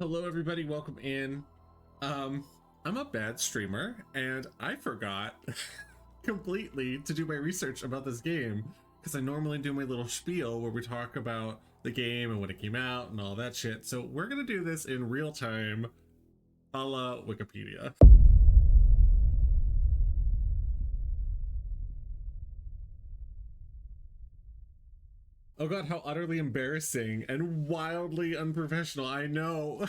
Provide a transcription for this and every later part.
Hello everybody, welcome in. I'm a bad streamer and I forgot completely to do my research about this game because I normally do my little spiel where we talk about the game and when it came out and all that shit. So we're gonna do this in real time, a la Wikipedia. Oh god, how utterly embarrassing and wildly unprofessional. I know.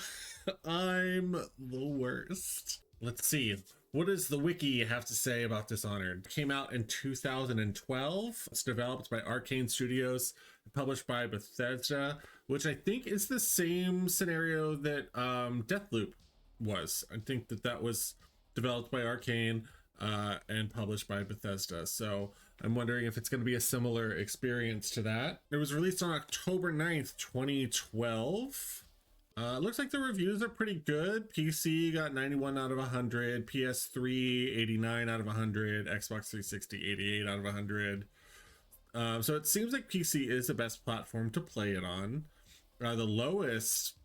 I'm the worst. Let's see. What does the wiki have to say about Dishonored? It came out in 2012. It's developed by Arcane Studios, published by Bethesda, which I think is the same scenario that Deathloop was. I think that was developed by Arcane and published by Bethesda. So I'm wondering if it's going to be a similar experience to that. It was released on October 9th, 2012. Looks like the reviews are pretty good. PC got 91 out of 100, PS3 89 out of 100, Xbox 360 88 out of 100. So it seems like PC is the best platform to play it on. The lowest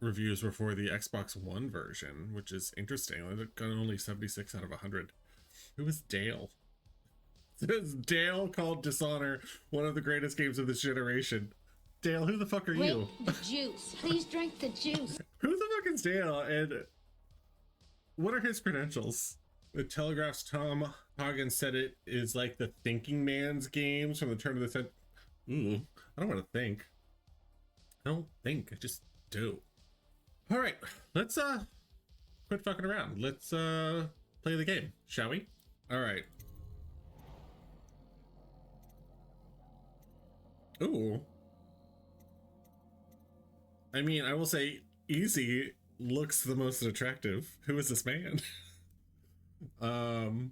reviews were for the Xbox One version, which is interesting. It got only 76 out of 100. Who is Dale? Says Dale called Dishonored one of the greatest games of this generation. Dale, who the fuck are you? The juice. Please drink the juice. Who the fuck is Dale, and what are his credentials? The Telegraph's Tom Hagen said it is like the thinking man's games from the turn of the century. Ooh, I don't want to think. I don't think, I just do. All right, let's quit fucking around. Let's play the game, shall we? All right. Ooh. I mean, I will say Easy looks the most attractive. Who is this man? The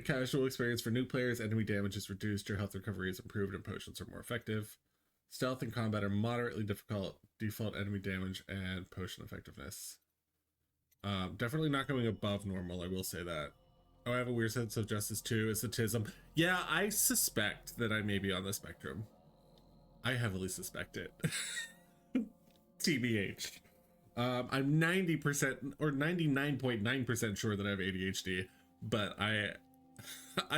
casual experience for new players, enemy damage is reduced, your health recovery is improved, and potions are more effective. Stealth and combat are moderately difficult, default enemy damage and potion effectiveness. Definitely not going above normal, I will say that. Oh, I have a weird sense of justice too. It's autism. Yeah, I suspect that I may be on the spectrum. I heavily suspect it. TBH. I'm 90% or 99.9% sure that I have ADHD, but I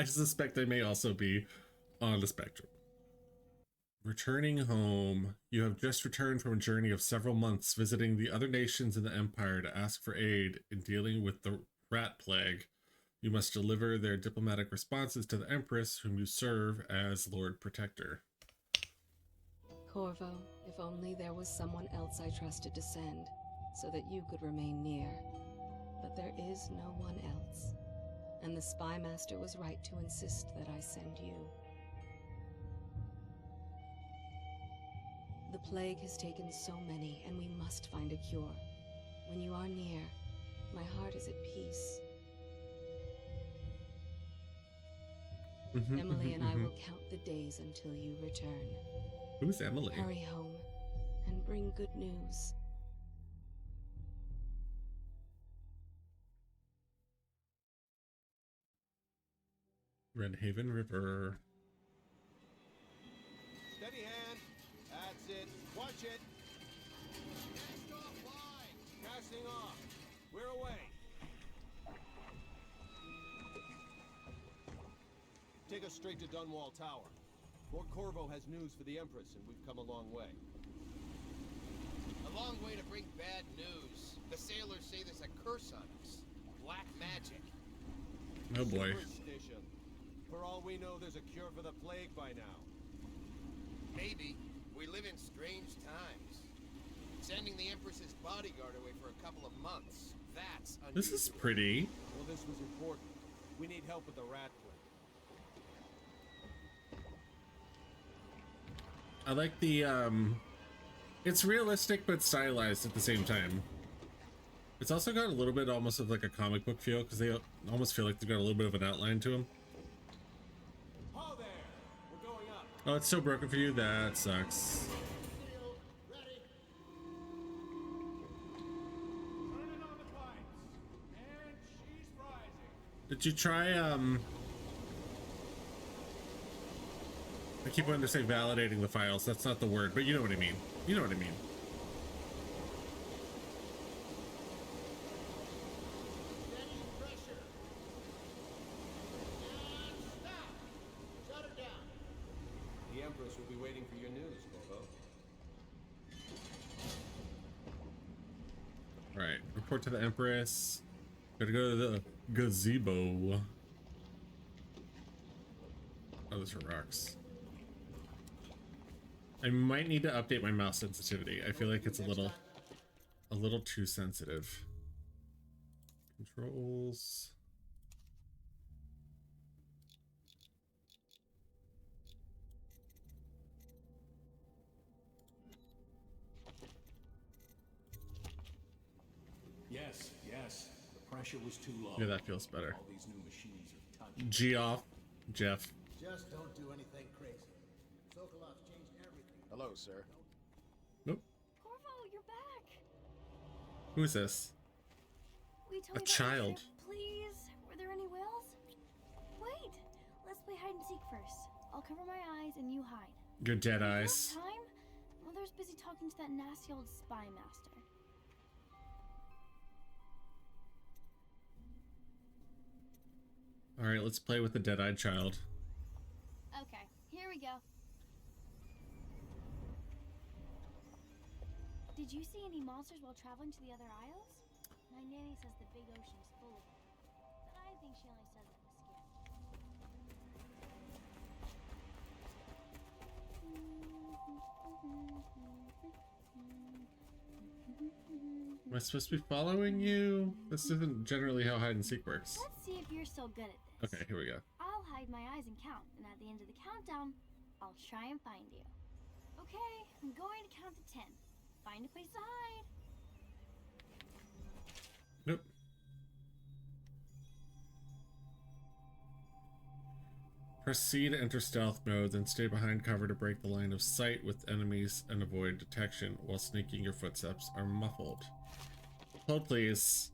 suspect I may also be on the spectrum. Returning home. You have just returned from a journey of several months visiting the other nations in the Empire to ask for aid in dealing with the rat plague. You must deliver their diplomatic responses to the Empress, whom you serve as Lord Protector. Corvo, if only there was someone else I trusted to send, so that you could remain near. But there is no one else, and the Spy Master was right to insist that I send you. The plague has taken so many, and we must find a cure. When you are near, my heart is at peace. Emily and I will count the days until you return. Who's Emily? Hurry home and bring good news. Redhaven River. Steady hand. That's it. Watch it. Cast off line. Casting off. We're away. Take us straight to Dunwall Tower. Lord Corvo has news for the Empress, and we've come a long way. A long way to bring bad news. The sailors say there's a curse on us. Black magic. Oh boy. Superstition. For all we know, there's a cure for the plague by now. Maybe. We live in strange times. Sending the Empress's bodyguard away for a couple of months. That's unusual. This is pretty. Well, this was important. We need help with the rat plague. I like the it's realistic but stylized at the same time. It's also got a little bit almost of like a comic book feel because they almost feel like they've got a little bit of an outline to them. Oh, there! We're going up. Oh, it's so broken for you. That sucks. Ready. Turning on the pipes. And she's rising. Did you try I keep wanting to say validating the files. That's not the word, but you know what I mean. You know what I mean. Empress will be waiting for your news, Corvo. Alright, report to the Empress. Gotta go to the gazebo. Oh, those are rocks. I might need to update my mouse sensitivity. I feel like it's a little too sensitive. Controls. Yes. The pressure was too low. Yeah, that feels better. All these new machines are touching. G off, Jeff. Just don't do anything crazy. Sokolov's changed everything. Hello, sir. Nope. Corvo, you're back. Who is this? We told A you child. Please. Were there any whales? Wait. Let's play hide and seek first. I'll cover my eyes and you hide. Your dead Do you have eyes. time? Mother's busy talking to that nasty old spy master. Alright, let's play with the dead-eyed child. Okay, here we go. Did you see any monsters while traveling to the other isles? My nanny says the big ocean's full of them, but I think she only says it to scare me. Am I supposed to be following you? This isn't generally how hide and seek works. Let's see if you're still good at this. Okay, here we go. I'll hide my eyes and count, and at the end of the countdown, I'll try and find you. Okay, I'm going to count to 10. Find a place to hide. Nope. Proceed to enter stealth mode, then stay behind cover to break the line of sight with enemies and avoid detection while sneaking. Your footsteps are muffled. Hold, please.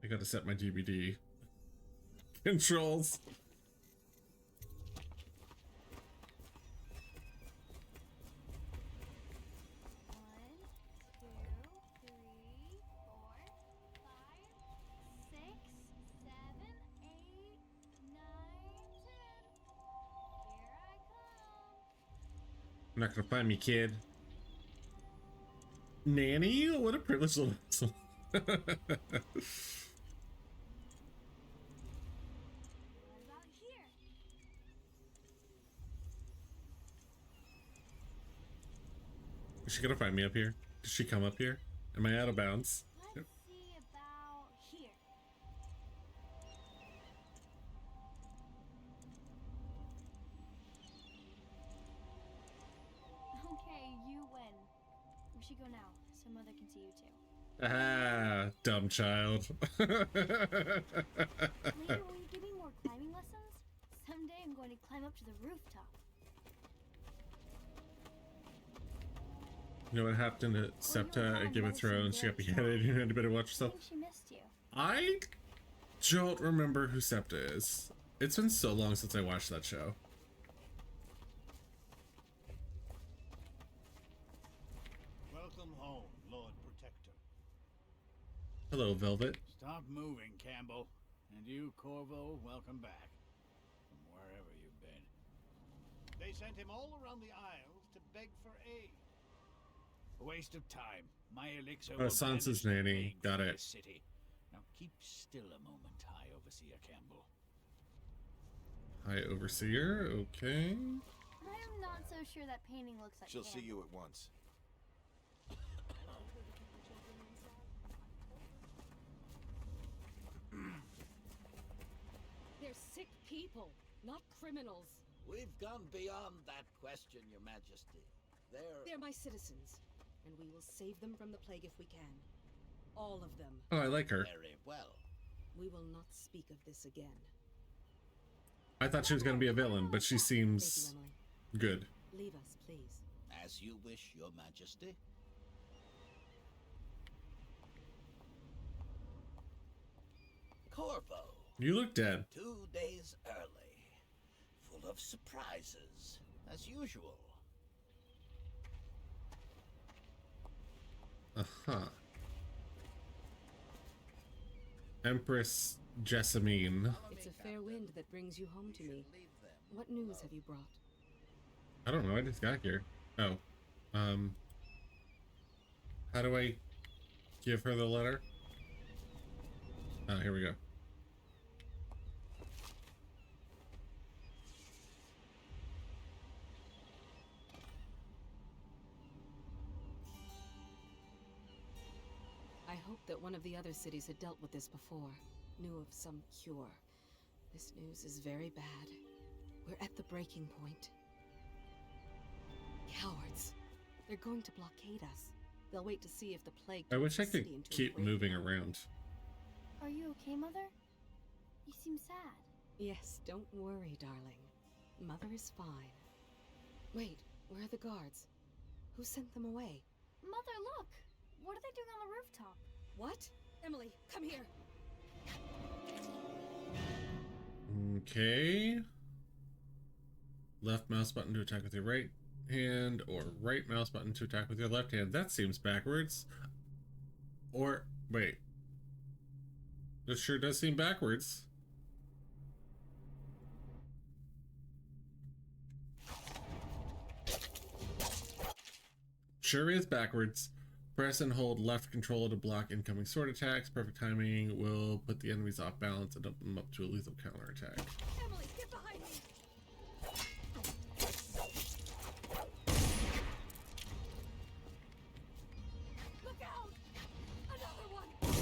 I gotta set my DVD controls. You're not gonna find me, kid. Nanny? What a privileged little vessel. Is she gonna find me up here? Did she come up here? Am I out of bounds? Let's see about here. Okay, you win. We should go now, so Mother can see you too. Ah, dumb child. Later, will you give me more climbing lessons? Someday I'm going to climb up to the rooftop. You know what happened to Septa at Game of Thrones? She got beheaded. You had better watch I yourself. think she missed you. I don't remember who Septa is. It's been so long since I watched that show. Welcome home, Lord Protector. Hello, Velvet. Stop moving, Campbell. And you, Corvo, welcome back. From wherever you've been. They sent him all around the Isles to beg for aid. A waste of time. My elixir will Sansa's banish the nanny. plague Got from it. this city. Now keep still a moment, High Overseer Campbell. High Overseer, okay. I'm not so sure that painting looks like She'll see Campbell. you at once. They're sick people, not criminals. We've gone beyond that question, Your Majesty. They're my citizens, and we will save them from the plague if we can. All of them. Oh, I like her. Very well. We will not speak of this again. I thought she was gonna be a villain, but she Thank seems you, Emily. good. Leave us, please. As you wish, Your Majesty. Corvo, You look dead. 2 days early. Full of surprises, as usual. Uh-huh. Empress Jessamine. It's a fair wind that brings you home to me. What news have you brought? I don't know, I just got here. Oh. How do I give her the letter? Oh, here we go. I hoped that one of the other cities had dealt with this before, knew of some cure. This news is very bad. We're at the breaking point. Cowards. They're going to blockade us. They'll wait to see if the plague... I wish I turns the could city into a keep graveyard. moving around. Are you okay, Mother? You seem sad. Yes, don't worry, darling. Mother is fine. Wait, where are the guards? Who sent them away? Mother, look! What are they doing on the rooftop? What? Emily, come here! Okay. Left mouse button to attack with your right hand, or right mouse button to attack with your left hand. That seems backwards. Or, wait. This sure does seem backwards. Sure is backwards. Press and hold left control to block incoming sword attacks. Perfect timing will put the enemies off balance and open them up to a lethal counterattack. Emily, get behind me! Look out! Another one!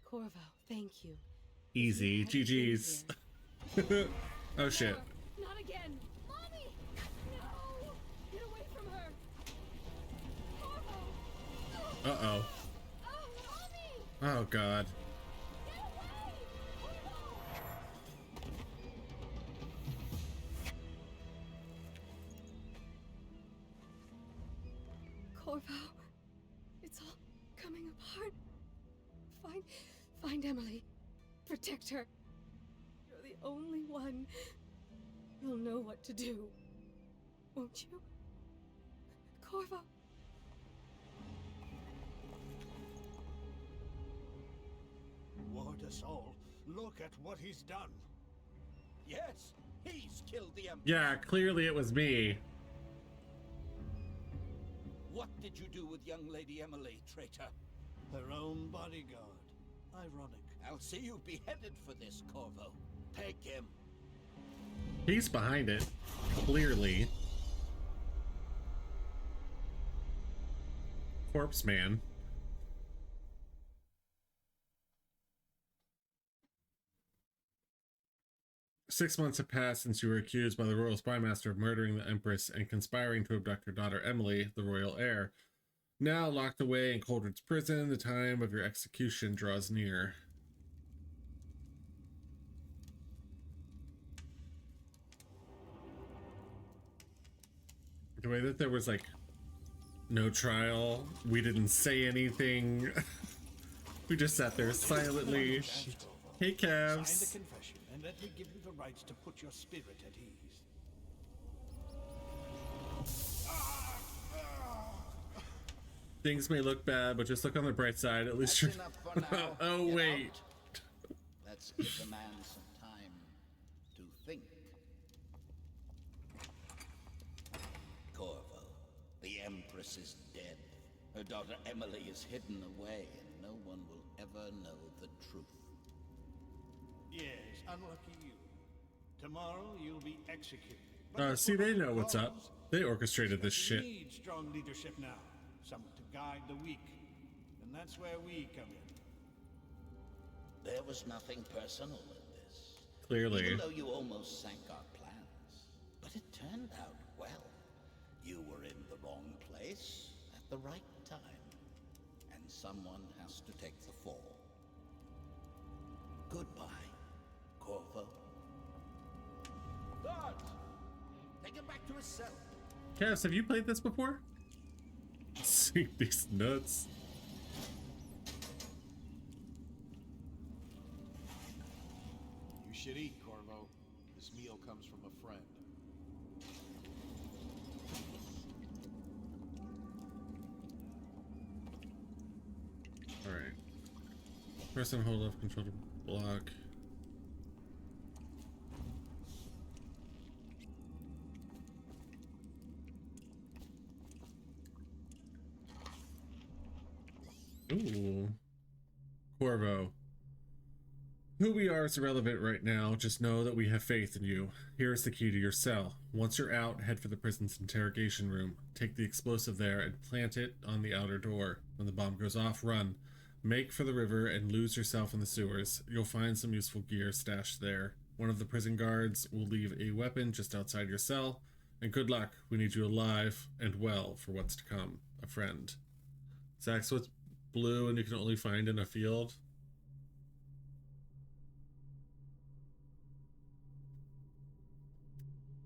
Corvo, thank you. Easy. GG's. Oh shit. Not again! Mommy! No! Get away from her! Corvo! Uh-oh. Oh, Mommy! Oh god. Get away! Corvo, it's all coming apart. Find Emily. Protect her. You're the only one. You'll know what to do. Won't you? Corvo. Ward us all. Look at what he's done. Yes, he's killed the Emperor. Yeah, clearly it was me. What did you do with young Lady Emily, traitor? Her own bodyguard. Ironic. I'll see you beheaded for this, Corvo. Peg him. He's behind it. Clearly. Corpse man. Six months have passed since you were accused by the royal spymaster of murdering the Empress and conspiring to abduct her daughter Emily, the royal heir. Now locked away in Coldred's prison, the time of your execution draws near. The way that there was like no trial, we didn't say anything. We just sat there silently. Hey, Sign Cavs. the confession and let me give you the rights to put your spirit at ease. Things may look bad, but just look on the bright side. At least you're. That's enough for now. Oh Get wait. out. Let's give the man some time to think. Corvo, the Empress is dead. Her daughter Emily is hidden away, and no one will ever know the truth. Yes, unlucky you. Tomorrow you'll be executed. But See, they know the what's up. cause, They orchestrated this we shit. need strong leadership now. Someone to guide the weak. And that's where we come in. There was nothing personal in this. Clearly. Even though you almost sank our plans. But it turned out well. You were in the wrong place at the right time. And someone has to take the fall. Goodbye, Corvo. Guards! Take him back to his cell. Cavs, have you played this before? See these nuts. You should eat, Corvo. This meal comes from a friend. Press and hold left control to block. Ooh. Corvo. Who we are is irrelevant right now. Just know that we have faith in you. Here is the key to your cell. Once you're out, head for the prison's interrogation room. Take the explosive there and plant it on the outer door. When the bomb goes off, run. Make for the river and lose yourself in the sewers. You'll find some useful gear stashed there. One of the prison guards will leave a weapon just outside your cell. And good luck. We need you alive and well for what's to come. A friend. Zach, so it's blue and you can only find in a field?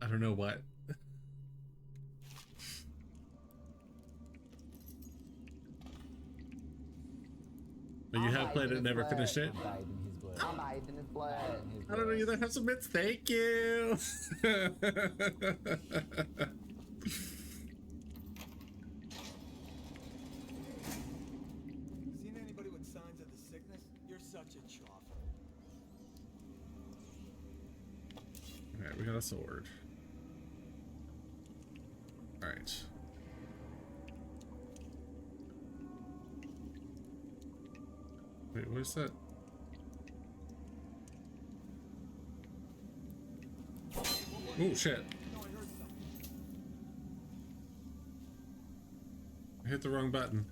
I don't know what. But you have played it and never finished it? I'm bathed in his blood. I don't know either. Have some bits. Thank you. Seen anybody with signs of the sickness? You're such a chopper. Alright, we got a sword. Alright. Wait, what is that? Oh shit. I hit the wrong button.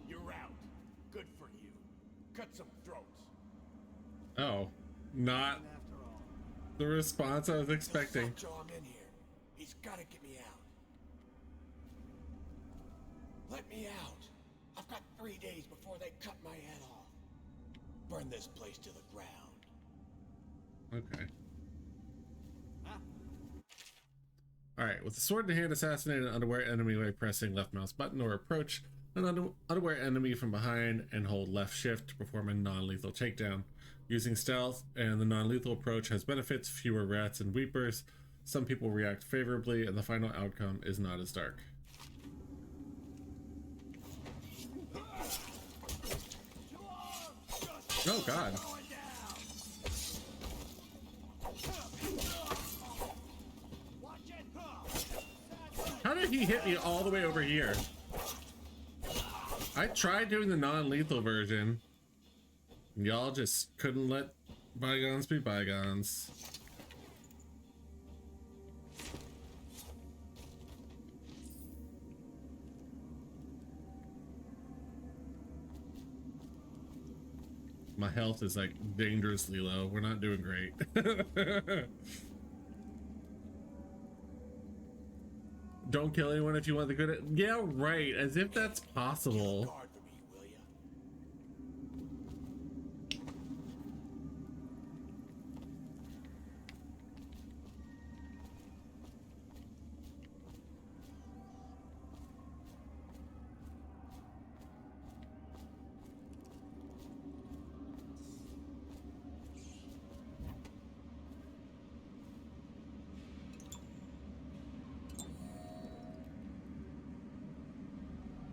You're out. Good for you. Cut some throats. Oh, not the response I was expecting. I'm in here. He's gotta get me out. Let me out. I've got 3 days before they cut my head off. Burn this place to the ground. Okay. Alright, with the sword in hand, assassinate an unaware enemy by pressing left mouse button or approach an unaware enemy from behind and hold left shift to perform a non-lethal takedown. Using stealth and the non-lethal approach has benefits, fewer rats and weepers. Some people react favorably and the final outcome is not as dark. Oh god. How did he hit me all the way over here? I tried doing the non-lethal version. Y'all just couldn't let bygones be bygones. My health is like dangerously low. We're not doing great. Don't kill anyone if you want the good. Yeah, right. As if that's possible. Guard for me, will ya?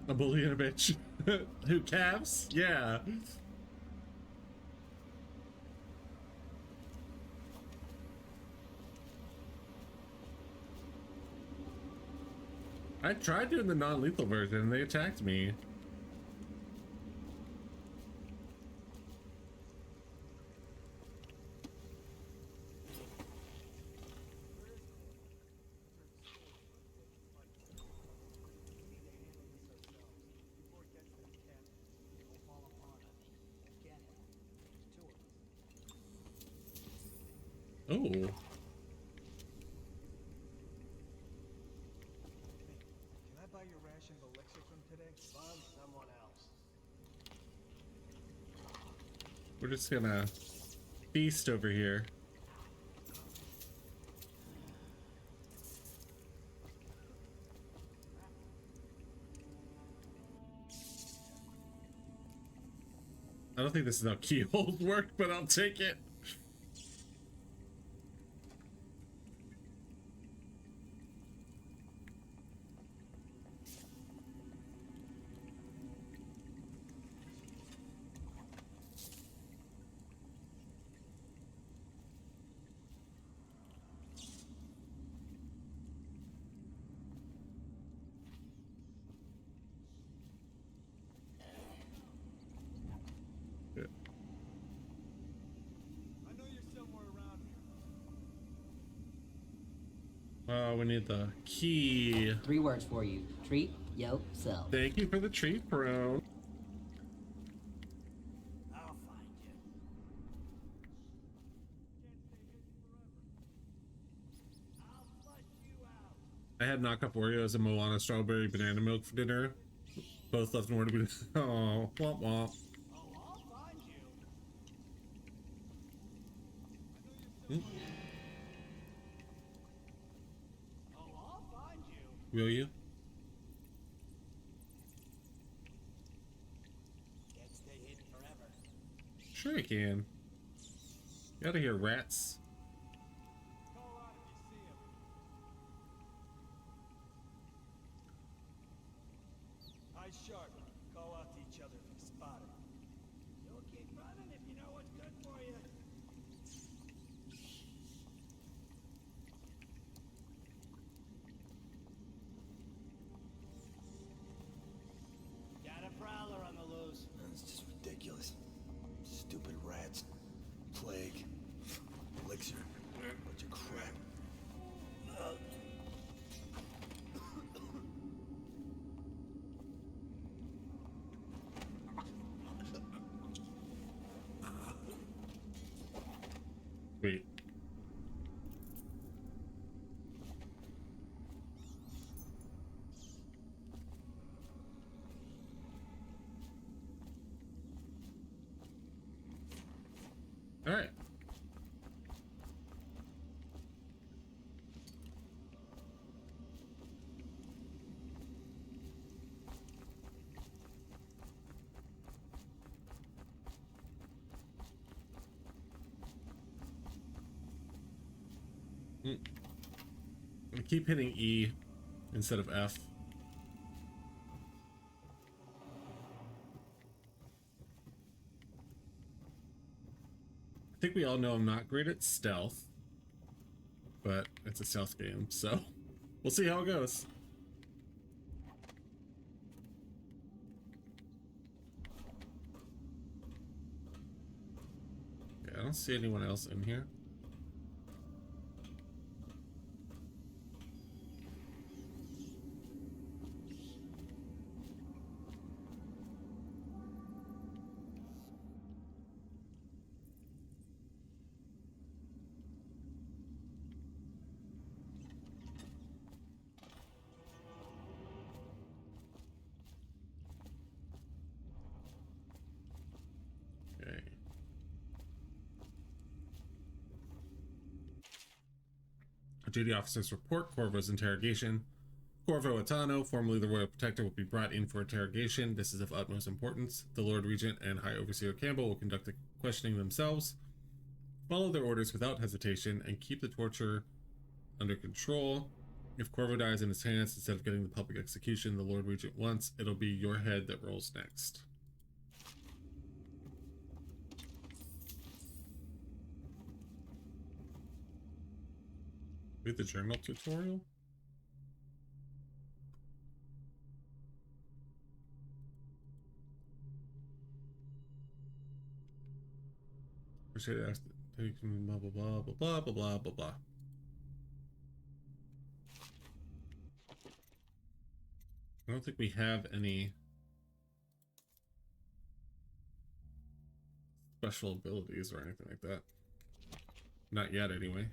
A bully and a bitch. Who, calves? Yeah. I tried doing the non-lethal version and they attacked me. Oh. Can I buy your ration of elixir from today? Find someone else. We're just gonna feast over here. I don't think this is how keyholes work, but I'll take it. Oh, we need the key. 3 words for you. Treat yourself. Thank you for the treat, bro. I'll find you. I'll flush you out. I had knockup Oreos and Moana strawberry banana milk for dinner. Both left nowhere to be. Oh, womp womp. Oh, I'll find you. Hmm? Oh, I'll find you. Will you? Can't stay hidden forever. Sure I can. Get out of here, rats. Call out if you see him. Eyes sharp. Call out to each other if you spot him. You'll keep running if you know what's good for you. Got a prowler on the loose. That's just ridiculous. Stupid rats. Plague. Elixir. Bunch of crap. Wait. All right. I keep hitting E instead of F. I think we all know I'm not great at stealth, but it's a stealth game, so we'll see how it goes. Yeah, I don't see anyone else in here. Okay. Duty officers report Corvo's interrogation. Corvo Atano, formerly the Royal Protector, will be brought in for interrogation. This is of utmost importance. The Lord Regent and High Overseer Campbell will conduct the questioning themselves. Follow their orders without hesitation and keep the torture under control. If Corvo dies in his hands instead of getting the public execution the Lord Regent wants, it'll be your head that rolls next. Read the journal tutorial? Appreciate it. Blah blah blah blah blah blah blah blah blah. I don't think we have any special abilities or anything like that. Not yet, anyway.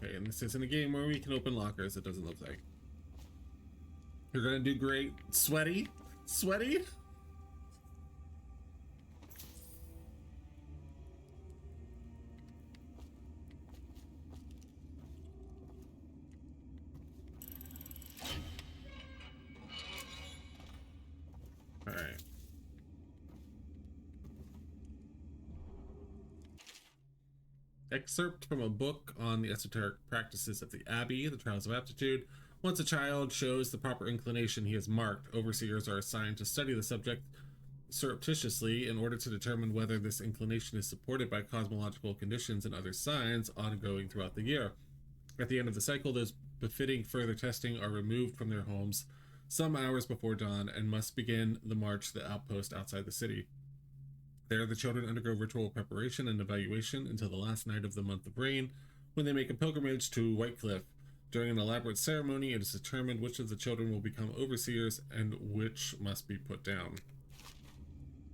Okay, and this isn't a game where we can open lockers, it doesn't look like. You're gonna do great. Sweaty? Sweaty? Alright. Excerpt from a book on the esoteric practices of the Abbey, the Trials of Aptitude. Once a child shows the proper inclination he has marked, overseers are assigned to study the subject surreptitiously in order to determine whether this inclination is supported by cosmological conditions and other signs ongoing throughout the year. At the end of the cycle, those befitting further testing are removed from their homes some hours before dawn and must begin the march to the outpost outside the city. There, the children undergo ritual preparation and evaluation until the last night of the month of rain, when they make a pilgrimage to Whitecliff. During an elaborate ceremony, it is determined which of the children will become overseers and which must be put down.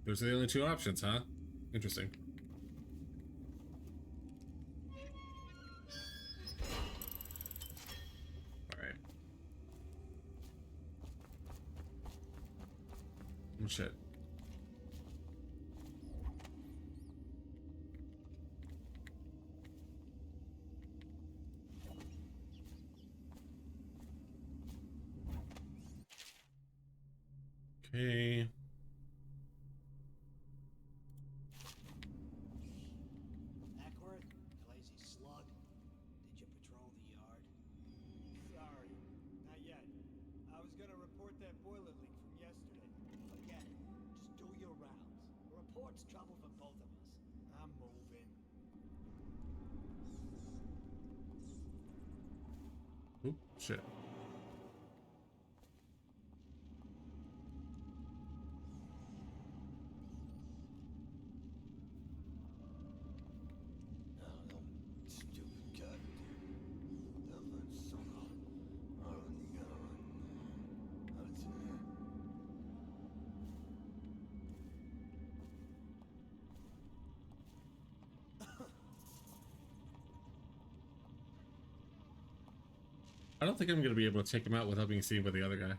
Those are the only two options, huh? Interesting. Alright. Oh, shit. Okay. Ackworth, lazy slug. Did you patrol the yard? Sorry, not yet. I was gonna report that boiler leak from yesterday. Forget it. Just do your rounds. A report's trouble for both of us. I'm moving. Oop, shit. I don't think I'm going to be able to take him out without being seen by the other guy.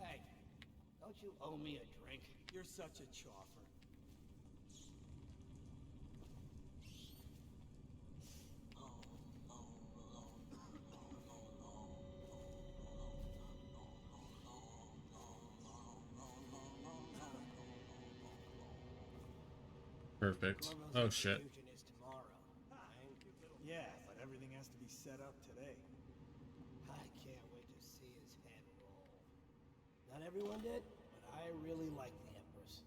Hey, don't you owe me a drink? You're such a choffer. Perfect. Oh shit. Is tomorrow. Yeah, but everything has to be set up today. I can't wait to see his head roll. Not everyone did, but I really like the Empress.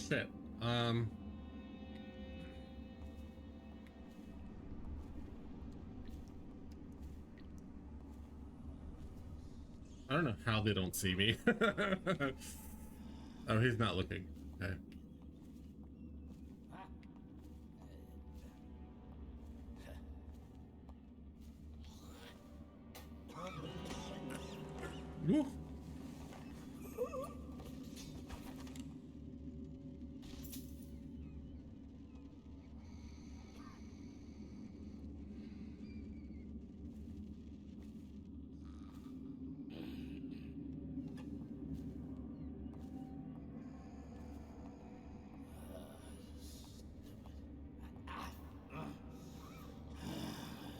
Shit. I don't know how they don't see me. Oh, he's not looking. Okay. Woo.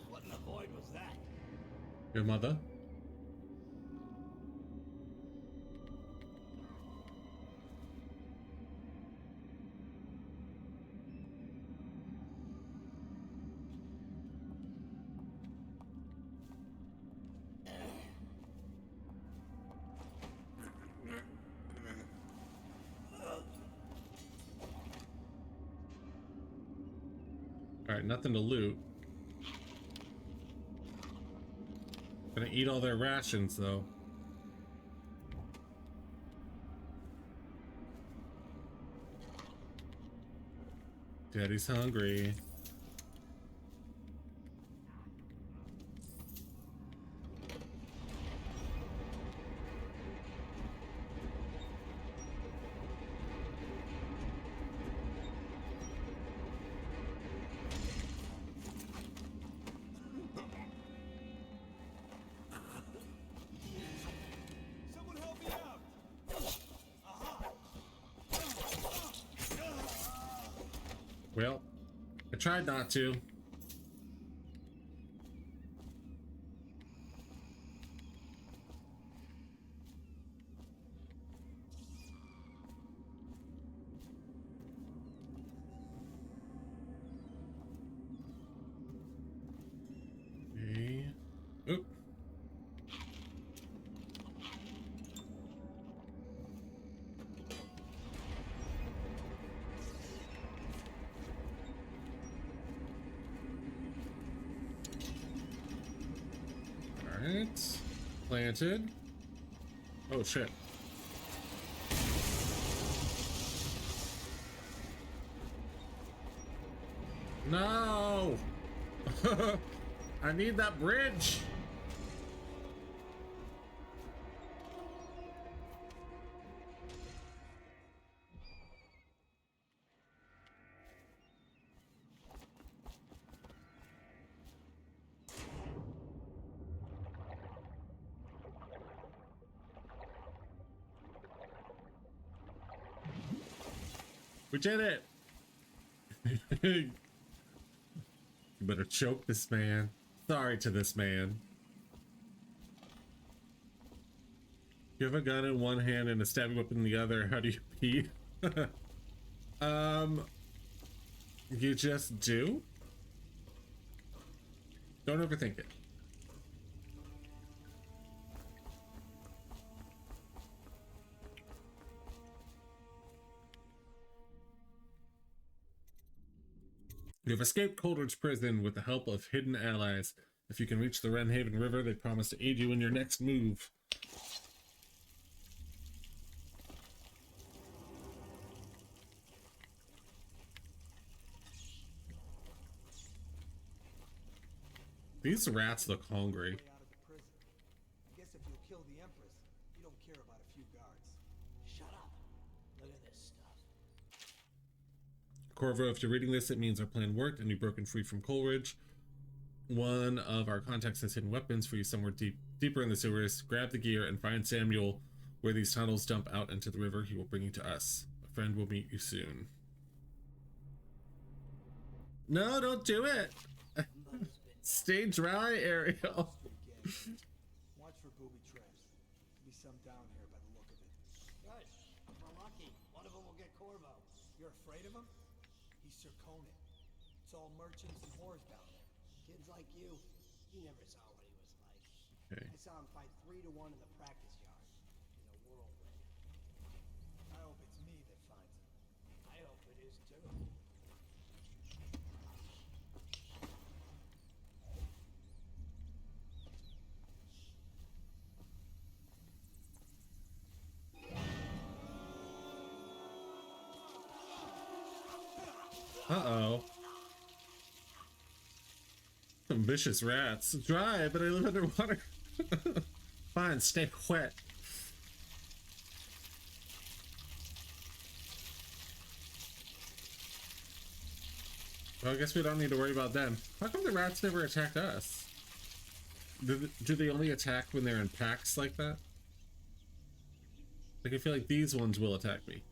What in the void was that? Your mother? Alright, nothing to loot. Gonna eat all their rations, though. Daddy's hungry. Someone help me out! Well, I tried not to. Okay. Oop. Alright. Planted. Oh shit. No! I need that bridge! We did it! You better choke this man. Sorry to this man. You have a gun in one hand and a stabbing whip in the other. How do you pee? You just do? Don't overthink it. You have escaped Coldridge Prison with the help of hidden allies. If you can reach the Wrenhaven River, they promise to aid you in your next move. These rats look hungry. Out of the prison. I guess if you'll kill the Empress, you don't care about a few guards. Shut up. Look at this stuff. Corvo, if you're reading this, it means our plan worked and you've broken free from Coleridge. One of our contacts has hidden weapons for you somewhere deeper in the sewers. Grab the gear and find Samuel where these tunnels dump out into the river. He will bring you to us. A friend will meet you soon. No, don't do it! Stay dry, Ariel. Watch for booby traps. Be some down here by the look of it. Good. If we're lucky, one of them will get Corvo. You're afraid of him? He's Sir Conan. It's all merchants and whores down there. Kids like you, you never saw what he was like. Okay. I saw him fight 3-1 in the practice yard. In a whirlwind. I hope it's me that finds him. I hope it is too. Uh-oh. Some vicious rats. Dry, but I live underwater. Fine, stay wet. Well, I guess we don't need to worry about them. How come the rats never attacked us? Do they only attack when they're in packs like that? Like, I feel like these ones will attack me.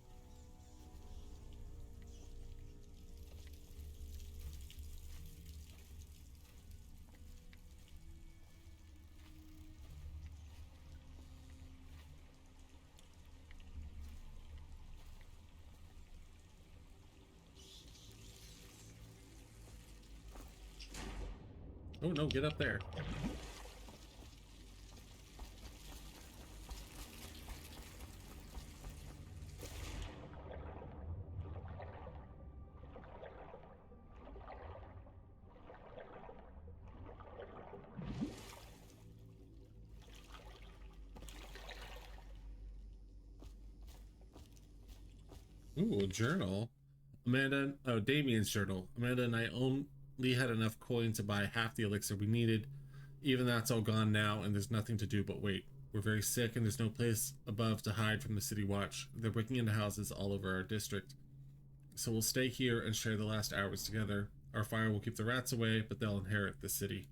Oh no, get up there. Ooh, a journal. Damien's journal. Amanda and I only had enough coin to buy half the elixir we needed. Even that's all gone now, and there's nothing to do but wait. We're very sick, and there's no place above to hide from the city watch. They're breaking into houses all over our district. So we'll stay here and share the last hours together. Our fire will keep the rats away, but they'll inherit the city.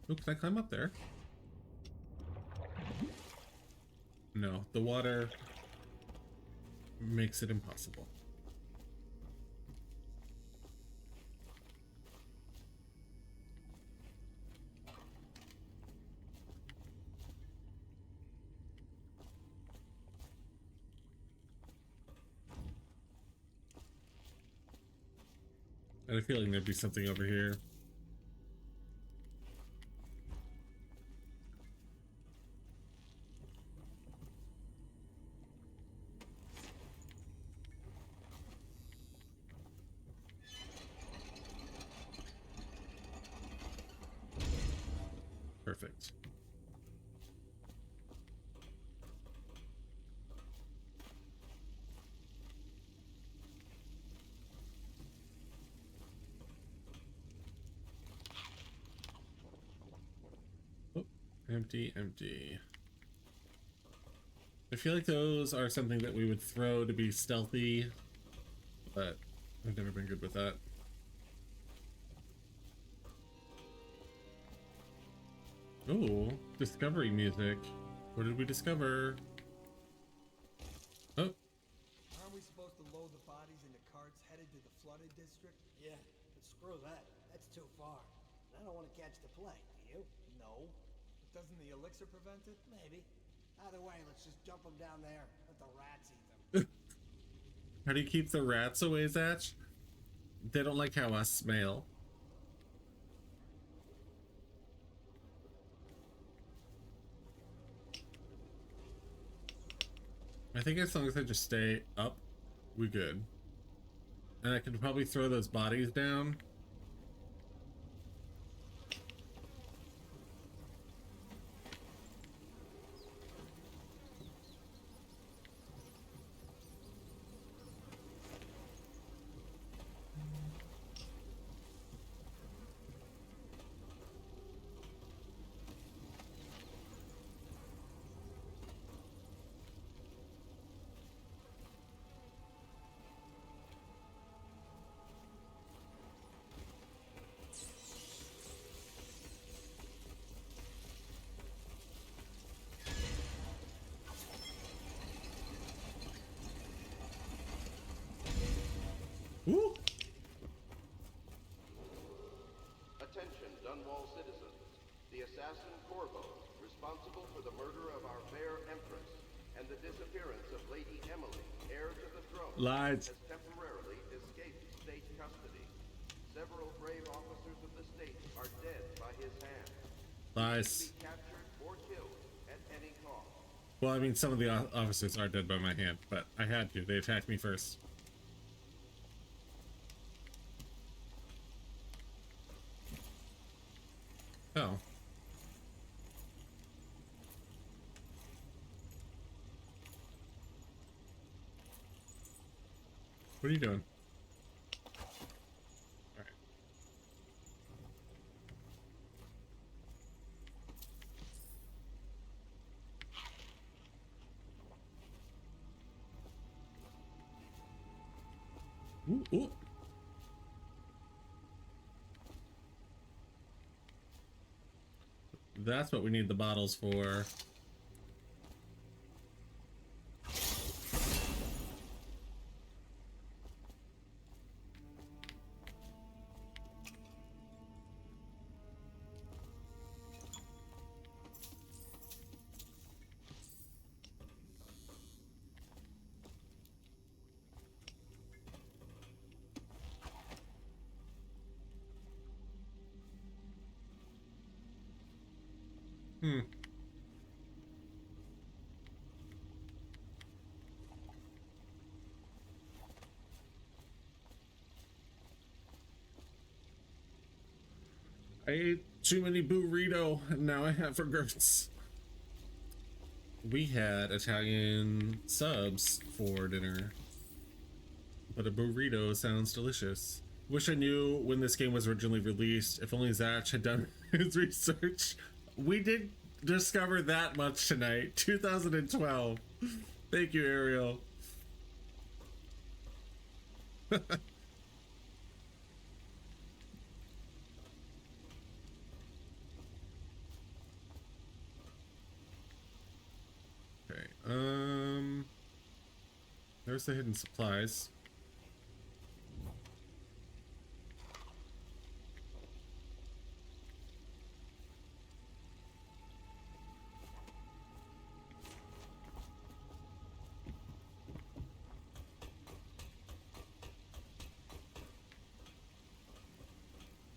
Oh, can I climb up there? No, the water makes it impossible. I had a feeling there'd be something over here. Perfect. Oh, empty, empty. I feel like those are something that we would throw to be stealthy, but I've never been good with that. Oh, discovery music. What did we discover? Oh. Aren't we supposed to load the bodies into carts headed to the flooded district? Yeah, but screw that. That's too far. I don't want to catch the plague, do you? No. But doesn't the elixir prevent it? Maybe. Either way, let's just dump them down there. Let the rats eat them. How do you keep the rats away, Zach? They don't like how I smell. I think as long as I just stay up, we good. And I could probably throw those bodies down. Woo! Attention, Dunwall citizens. The assassin Corvo, responsible for the murder of our fair Empress and the disappearance of Lady Emily, heir to the throne, Lied. has temporarily escaped state custody. Several brave officers of the state are dead by his hand. Lies. Be captured or killed at any cost. Well, I mean, some of the officers are dead by my hand, but I had to. They attacked me first. Oh. What are you doing? All right. Ooh, ooh. That's what we need the bottles for. I ate too many burrito and now I have regrets. We had Italian subs for dinner, but a burrito sounds delicious. Wish I knew when this game was originally released. If only Zach had done his research. We did discover that much tonight. 2012. Thank you, Ariel. Okay, there's the hidden supplies.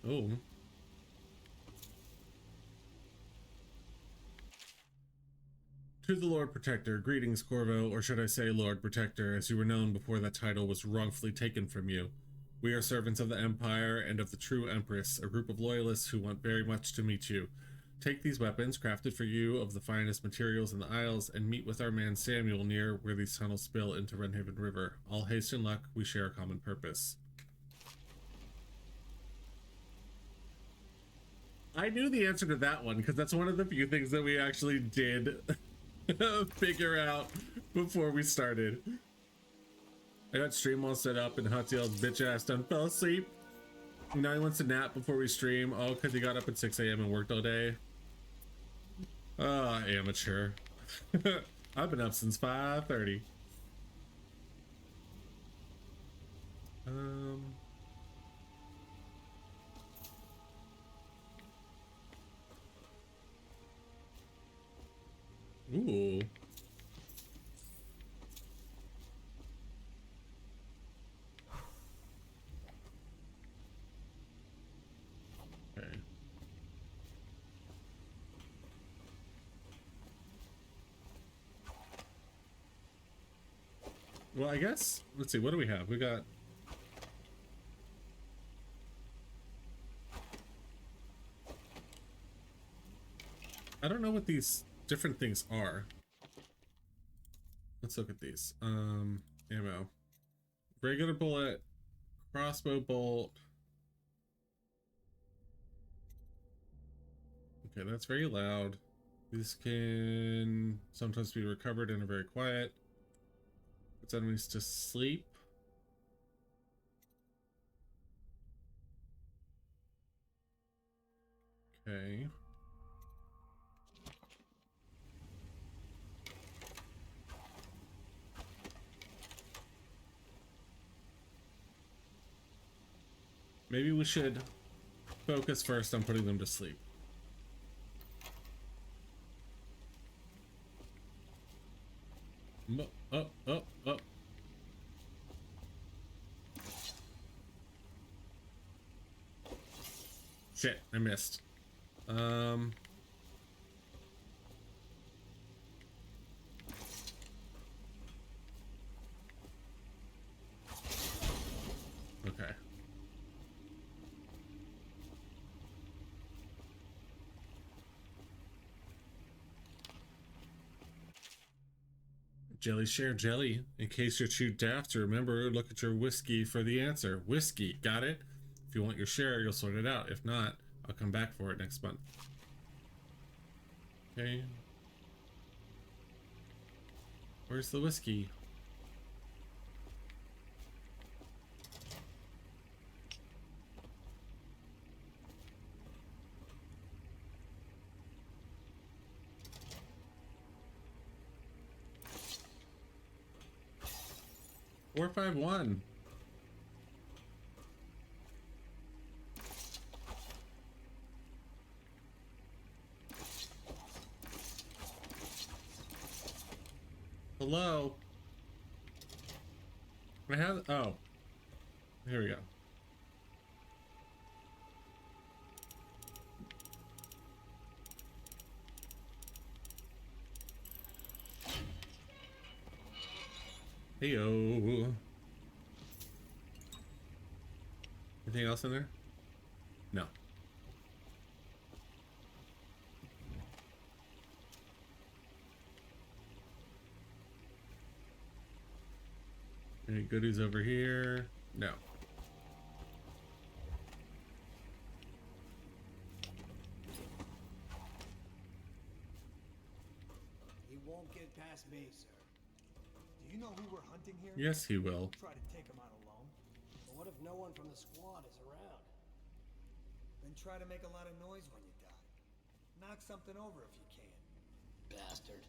Oh. To the Lord Protector, greetings, Corvo, or should I say Lord Protector, as you were known before that title was wrongfully taken from you. We are servants of the Empire and of the true Empress, a group of loyalists who want very much to meet you. Take these weapons, crafted for you of the finest materials in the Isles, and meet with our man Samuel near where these tunnels spill into Renhaven River. All haste and luck, we share a common purpose. I knew the answer to that one, because that's one of the few things that we actually did figure out before we started. I got stream all set up and Hatiel's bitch ass done fell asleep. Now he wants to nap before we stream. Oh, because he got up at 6 a.m. and worked all day. Amateur. I've been up since 5:30. Ooh. Okay. Well, I guess, let's see, what do we have? We got... I don't know what these different things are. Let's look at these. Ammo. Regular bullet, crossbow bolt. Okay, that's very loud. These can sometimes be recovered and are very quiet. Puts enemies to sleep. Okay. Maybe we should focus first on putting them to sleep. Oh. Shit, I missed. Okay. Jelly share jelly. In case you're too daft to remember, look at your whiskey for the answer. Whiskey, got it? If you want your share, you'll sort it out. If not, I'll come back for it next month. Okay. Where's the whiskey? Four, 5, 1. Hello. I have. Oh, here we go. Heyo. Anything else in there? No. Any goodies over here? No. He won't get past me, sir. Do you know who we're hunting here? Yes, he will. Try to take him out alone. But what if no one from the squad is around? Then try to make a lot of noise when you die. Knock something over if you can. Bastard.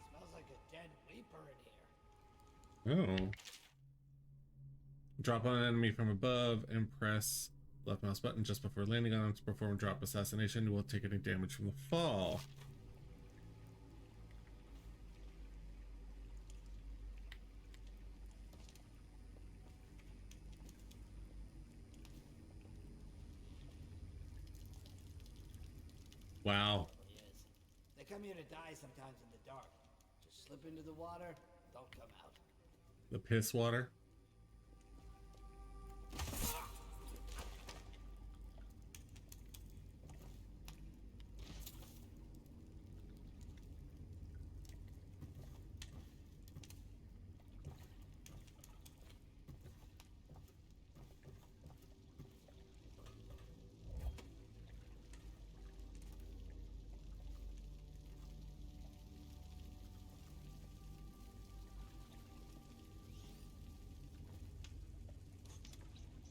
Smells like a dead Reaper in here. Oh. Drop on an enemy from above and press left mouse button just before landing on him to perform a drop assassination. You won't take any damage from the fall. Wow. They come here to die sometimes in the dark. Just slip into the water, don't come out. The piss water.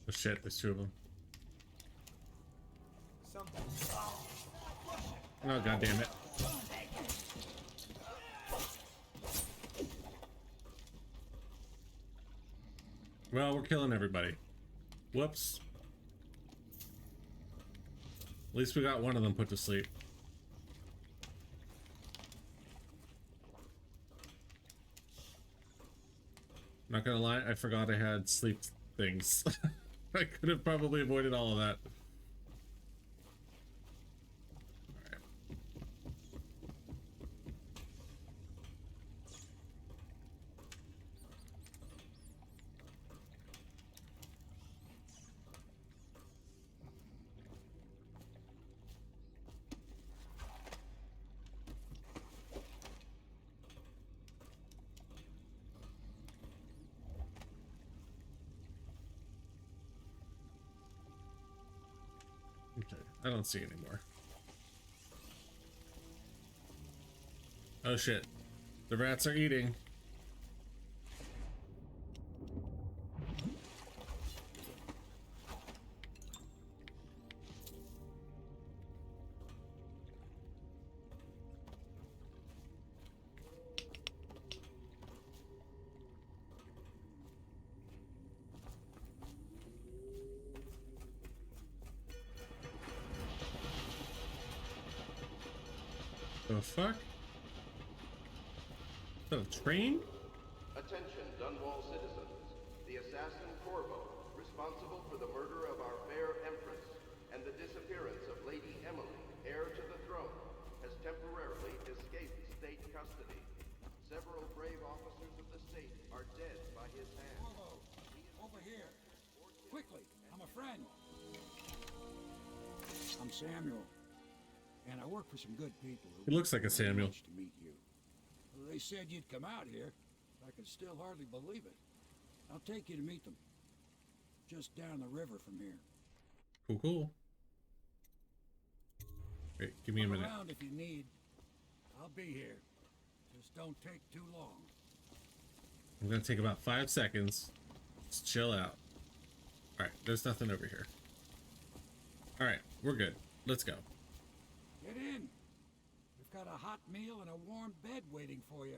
Oh shit, there's two of them. Oh god damn it. Well, we're killing everybody. Whoops. At least we got one of them put to sleep. Not gonna lie, I forgot I had sleep things. I could have probably avoided all of that. Okay, I don't see anymore. Oh shit. The rats are eating. The fuck? Is that a train? Attention, Dunwall citizens. The assassin Corvo, responsible for the murder of our fair Empress and the disappearance of Lady Emily, heir to the throne, has temporarily escaped state custody. Several brave officers of the state are dead by his hand. Corvo, over here. Quickly, I'm a friend. I'm Samuel. And I work for some good people. He looks like a Samuel. To meet you. They said you'd come out here. I can still hardly believe it. I'll take you to meet them. Just down the river from here. Cool, cool. Wait, give me a minute. Around if you need. I'll be here. Just don't take too long. I'm gonna take about 5 seconds. Just chill out. Alright, there's nothing over here. Alright, we're good. Let's go. Get in. We've got a hot meal and a warm bed waiting for you.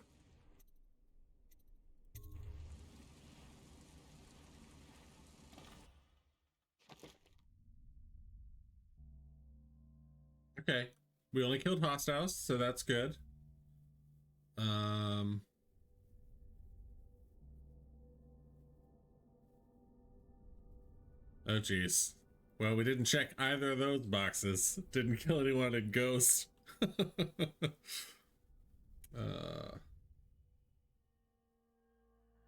Okay. We only killed hostiles, so that's good. Oh geez. Well, we didn't check either of those boxes. Didn't kill anyone in Ghost. Oh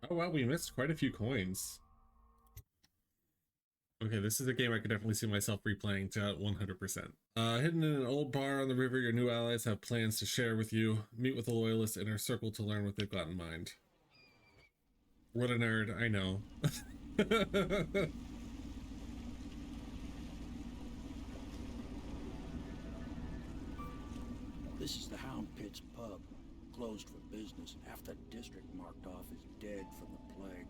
wow, we missed quite a few coins. Okay, this is a game I could definitely see myself replaying to 100%. Hidden in an old bar on the river, your new allies have plans to share with you. Meet with the loyalist inner circle to learn what they've got in mind. What a nerd, I know. This is the Hound Pits Pub, closed for business. Half the district marked off as dead from the plague.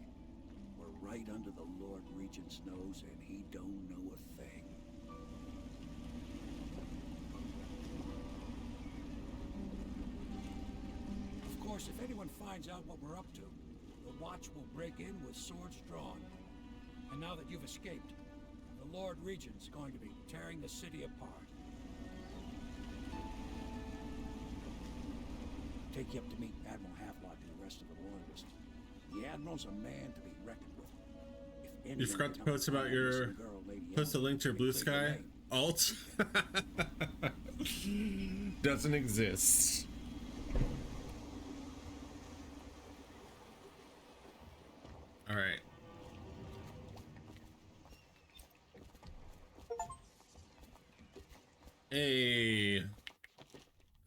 We're right under the Lord Regent's nose, and he don't know a thing. Of course, if anyone finds out what we're up to, the Watch will break in with swords drawn. And now that you've escaped, the Lord Regent's going to be tearing the city apart. Take you up to meet Admiral Havelock and the rest of the Loyalists. The Admiral's a man to be reckoned with. You forgot to post about your... Post a link to your Bluesky alt. Doesn't exist. Alright. Hey.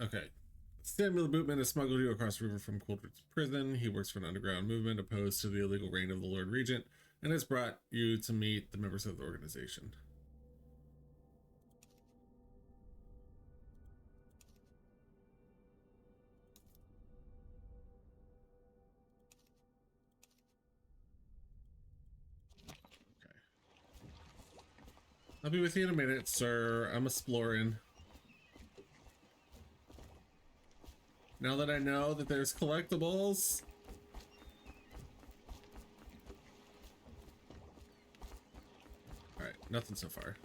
Okay. Samuel Bootman has smuggled you across the river from Coldridge Prison. He works for an underground movement opposed to the illegal reign of the Lord Regent and has brought you to meet the members of the organization. Okay. I'll be with you in a minute, sir. I'm exploring. Now that I know that there's collectibles. Alright, nothing so far.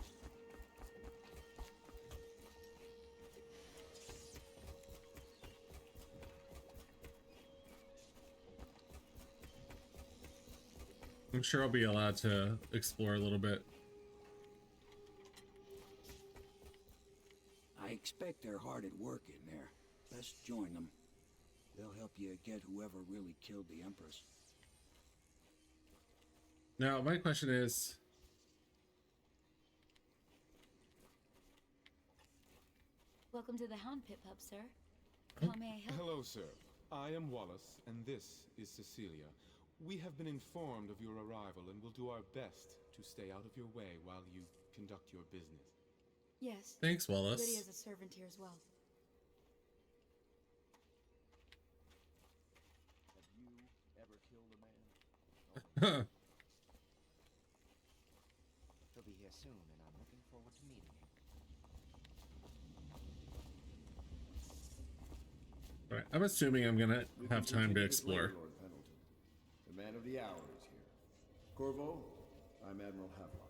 I'm sure I'll be allowed to explore a little bit. I expect they're hard at work in there. Best join them. They'll help you get whoever really killed the Empress. Now, my question is... Welcome to the Hound Pit Pub, sir. How may I help? Hello, sir. I am Wallace, and this is Cecilia. We have been informed of your arrival and will do our best to stay out of your way while you conduct your business. Yes. Thanks, Wallace. Lydia's a servant here as well. Have you ever killed a man? He'll be here soon, and I'm looking forward to meeting him. Alright, I'm assuming I'm gonna have time to explore. Lord Pendleton. The man of the hour is here. Corvo, I'm Admiral Havelock,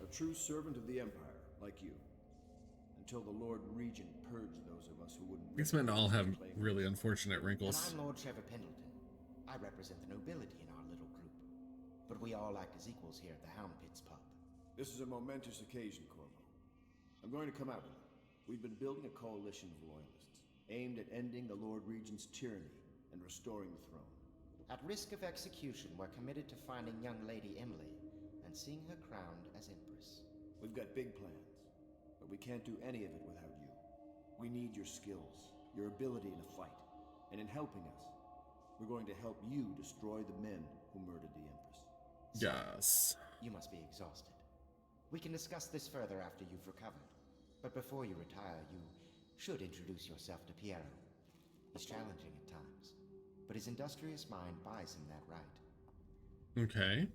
a true servant of the Empire, like you. Until the Lord Regent purged those of us who wouldn't... These men all have really unfortunate wrinkles. And I'm Lord Trevor Pendleton. I represent the nobility in our little group. But we all act as equals here at the Hound Pits Pub. This is a momentous occasion, Corvo. I'm going to come out with it. We've been building a coalition of loyalists, aimed at ending the Lord Regent's tyranny and restoring the throne. At risk of execution, we're committed to finding young Lady Emily and seeing her crowned as Empress. We've got big plans, but we can't do any of it without you. We need your skills, your ability in a fight, and in helping us, we're going to help you destroy the men who murdered the Empress. Yes. You must be exhausted. We can discuss this further after you've recovered. But before you retire, you should introduce yourself to Piero. He's challenging at times, but his industrious mind buys him that right. Okay.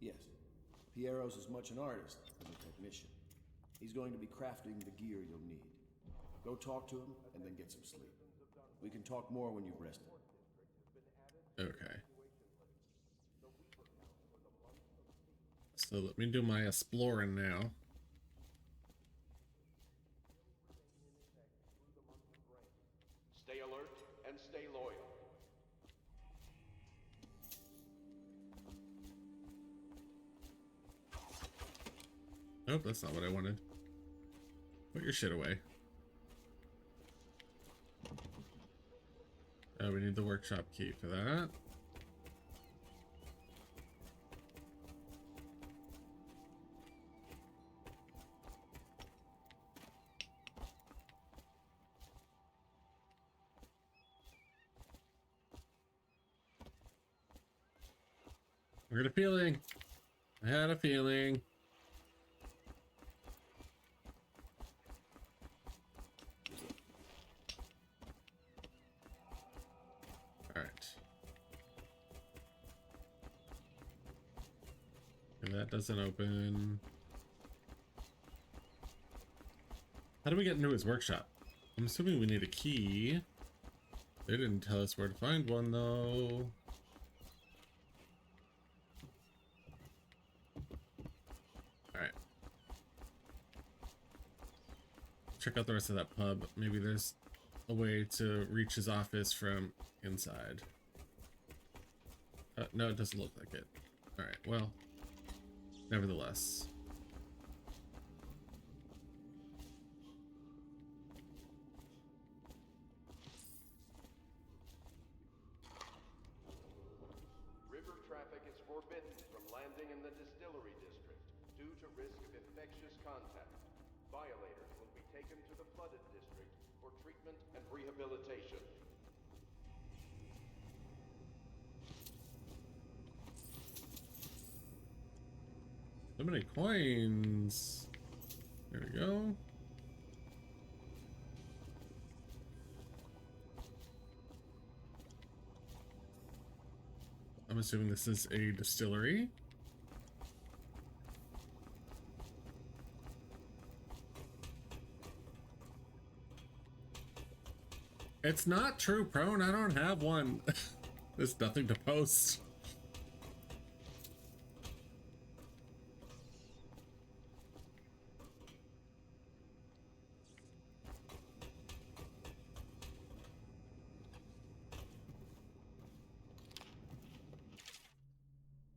Yes. Piero's as much an artist as a technician. He's going to be crafting the gear you'll need. Go talk to him and then get some sleep. We can talk more when you've rested. Okay. So let me do my exploring now. Stay alert and stay loyal. Nope, that's not what I wanted. Put your shit away. We need the workshop key for that. I had a feeling. I had a feeling. All right. And that doesn't open. How do we get into his workshop? I'm assuming we need a key. They didn't tell us where to find one though. Check out the rest of that pub. Maybe there's a way to reach his office from inside. No, it doesn't look like it. Alright, well, nevertheless. River traffic is forbidden from landing in the Distillery District due to risk of infectious contact. Violators will be taken to the flooded district for treatment and rehabilitation. So many coins. There we go. I'm assuming this is a distillery. It's not true, Prone. I don't have one. There's nothing to post.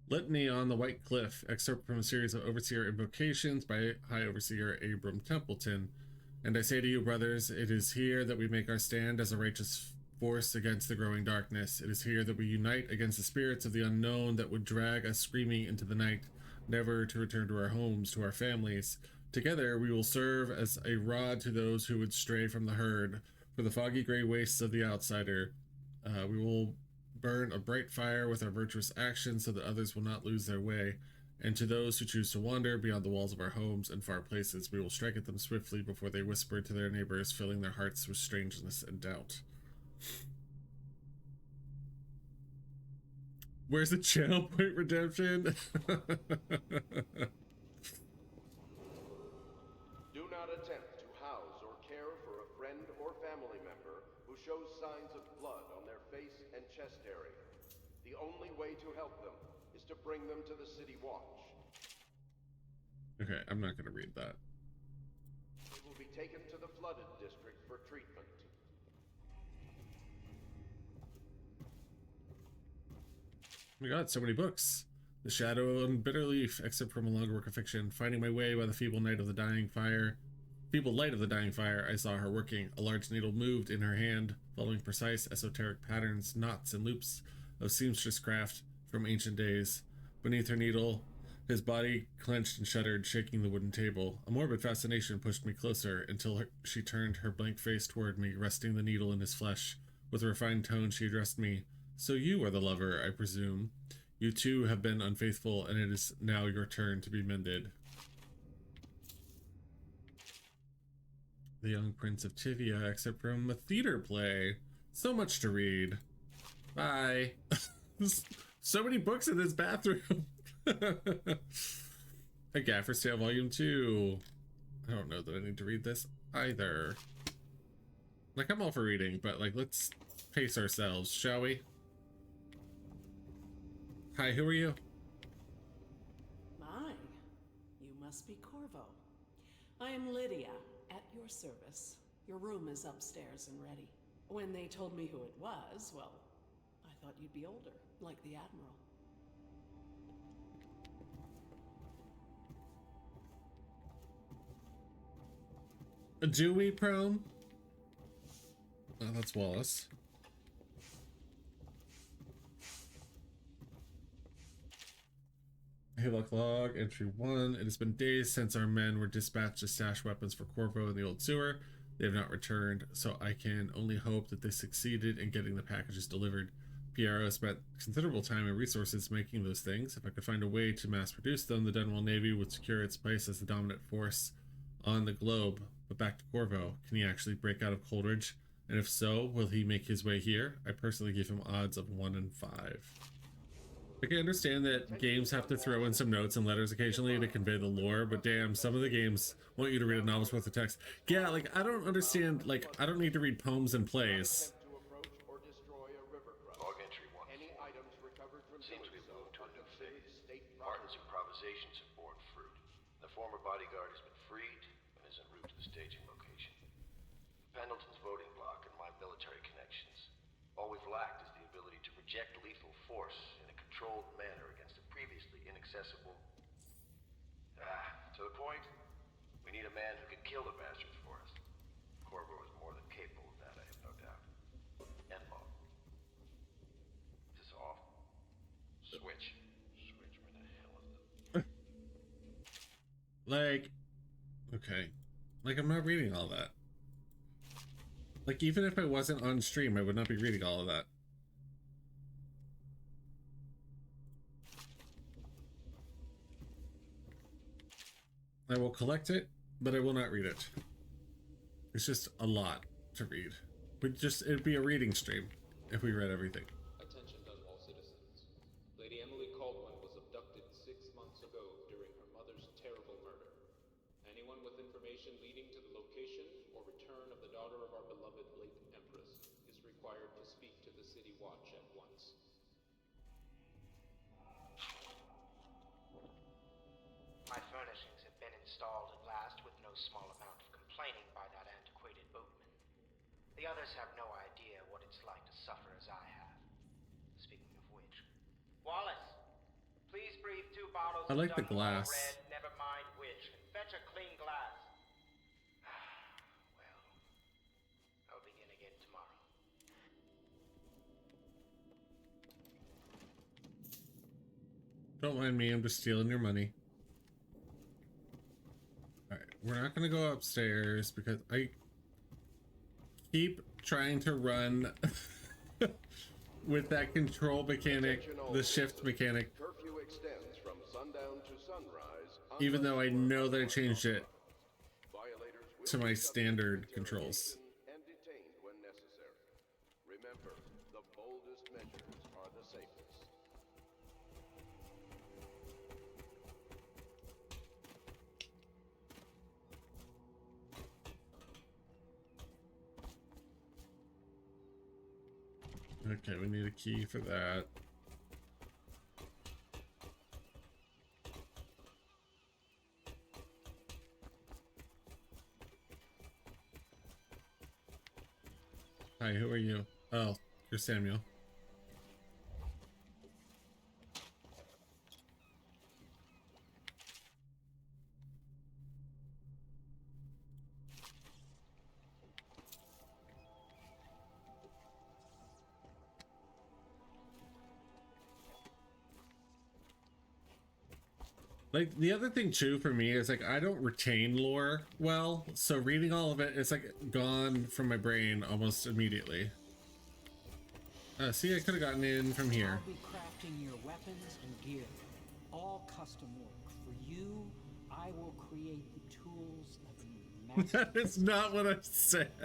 Litany on the White Cliff, excerpt from a series of Overseer invocations by High Overseer Abram Templeton. And I say to you, brothers, it is here that we make our stand as a righteous force against the growing darkness. It is here that we unite against the spirits of the unknown that would drag us screaming into the night, never to return to our homes, to our families. Together we will serve as a rod to those who would stray from the herd, for the foggy gray wastes of the outsider. We will burn a bright fire with our virtuous actions so that others will not lose their way. And to those who choose to wander beyond the walls of our homes and far places, we will strike at them swiftly before they whisper to their neighbors, filling their hearts with strangeness and doubt. Where's the channel point redemption? Do not attempt to house or care for a friend or family member who shows signs of blood on their face and chest area. The only way to help them is to bring them to the City Watch. Okay, I'm not going to read that. They will be taken to the Flooded District for treatment. Oh my god, so many books. The Shadow and Bitter Leaf, except from a longer work of fiction. Finding my way by the feeble light of the dying fire, I saw her working. A large needle moved in her hand, following precise esoteric patterns, knots and loops of seamstress craft from ancient days. Beneath her needle, his body clenched and shuddered, shaking the wooden table. A morbid fascination pushed me closer until she turned her blank face toward me, resting the needle in his flesh. With a refined tone, she addressed me. So you are the lover, I presume. You too have been unfaithful, and it is now your turn to be mended. The Young Prince of Tivia, except from a theater play. So much to read. Bye. So many books in this bathroom. A Gaffer's Tale Volume 2. I don't know that I need to read this either. Like, I'm all for reading, but like, let's pace ourselves, shall we? Hi, who are you? My, you must be Corvo. I am Lydia, at your service. Your room is upstairs and ready. When they told me who it was, well, I thought you'd be older, like the Admiral. Do we, Prone? Oh, that's Wallace. Haylock log, entry 1. It has been days since our men were dispatched to stash weapons for Corvo in the old sewer. They have not returned, so I can only hope that they succeeded in getting the packages delivered. Piero spent considerable time and resources making those things. If I could find a way to mass produce them, the Dunwall Navy would secure its place as the dominant force on the globe. But back to Corvo. Can he actually break out of Coleridge? And if so, will he make his way here? I personally give him odds of 1 in 5. I can understand that games have to throw in some notes and letters occasionally to convey the lore, but damn, some of the games want you to read a novel's worth of text. Yeah, like, I don't understand, like, I don't need to read poems and plays. Log entry 1. Any items recovered from seems we've moved to a new phase. Martin's improvisations have borne fruit. The former bodyguard has been freed and is en route to the staging location. Pendleton's voting block and my military connections. All we've lacked is the ability to project lethal force in a controlled manner against a previously inaccessible... to the point, we need a man who can kill the bastards for us. Corvo is more than capable of that, I have no doubt. End log. Is this off? Switch. Switch, where the hell is it? Like, okay. Like, I'm not reading all that. Like, even if I wasn't on stream, I would not be reading all of that. I will collect it, but I will not read it. It's just a lot to read. It'd be a reading stream if we read everything. Attention Dunwall citizens. Lady Emily Caldwell was abducted 6 months ago during her mother's terrible murder. Anyone with information leading to the location or return of the daughter of our beloved late Empress watch at once. My furnishings have been installed at last with no small amount of complaining by that antiquated boatman. The others have no idea what it's like to suffer as I have. Speaking of which, Wallace, please breathe 2 bottles I like of the Dunwall glass. Red, never mind which, and fetch a clean glass. Well, I'll begin again tomorrow. Don't mind me, I'm just stealing your money. Alright, we're not gonna go upstairs because I keep trying to run with that control mechanic, the shift mechanic, Curfew extends from sundown to sunrise. even though I know that I changed it Violators will to my be standard controls. and detained when necessary. Remember, the boldest measures are the safest. Okay, we need a key for that. Hi, who are you? Oh, you're Samuel. Like, the other thing too for me is like I don't retain lore well, so reading all of it, it's like gone from my brain almost immediately. See, I could have gotten in from here. I'll be crafting your weapons and gear, all custom work. For you, I will create the tools of your master. That is not what I said.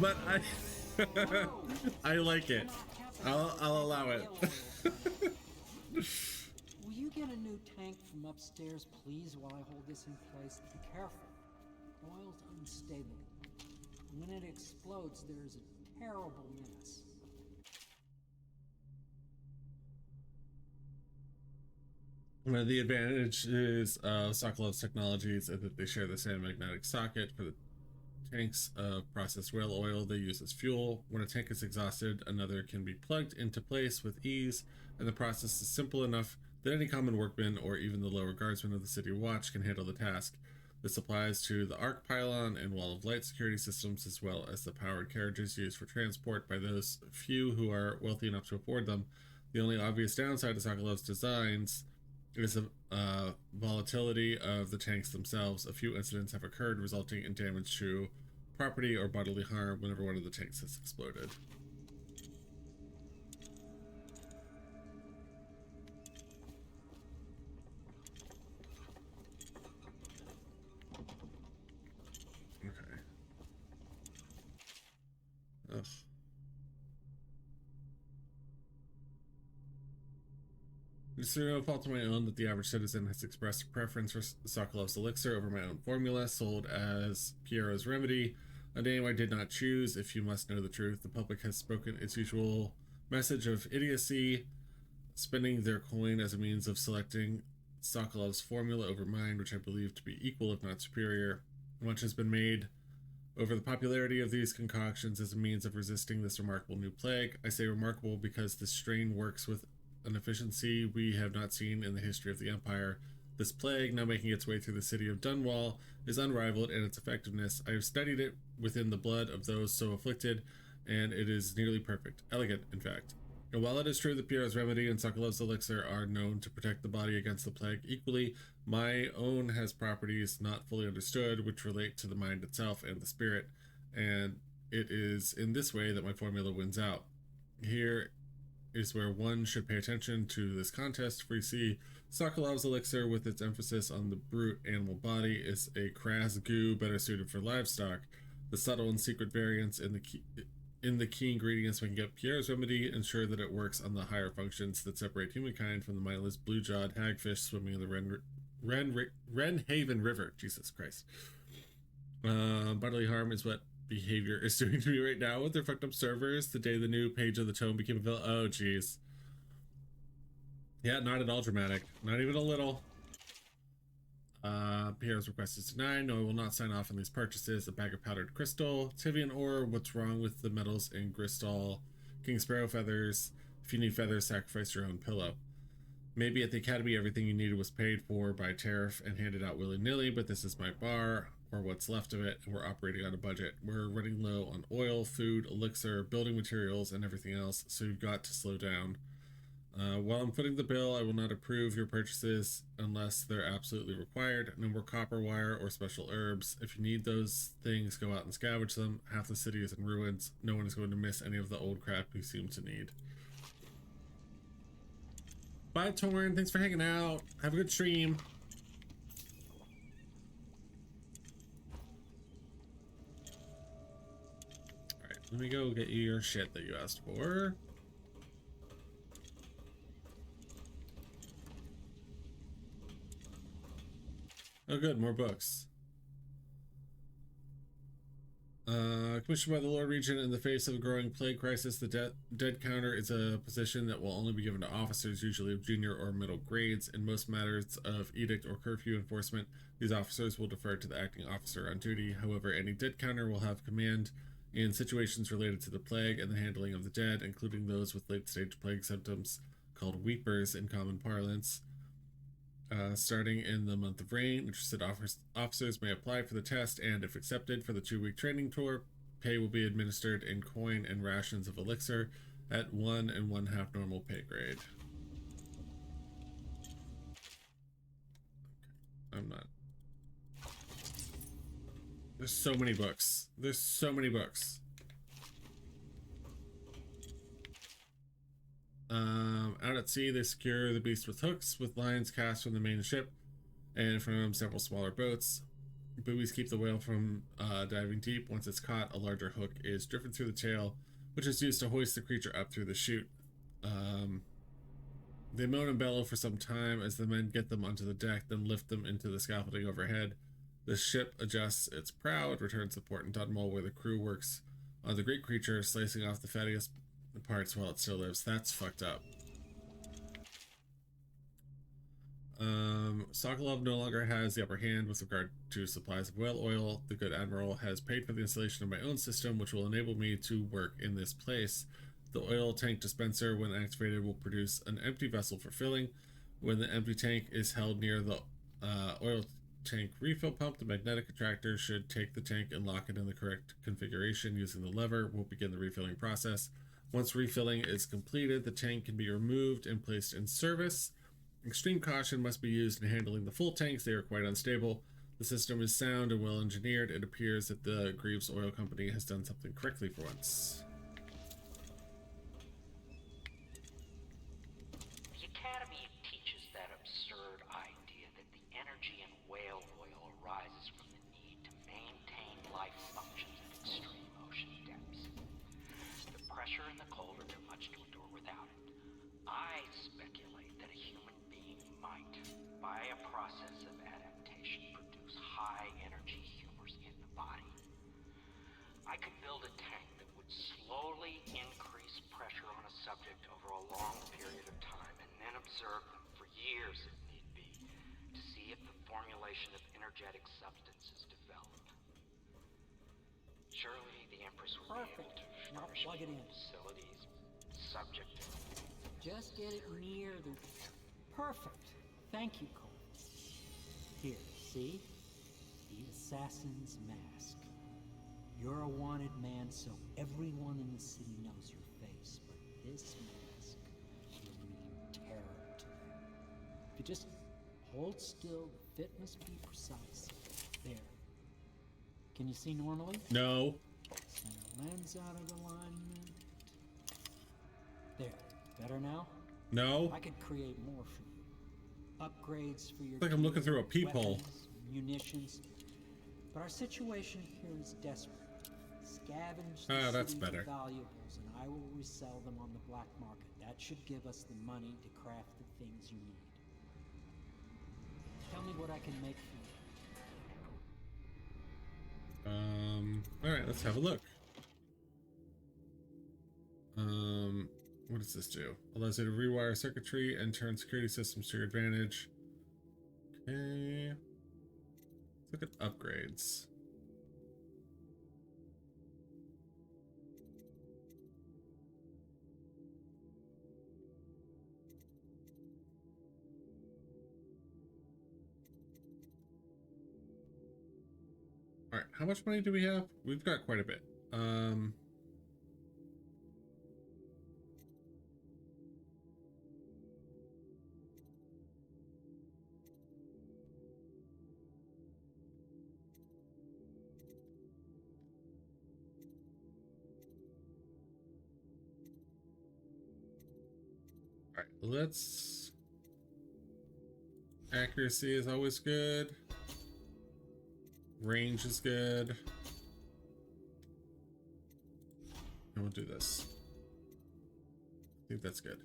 But I like it. I'll allow it. Will you get a new tank from upstairs, please, while I hold this in place? Be careful. Oil's unstable. When it explodes, there's a terrible mess. One of the advantages of Sokolov's technologies is that they share the same magnetic socket for the tanks of processed whale oil they use as fuel. When a tank is exhausted, another can be plugged into place with ease, and the process is simple enough that any common workman or even the lower guardsmen of the city watch can handle the task. This applies to the arc pylon and wall of light security systems, as well as the powered carriages used for transport by those few who are wealthy enough to afford them. The only obvious downside to Sokolov's designs is the volatility of the tanks themselves. A few incidents have occurred, resulting in damage to property or bodily harm whenever one of the tanks has exploded. Okay. Ugh. It's through no fault of my own that the average citizen has expressed a preference for Sokolov's elixir over my own formula, sold as Piero's remedy, a name I did not choose. If you must know the truth, the public has spoken its usual message of idiocy, spending their coin as a means of selecting Sokolov's formula over mine, which I believe to be equal if not superior. Much has been made over the popularity of these concoctions as a means of resisting this remarkable new plague. I say remarkable because this strain works with an efficiency we have not seen in the history of the Empire. This plague, now making its way through the city of Dunwall, is unrivaled in its effectiveness. I have studied it within the blood of those so afflicted, and it is nearly perfect. Elegant, in fact. And while it is true that Pierre's remedy and Sokolov's elixir are known to protect the body against the plague equally, my own has properties not fully understood, which relate to the mind itself and the spirit, and it is in this way that my formula wins out. Here is where one should pay attention to this contest, for you see, Sokolov's elixir, with its emphasis on the brute animal body, is a crass goo better suited for livestock. The subtle and secret variants in the key ingredients we can get Pierre's remedy ensure that it works on the higher functions that separate humankind from the mindless blue-jawed hagfish swimming in the Wrenhaven River. Jesus Christ. Bodily harm is what behavior is doing to me right now with their fucked up servers the day the new page of the tome became available. Oh, jeez. Yeah, not at all dramatic. Not even a little. Pierre's request is denied. No, I will not sign off on these purchases. A bag of powdered crystal, Tivian ore. What's wrong with the metals in Crystal? King Sparrow feathers. If you need feathers, sacrifice your own pillow. Maybe at the academy everything you needed was paid for by tariff and handed out willy-nilly, but this is my bar, or what's left of it, and we're operating on a budget. We're running low on oil, food, elixir, building materials, and everything else, so you've got to slow down. While I'm footing the bill, I will not approve your purchases unless they're absolutely required. No more copper wire or special herbs. If you need those things, go out and scavenge them. Half the city is in ruins. No one is going to miss any of the old crap you seem to need. Bye, Torn. Thanks for hanging out. Have a good stream. Alright, let me go get you your shit that you asked for. Oh good, more books. Commissioned by the Lord Regent in the face of a growing plague crisis, the dead counter is a position that will only be given to officers, usually of junior or middle grades. In most matters of edict or curfew enforcement, these officers will defer to the acting officer on duty. However, any dead counter will have command in situations related to the plague and the handling of the dead, including those with late-stage plague symptoms, called weepers in common parlance. Starting in the month of rain, interested officers may apply for the test, and if accepted for the 2-week training tour, pay will be administered in coin and rations of elixir at 1 1/2 normal pay grade. I'm not. There's so many books. There's so many books. Out at sea, they secure the beast with hooks, with lines cast from the main ship and from several smaller boats. Buoys keep the whale from diving deep. Once it's caught, a larger hook is driven through the tail, which is used to hoist the creature up through the chute. They moan and bellow for some time as the men get them onto the deck, then lift them into the scaffolding overhead. The ship adjusts its prow, returns to port in Dunwall, where the crew works on the great creature, slicing off the fattiest parts while it still lives. That's fucked up. Sokolov no longer has the upper hand with regard to supplies of whale oil. The good admiral has paid for the installation of my own system, which will enable me to work in this place. The oil tank dispenser, when activated, will produce an empty vessel for filling. When the empty tank is held near the oil tank refill pump, the magnetic attractor should take the tank and lock it in the correct configuration. Using the lever, we'll begin the refilling process. Once refilling is completed, the tank can be removed and placed in service. Extreme caution must be used in handling the full tanks. They are quite unstable. The system is sound and well engineered. It appears that the Greaves Oil Company has done something correctly for once. The Academy teaches that absurd idea that the energy in whale oil arises from the need to maintain life functions at extreme ocean depths. The pressure and the cold are too much to endure without it. I speculate that a human being might, by a process of adaptation, produce high-energy humors in the body. I could build a tank that would slowly increase pressure on a subject over a long period of time, and then observe them for years if need be, to see if the formulation of energetic substances develop. Surely the Empress will be able to furnish facilities subject to. Just get it near the... Perfect. Thank you, Cole. Here, see? The assassin's mask. You're a wanted man, so everyone in the city knows your face, but this mask will mean terror to them. If you just hold still, the fit must be precise. There. Can you see normally? No. Center lens out of alignment. There. Better now? No. I could create more for you. Upgrades for your It's like I'm looking through a peephole. Munitions. But our situation here is desperate. Scavenge the that's city's better. valuables and I will resell them on the black market. That should give us the money to craft the things you need. Tell me what I can make for you. All right, let's have a look. What does this do? Allows you to rewire circuitry and turn security systems to your advantage. Okay. Let's look at upgrades. All right, how much money do we have? We've got quite a bit. All right, let's. Accuracy is always good. Range is good. And we'll do this. I think that's good.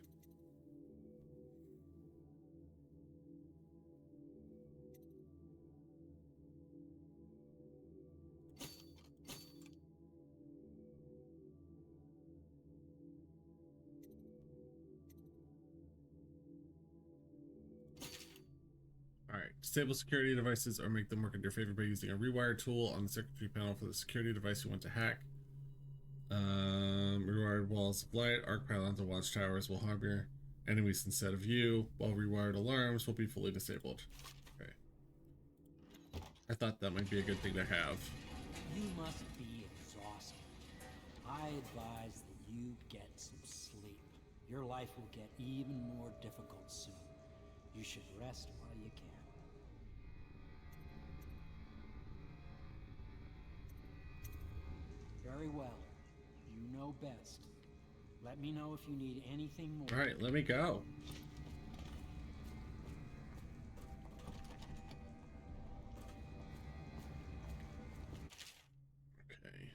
Alright, disable security devices or make them work in your favor by using a rewire tool on the circuitry panel for the security device you want to hack. Rewired walls of light, arc pylons, and watchtowers will harm your enemies instead of you, while rewired alarms will be fully disabled. Okay. I thought that might be a good thing to have. You must be exhausted. I advise that you get some sleep. Your life will get even more difficult soon. You should rest while you can. Very well. You know best. Let me know if you need anything more. All right, let me go. Okay.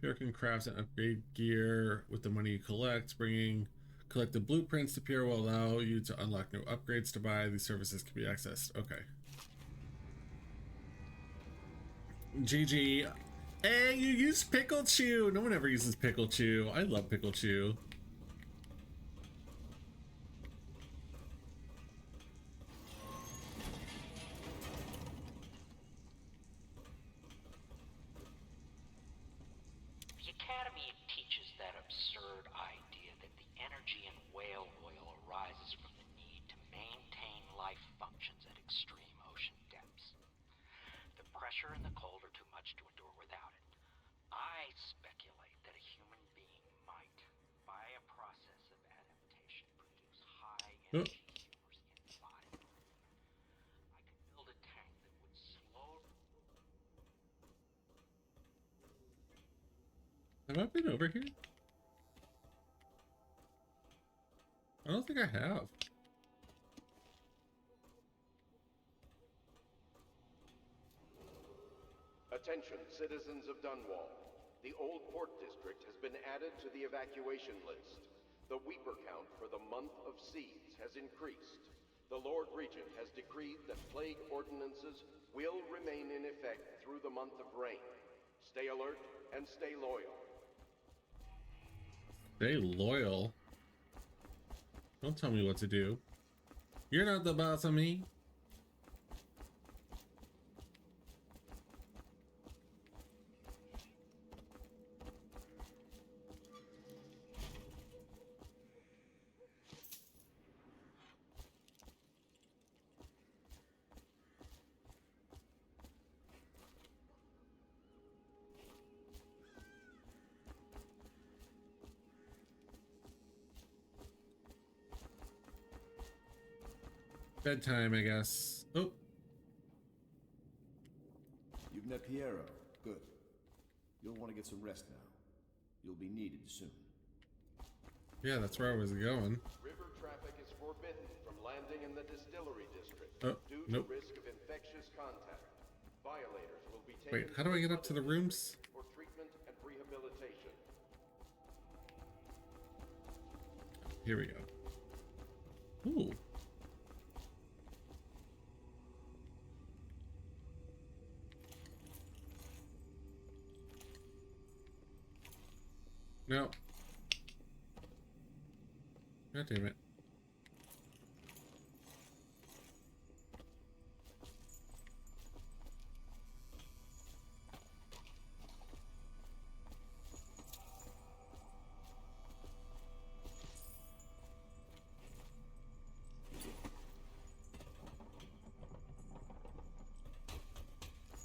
Pierre can craft and upgrade gear with the money you collect. Collected blueprints to Pierre will allow you to unlock new upgrades to buy. These services can be accessed. Okay. GG. Hey, you used Pickle Chew! No one ever uses Pickle Chew. I love Pickle Chew. The Academy teaches that absurd idea that the energy in whale oil arises from the need to maintain life functions at extreme ocean depths. The pressure and the cold are too much to endure without it. I speculate that a human being might, by a process of adaptation, produce high energy humors in the body. I could build a tank that would slow. Have I been over here? I don't think I have. Attention, citizens of Dunwall. The Old Port District has been added to the evacuation list. The Weeper count for the month of seeds has increased. The Lord Regent has decreed that plague ordinances will remain in effect through the month of rain. Stay alert and stay loyal. Stay loyal? Don't tell me what to do. You're not the boss of me. Bedtime, I guess. Oh. You've met Piero. Good. You'll want to get some rest now. You'll be needed soon. Yeah, that's where I was going. River traffic is forbidden from landing in the Distillery District due nope. to risk of infectious contact. Violators will be taken. Wait, how do I get up to the rooms? For treatment and rehabilitation. Here we go. Ooh. No. God damn it.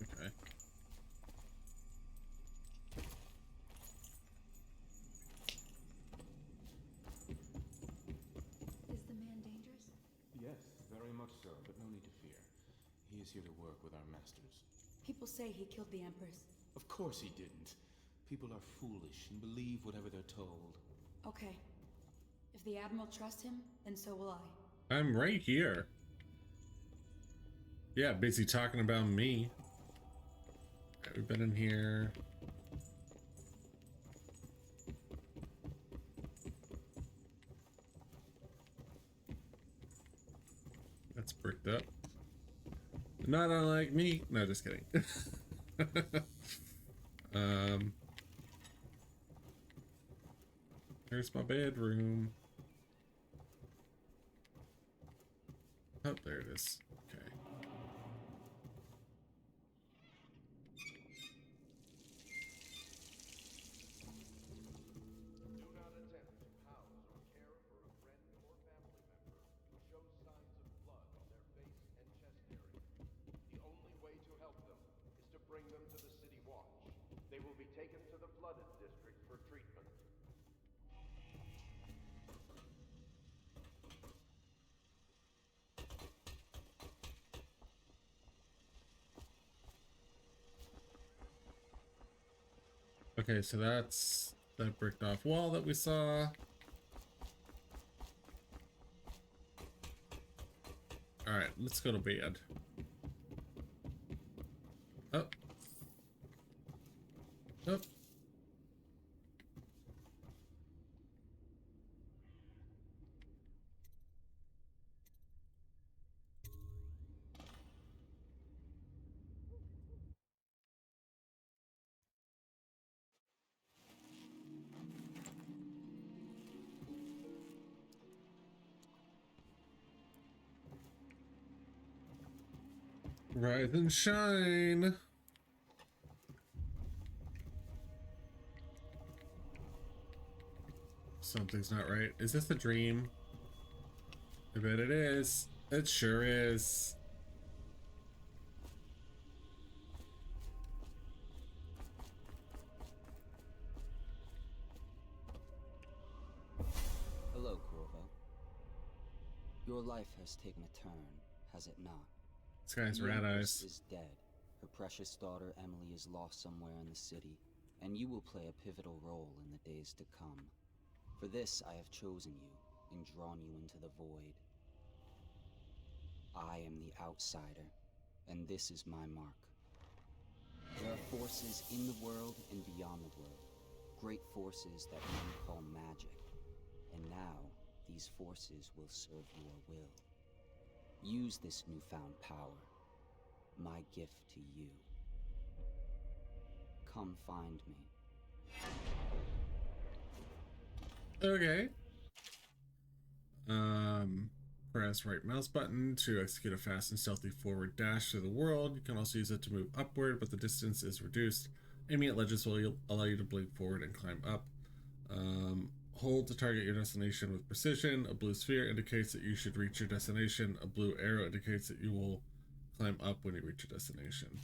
Okay. Is the man dangerous? Yes, very much so, but no need to fear. He is here to work with our masters. People say he killed the Empress. Of course he didn't. People are foolish and believe whatever they're told. Okay. If the Admiral trusts him, then so will I. I'm right here. Yeah, busy talking about me. Right, we've been in here. That's bricked up. Not unlike me. No, just kidding. Here's my bedroom. Oh, there it is. Okay. Do not attempt to house or care for a friend or family member who shows signs of blood on their face and chest area. The only way to help them is to bring them to the City Watch. They will be taken to the Flooded District for treatment. Okay, so that's that bricked off wall that we saw. All right, let's go to bed. Up. Up. Rise and shine. Something's not right. Is this a dream? I bet it is. It sure is. Hello, Corvo. Your life has taken a turn, has it not? This guy's The rat Empress eyes. is dead. Her precious daughter Emily is lost somewhere in the city, and you will play a pivotal role in the days to come. For this, I have chosen you and drawn you into the void. I am the outsider, and this is my mark. There are forces in the world and beyond the world, great forces that men call magic. And now, these forces will serve your will. Use this newfound power, my gift to you. Come find me. Okay. Press right mouse button to execute a fast and stealthy forward dash through the world. You can also use it to move upward, but the distance is reduced. Aiming at ledges will allow you to blink forward and climb up. Hold to target your destination with precision. A blue sphere indicates that you should reach your destination. A blue arrow indicates that you will climb up when you reach your destination.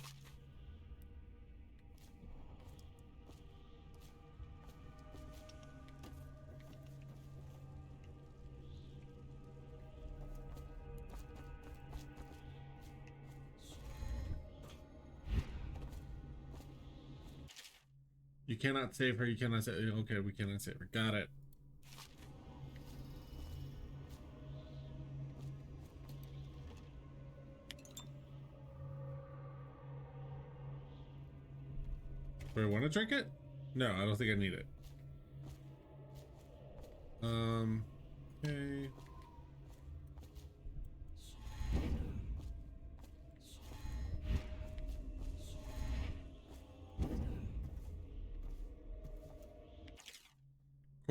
You cannot save her. You cannot save. Okay, we cannot save her. Got it. Do I want to drink it? No, I don't think I need it. Okay.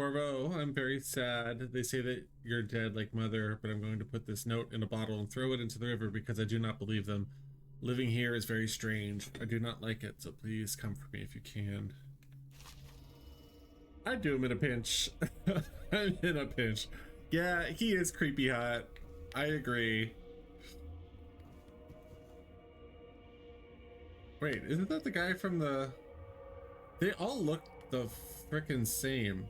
Corvo, I'm very sad. They say that you're dead like Mother, but I'm going to put this note in a bottle and throw it into the river because I do not believe them. Living here is very strange. I do not like it, so please come for me if you can. I'd do him in a pinch. I'm in a pinch. Yeah, he is creepy hot. I agree. Wait, isn't that the guy from the... They all look the frickin' same.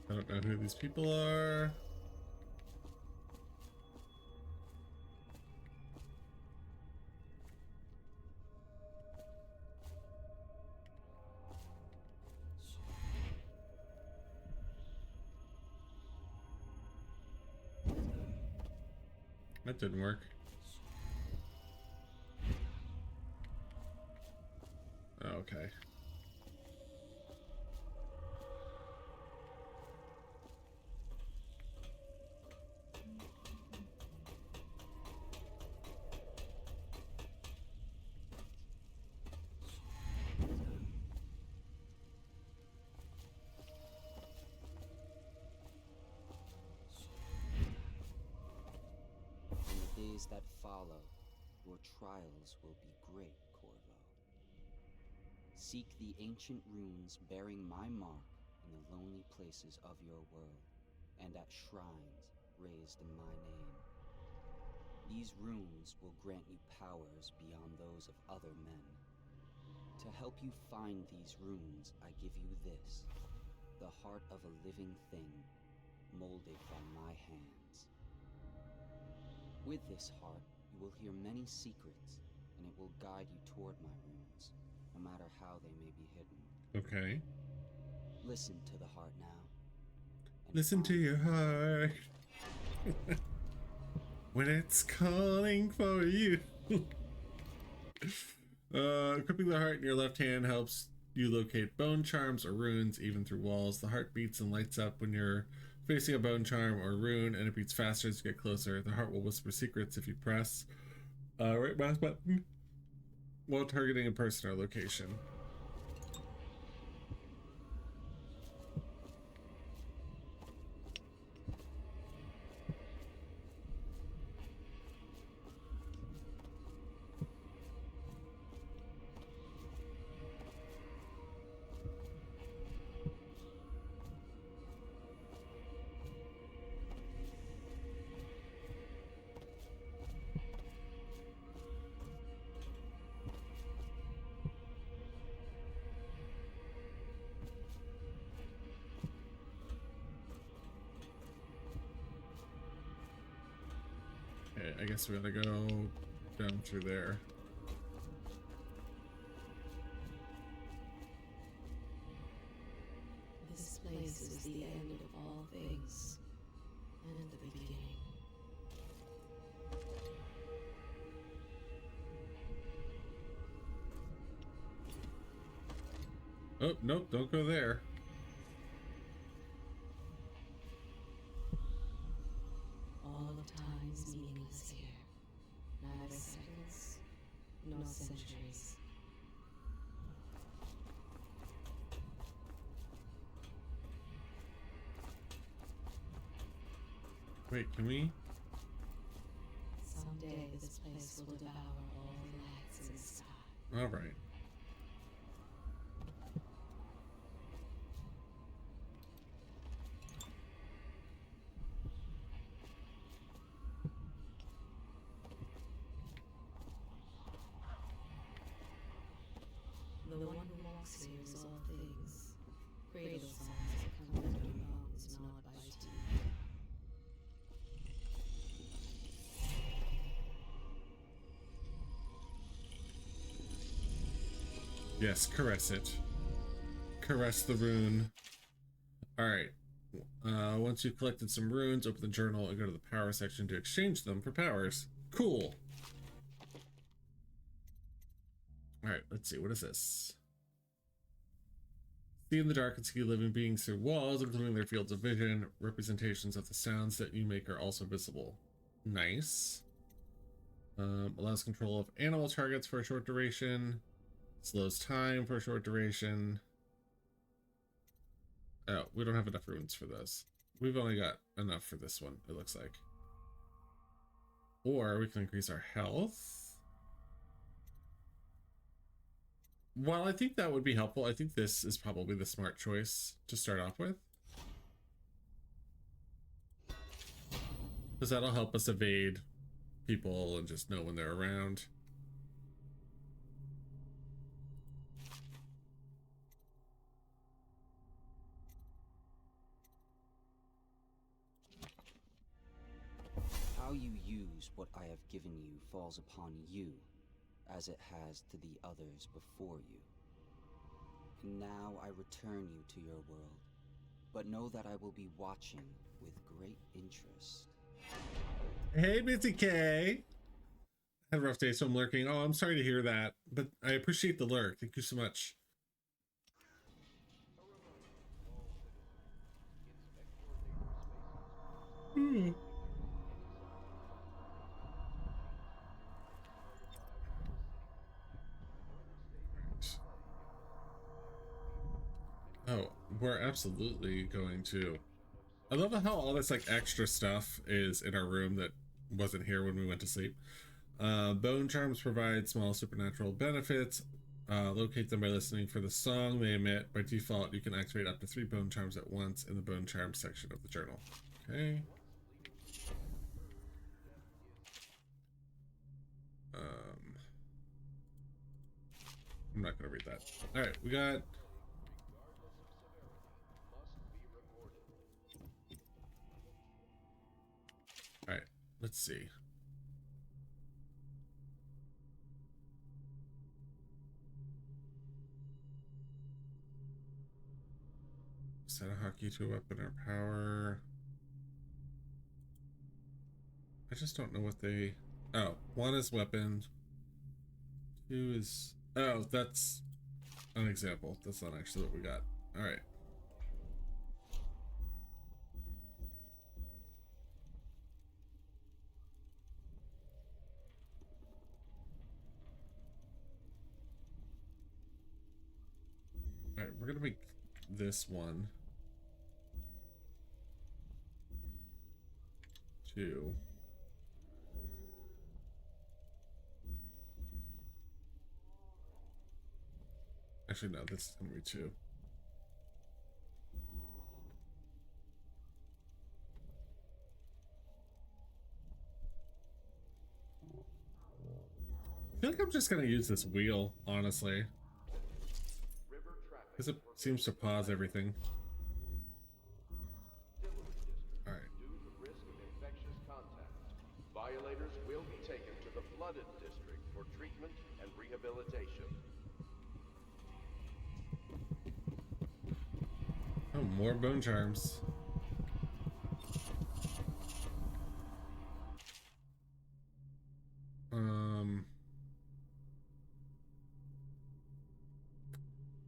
I don't know who these people are. That didn't work. Okay. That follow, your trials will be great, Corvo. Seek the ancient runes bearing my mark in the lonely places of your world, and at shrines raised in my name. These runes will grant you powers beyond those of other men. To help you find these runes, I give you this, the heart of a living thing, molded by my hands. With this heart, you will hear many secrets, and it will guide you toward my runes, no matter how they may be hidden. Okay. Listen to the heart now. Listen to your heart. When it's calling for you. Equipping the heart in your left hand helps you locate bone charms or runes, even through walls. The heart beats and lights up when you're facing a bone charm or rune, and it beats faster as you get closer. The heart will whisper secrets if you press right mouse button while targeting a person or location. I guess we gotta go down through there. This place is the end of all things, and the beginning. Oh, nope, don't go there. All of time's meaningless here. Neither seconds, nor centuries. Wait, can we? Someday this place will devour all the lights in the sky. All right. The one who walks here is all things. Cradle songs that come from your bones, not by teeth. Yes, caress it. Caress the rune. Alright. Once you've collected some runes, open the journal and go to the power section to exchange them for powers. Cool. Alright, let's see. What is this? See in the dark and see living beings through walls, including their fields of vision. Representations of the sounds that you make are also visible. Nice. Allows control of animal targets for a short duration. Slows time for a short duration. Oh, we don't have enough runes for those. We've only got enough for this one, it looks like. Or we can increase our health. While I think that would be helpful, I think this is probably the smart choice to start off with. Because that'll help us evade people and just know when they're around. How you use what I have given you falls upon you, as it has to the others before you. And now I return you to your world, but know that I will be watching with great interest. Hey, Busy K! Had a rough day, so I'm lurking. Oh, I'm sorry to hear that, but I appreciate the lurk. Thank you so much. Oh, we're absolutely going to. I love how all this like extra stuff is in our room that wasn't here when we went to sleep. Bone charms provide small supernatural benefits. Locate them by listening for the song they emit. By default, you can activate up to 3 bone charms at once in the bone charm section of the journal. Okay. I'm not gonna read that. All right, we got. All right, let's see. Set a hotkey to a weapon or power. I just don't know what they. Oh, 1 is weapon. 2 is. Oh, that's an example. That's not actually what we got. All right. All right, we're gonna make this one 2. Actually, no, this is gonna be 2. I feel like I'm just gonna use this wheel, honestly. Because it seems to pause everything. Alright. Due to risk of infectious contact, violators will be taken to the flooded district for treatment and rehabilitation. Oh, more bone charms.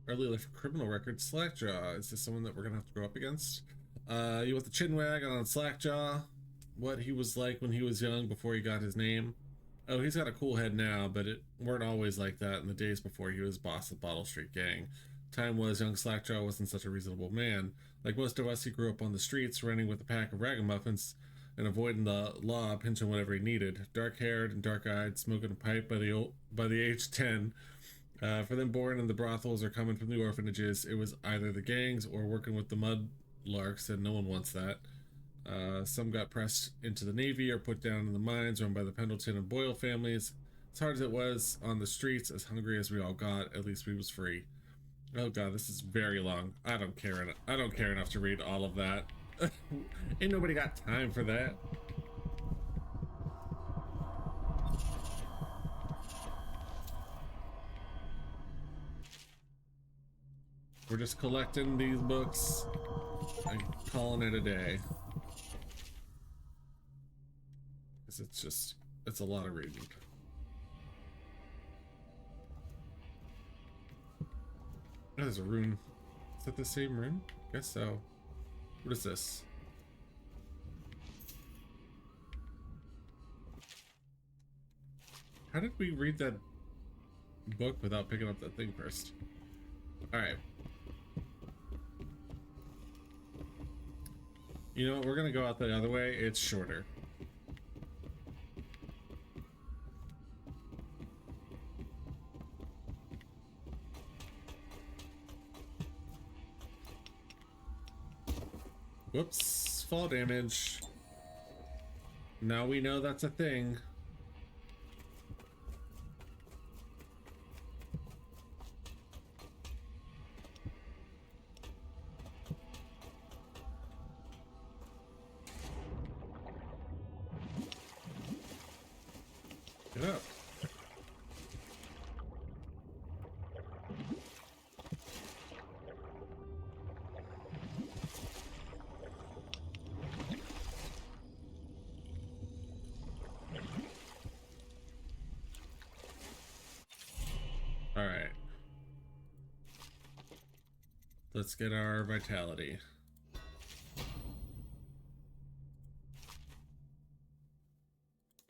Early life criminal record, Slackjaw. Is this someone that we're gonna have to go up against? You want the chinwag on Slackjaw? What he was like when he was young before he got his name? Oh, he's got a cool head now, but it weren't always like that in the days before he was boss of Bottle Street Gang. Time was young Slackjaw wasn't such a reasonable man. Like most of us, he grew up on the streets, running with a pack of ragamuffins and avoiding the law, pinching whatever he needed. Dark-haired and dark-eyed, smoking a pipe by the age 10. For them born in the brothels or coming from the orphanages, it was either the gangs or working with the mud larks, and no one wants that. Some got pressed into the Navy or put down in the mines run by the Pendleton and Boyle families. As hard as it was on the streets, as hungry as we all got, at least we was free. Oh god, this is very long. I don't care enough to read all of that. Ain't nobody got time for that. We're just collecting these books and calling it a day. Because it's a lot of reading. Oh, there's a rune. Is that the same rune? Guess so. What is this? How did we read that book without picking up that thing first? Alright. You know what? We're gonna go out the other way. It's shorter. Whoops. Fall damage. Now we know that's a thing. Get up. All right. Let's get our vitality.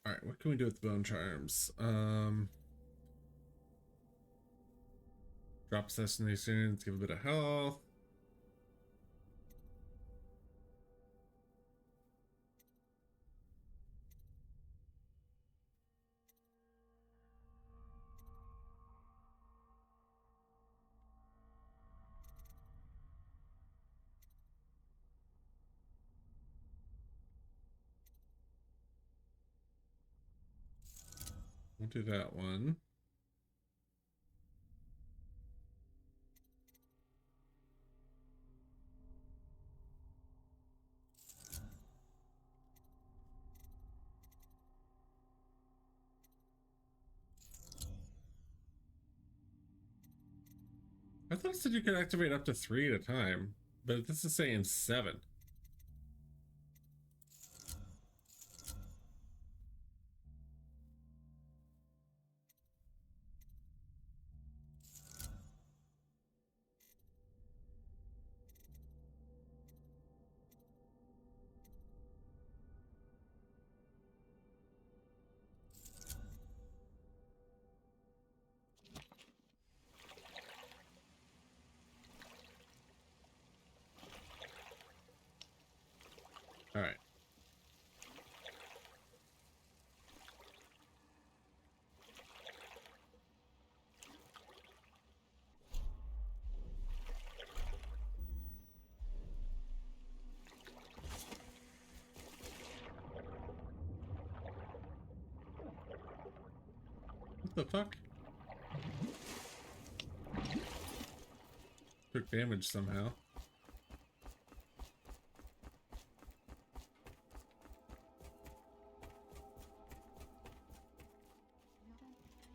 All right, what can we do with bone charms? Drop assassinations, give a bit of health. We'll do that one. I thought it said you could activate up to 3 at a time, but this is saying 7. All right. What the fuck? Took damage somehow.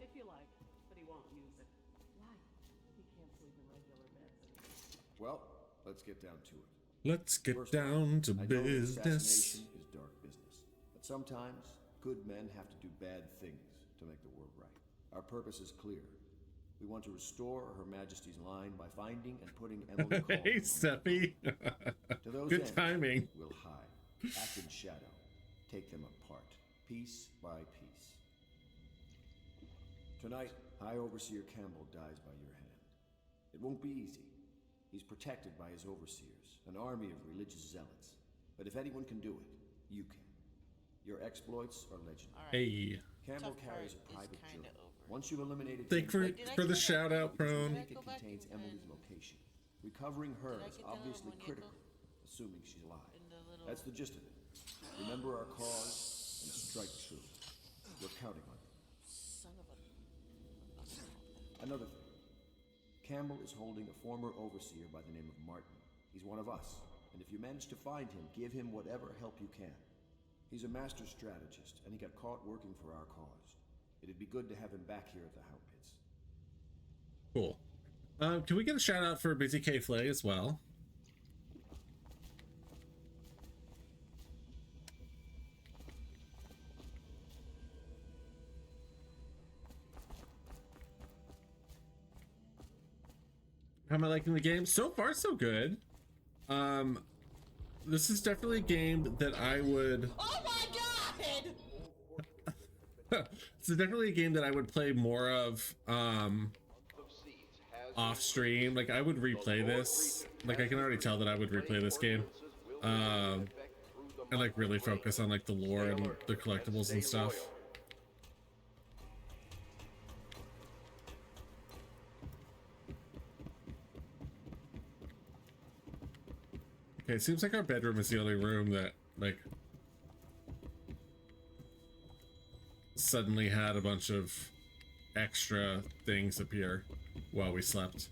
If you like, but he won't use it. Why? He can't sleep in regular beds. Well, let's get down to it. Let's get First down to I know business. assassination is dark business, but sometimes good men have to do bad things to make the world right. Our purpose is clear. We want to restore Her Majesty's line by finding and putting Emily Cole. Hey, Seppi. To those Good ends, timing. We'll hide, act in shadow, take them apart, piece by piece. Tonight, High Overseer Campbell dies by your hand. It won't be easy. He's protected by his overseers, an army of religious zealots. But if anyone can do it, you can. Your exploits are legendary. Hey. Campbell carries a private journal. Once you've eliminated Thank for the shout out, Prone. it contains Emily's location. Recovering her is obviously critical, assuming she's alive. That's the gist of it. Remember our cause and strike true. We're counting on you. Another thing. Campbell is holding a former overseer by the name of Martin. He's one of us, and if you manage to find him, give him whatever help you can. He's a master strategist, and he got caught working for our cause. It'd be good to have him back here at the Hound Pits. Cool. Can we get a shout out for Busy K Flay as well? How am I liking the game? So far, so good. This is definitely a game that I would... Oh my god! It's definitely a game that I would play more of, off stream. Like, I would replay this. Like, I can already tell that I would replay this game. And, like, really focus on, like, the lore and the collectibles and stuff. Okay, it seems like our bedroom is the only room that, like, suddenly had a bunch of extra things appear while we slept.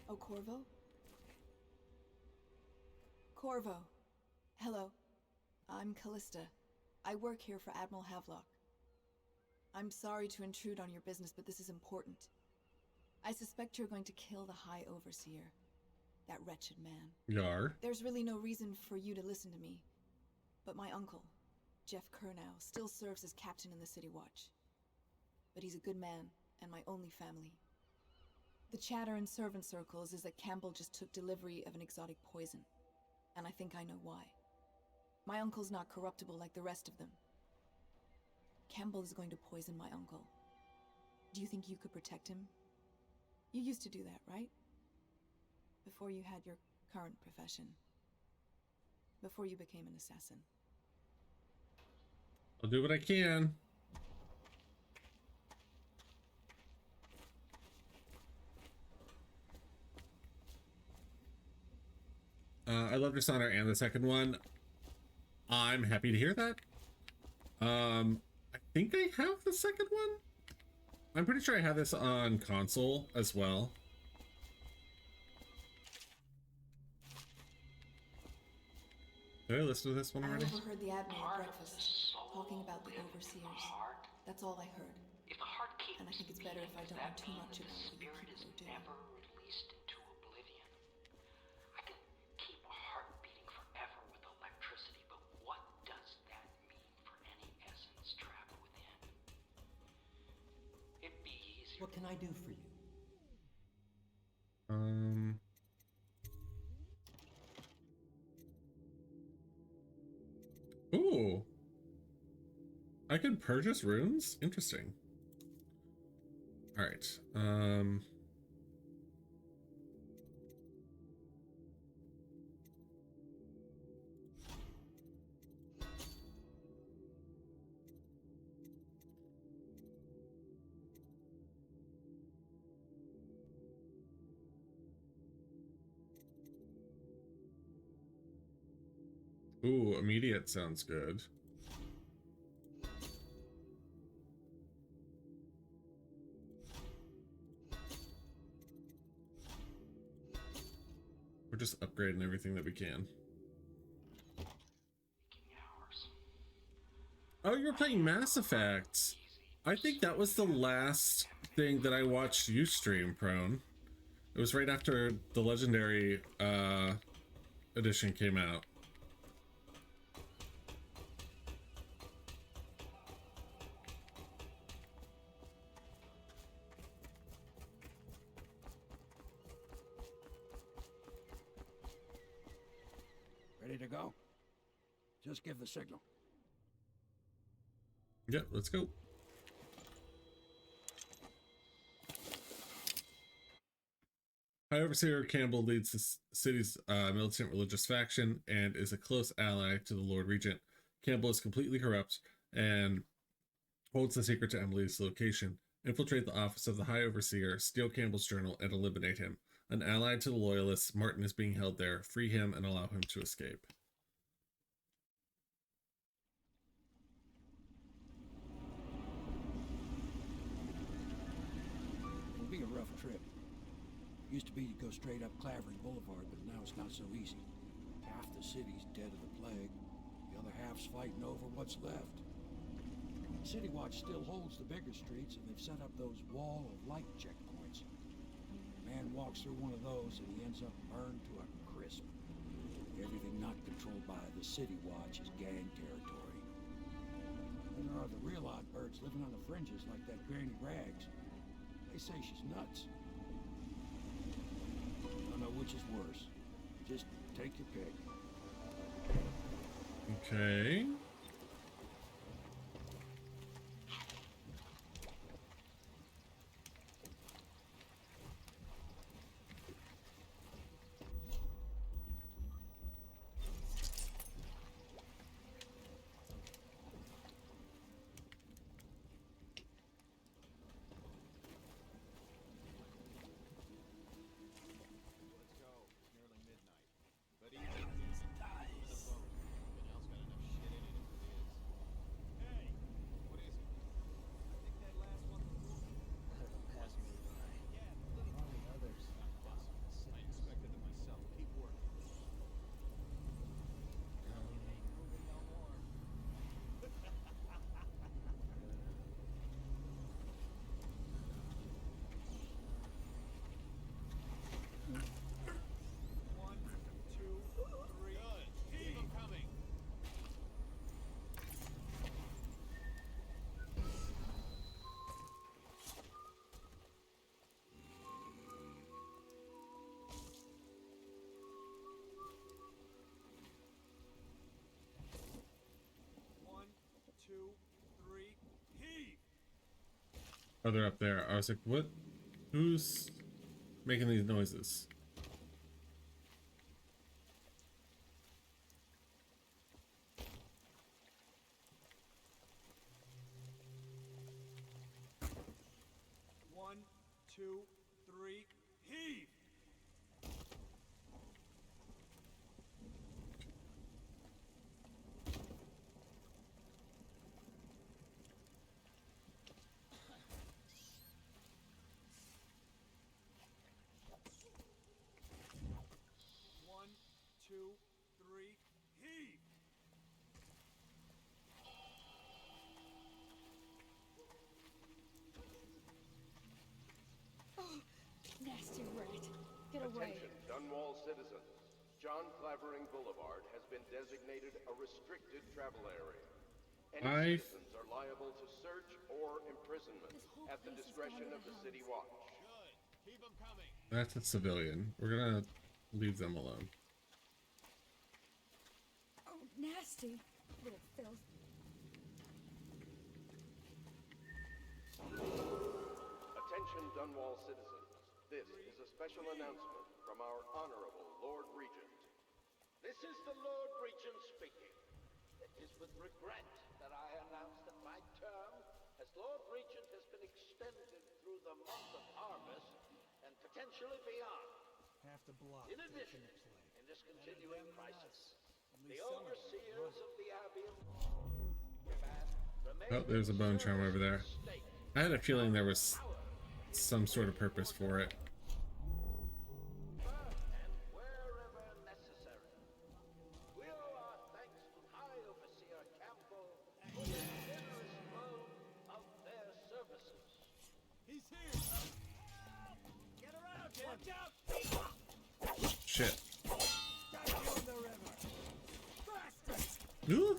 Oh, Corvo? Corvo. Hello. I'm Callista. I work here for Admiral Havelock. I'm sorry to intrude on your business, but this is important. I suspect you're going to kill the High Overseer. That wretched man. Yar. There's really no reason for you to listen to me. But my uncle, Jeff Kernow, still serves as captain in the City Watch. But he's a good man, and my only family. The chatter in servant circles is that Campbell just took delivery of an exotic poison. And I think I know why. My uncle's not corruptible like the rest of them. Campbell is going to poison my uncle. Do you think you could protect him? You used to do that, right? Before you had your current profession. Before you became an assassin. I'll do what I can. I love Dishonored and the second one. I'm happy to hear that. I think I have the second one. I'm pretty sure I have this on console as well. Did I listen to this one already? I overheard the Admiral at breakfast, talking about the Overseers. That's all I heard. If the heart keeps and I think it's better if I don't know too much about what you people are doing. Never released into oblivion. I can keep a heart beating forever with electricity, but what does that mean for any essence trapped within? It'd be easier. What can I do for you? Ooh. I can purchase runes? Interesting. Alright. Ooh, immediate sounds good. We're just upgrading everything that we can. Oh, you're playing Mass Effect. I think that was the last thing that I watched you stream, Prone. It was right after the Legendary edition came out. Ready to go? Just give the signal. Yep, let's go. High Overseer Campbell leads the city's militant religious faction and is a close ally to the Lord Regent. Campbell is completely corrupt and holds the secret to Emily's location. Infiltrate the office of the High Overseer, steal Campbell's journal, and eliminate him. An ally to the Loyalists, Martin is being held there. Free him and allow him to escape. It'll be a rough trip. Used to be you'd go straight up Clavering Boulevard, but now it's not so easy. Half the city's dead of the plague. The other half's fighting over what's left. City Watch still holds the bigger streets, and they've set up those wall of light checkpoints. Man walks through one of those and he ends up burned to a crisp. Everything not controlled by the City Watch is gang territory. Then there are the real odd birds living on the fringes like that Granny Rags. They say she's nuts. I don't know which is worse. Just take your pick. Okay. Oh, they're up there. I was like, what? Who's making these noises? One, two, three, heave! One, two, three, heave! Oh, nasty rat. Get away. Attention, Dunwall citizens. John Clavering Boulevard has been designated a restricted travel area. Any citizens are liable to search or imprisonment at the discretion of the City Watch. Good. Keep them coming. That's a civilian. We're gonna leave them alone. Oh, nasty. Little filth. Attention, Dunwall citizens. This is a special announcement from our Honorable Lord Regent. This is the Lord Regent speaking. It is with regret that I announce that my term as Lord Regent has been extended through the month of harvest and potentially beyond. Half the block. In addition, in this continuing crisis, the overseers of the Abbey Oh, there's a bone charm over there. I had a feeling there was some sort of purpose for it. wherever necessary. We owe our thanks to High Overseer Campbell for the generous loan of their services. He's here! Get around, kid! Watch out! Shit. Got you in the river! Faster! Ooh.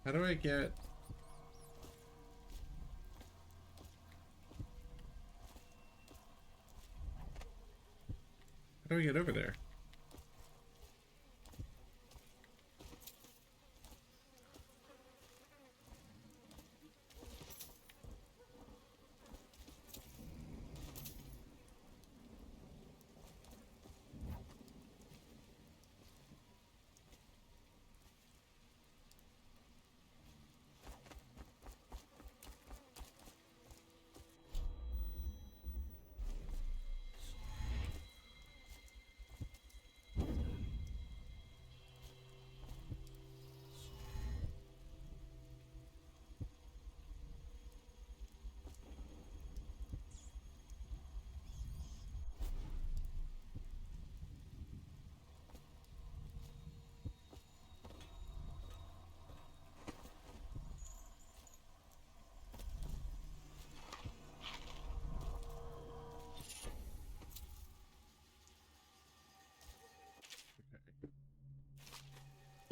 How do I get... How do I get over there?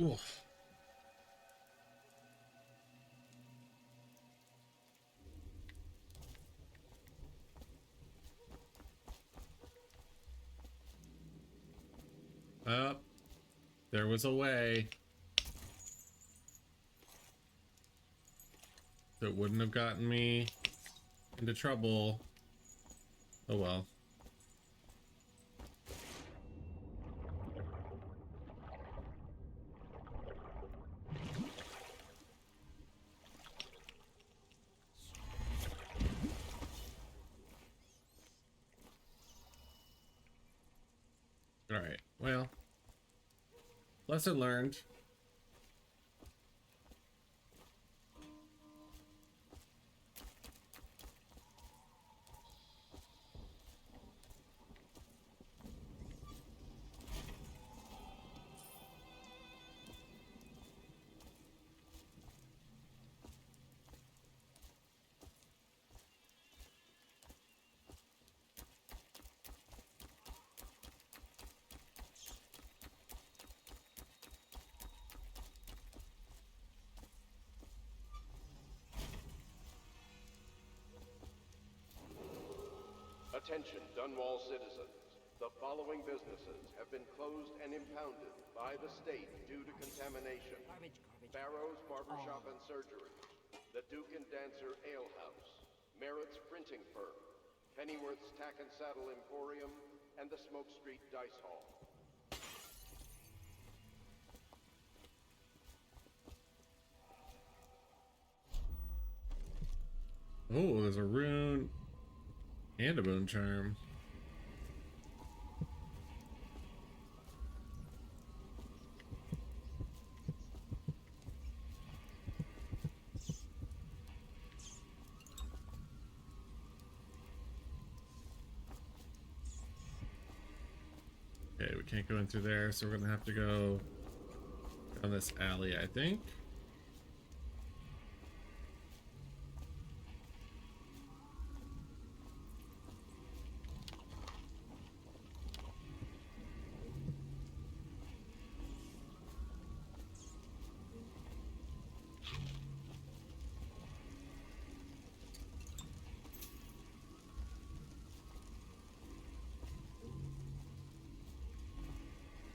Oof. There was a way that wouldn't have gotten me into trouble. Oh well. All right, well, lesson learned. Attention, Dunwall citizens. The following businesses have been closed and impounded by the state due to contamination. Barrow's Barbershop and Surgery, the Duke and Dancer Ale House, Merritt's Printing Firm, Pennyworth's Tack and Saddle Emporium, and the Smoke Street Dice Hall. Oh, there's a rune and a bone charm. Okay, we can't go in through there, so we're gonna have to go down this alley, I think.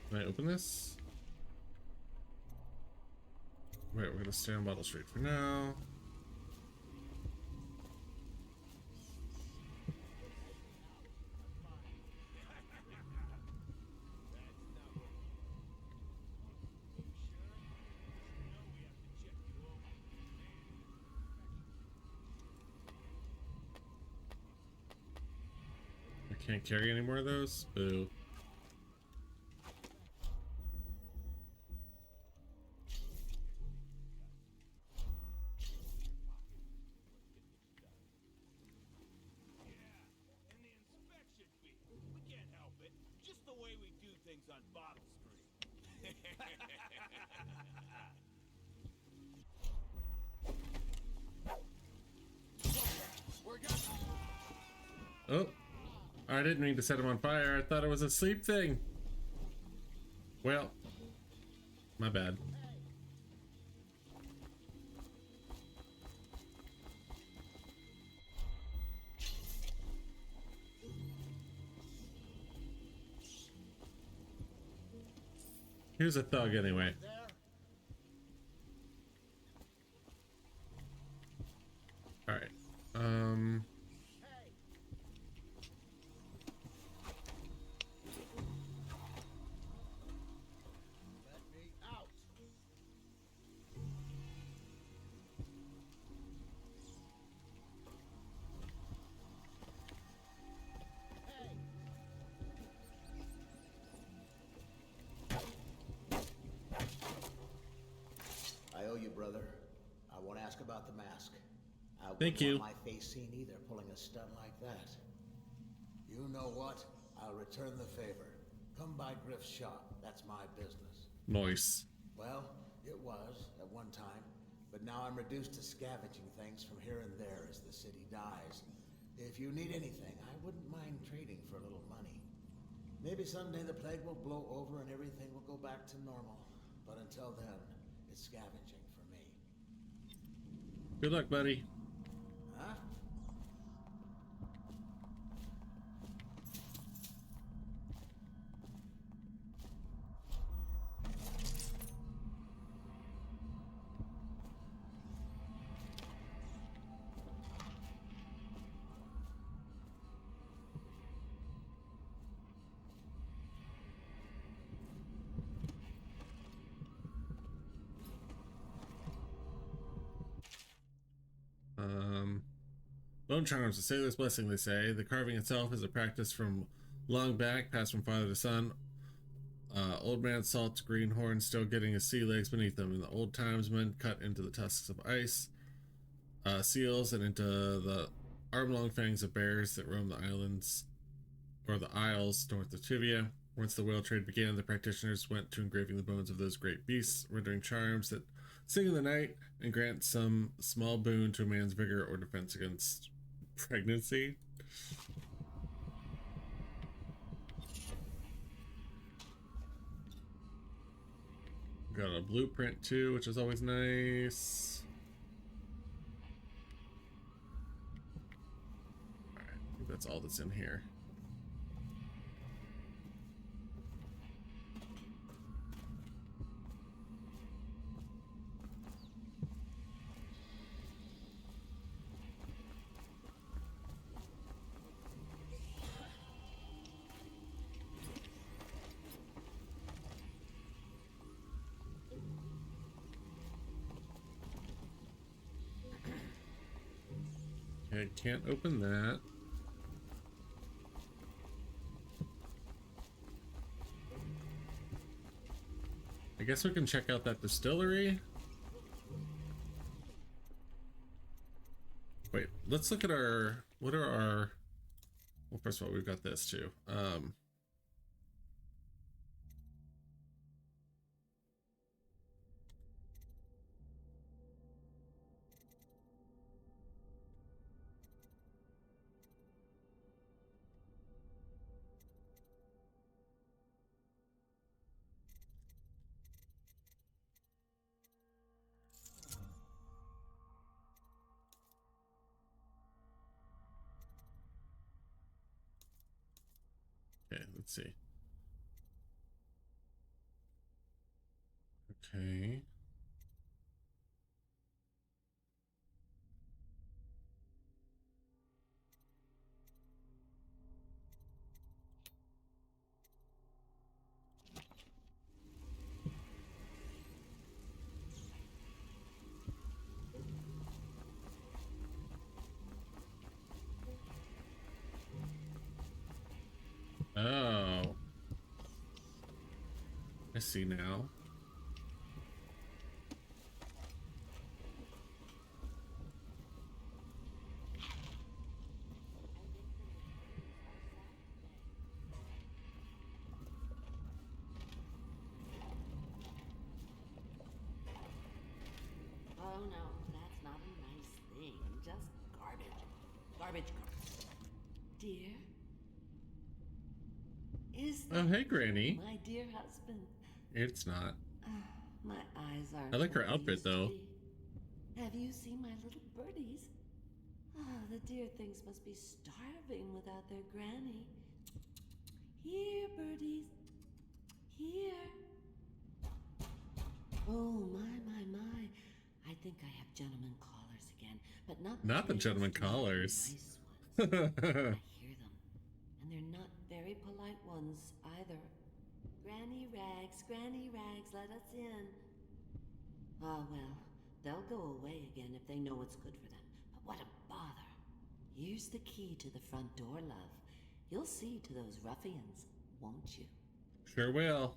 Can I open this? Wait, we're gonna stay on Bottle Street for now. I can't carry any more of those? Boo. Oh, I didn't mean to set him on fire. I thought it was a sleep thing. Well, my bad. Here's a thug anyway. All right. I owe you, brother. I won't ask about the mask. I Thank wouldn't you. want my face seen either, pulling a stunt like that. You know what? I'll return the favor. Come by Griff's shop. That's my business. Nice. Well, it was at one time, but now I'm reduced to scavenging things from here and there as the city dies. If you need anything, I wouldn't mind trading for a little money. Maybe someday the plague will blow over and everything will go back to normal. But until then, it's scavenging for me. Good luck, buddy. Huh? Bone charms, a sailor's blessing, they say. The carving itself is a practice from long back, passed from father to son. Old man Salt's greenhorn still getting his sea legs beneath him. In the old times, men cut into the tusks of ice, seals, and into the arm-long fangs of bears that roam the islands, or the isles north of Tivia. Once the whale trade began, the practitioners went to engraving the bones of those great beasts, rendering charms that sing in the night and grant some small boon to a man's vigor or defense against pregnancy. Got a blueprint too, which is always nice. Alright, I think that's all that's in here. Okay, can't open that. I guess we can check out that distillery. Wait, let's look at our, what are our, well, first of all, we've got this too. Okay, let's see. Okay. Oh, I see now. Oh no, that's not a nice thing. Just garbage. Garbage carts. Dear? Is that Oh, hey, Granny. my dear husband? It's not. My eyes are. I like her outfit though. Have you seen my little birdies? Oh, the dear things must be starving without their granny. Here, birdies. Here. Oh, my. I think I have gentlemen callers again, but not the gentlemen callers. Nice ones. I hear them, and they're not very polite ones either. Granny Rags, let us in. Oh, well, they'll go away again if they know what's good for them. But what a bother. Here's the key to the front door, love. You'll see to those ruffians, won't you? Sure will.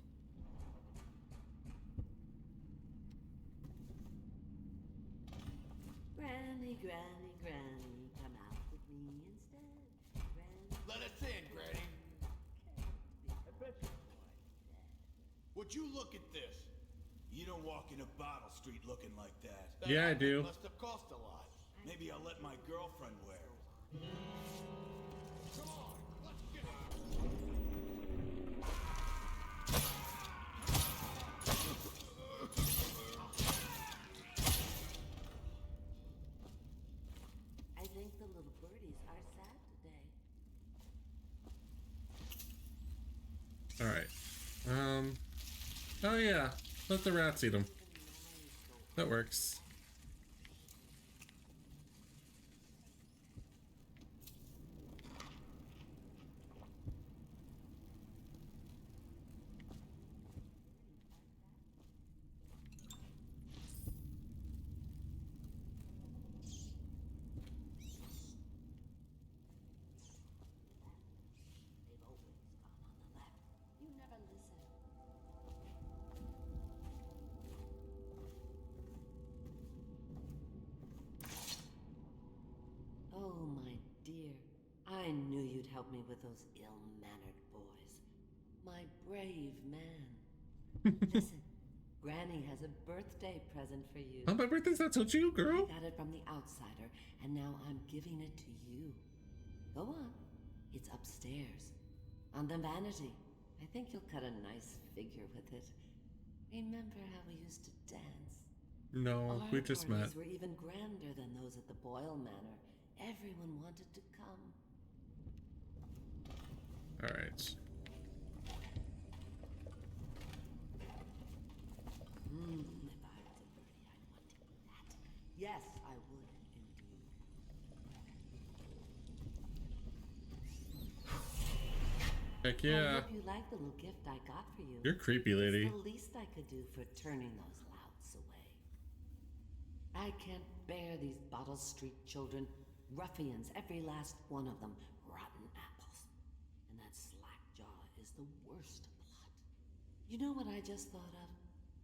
Granny, come out with me instead. Granny. Let us in, Granny. I bet you. Would you look at this? You don't walk into Bottle Street looking like that. Yeah, I do. Must have cost a lot. Maybe I'll let my girlfriend wear it. Come on, let's get it. Alright. Oh yeah. Let the rats eat them. That works. Oh, my dear. I knew you'd help me with those ill-mannered boys. My brave man. Listen, Granny has a birthday present for you. Oh, my birthday's not till June, girl. I got it from the outsider, and now I'm giving it to you. Go on. It's upstairs. On the vanity. I think you'll cut a nice figure with it. Remember how we used to dance? No, we just met. Our parties were even grander than those at the Boyle Manor. Everyone wanted to come. All right. If I was a birdie, I'd want to eat that. Yes, I would indeed. Heck I yeah. hope you like the little gift I got for you. You're creepy, lady. It's the least I could do for turning those louts away. I can't bear these Bottle Street children. Ruffians, every last one of them. Rotten apples. And that slack-jaw is the worst lot. You know what I just thought of?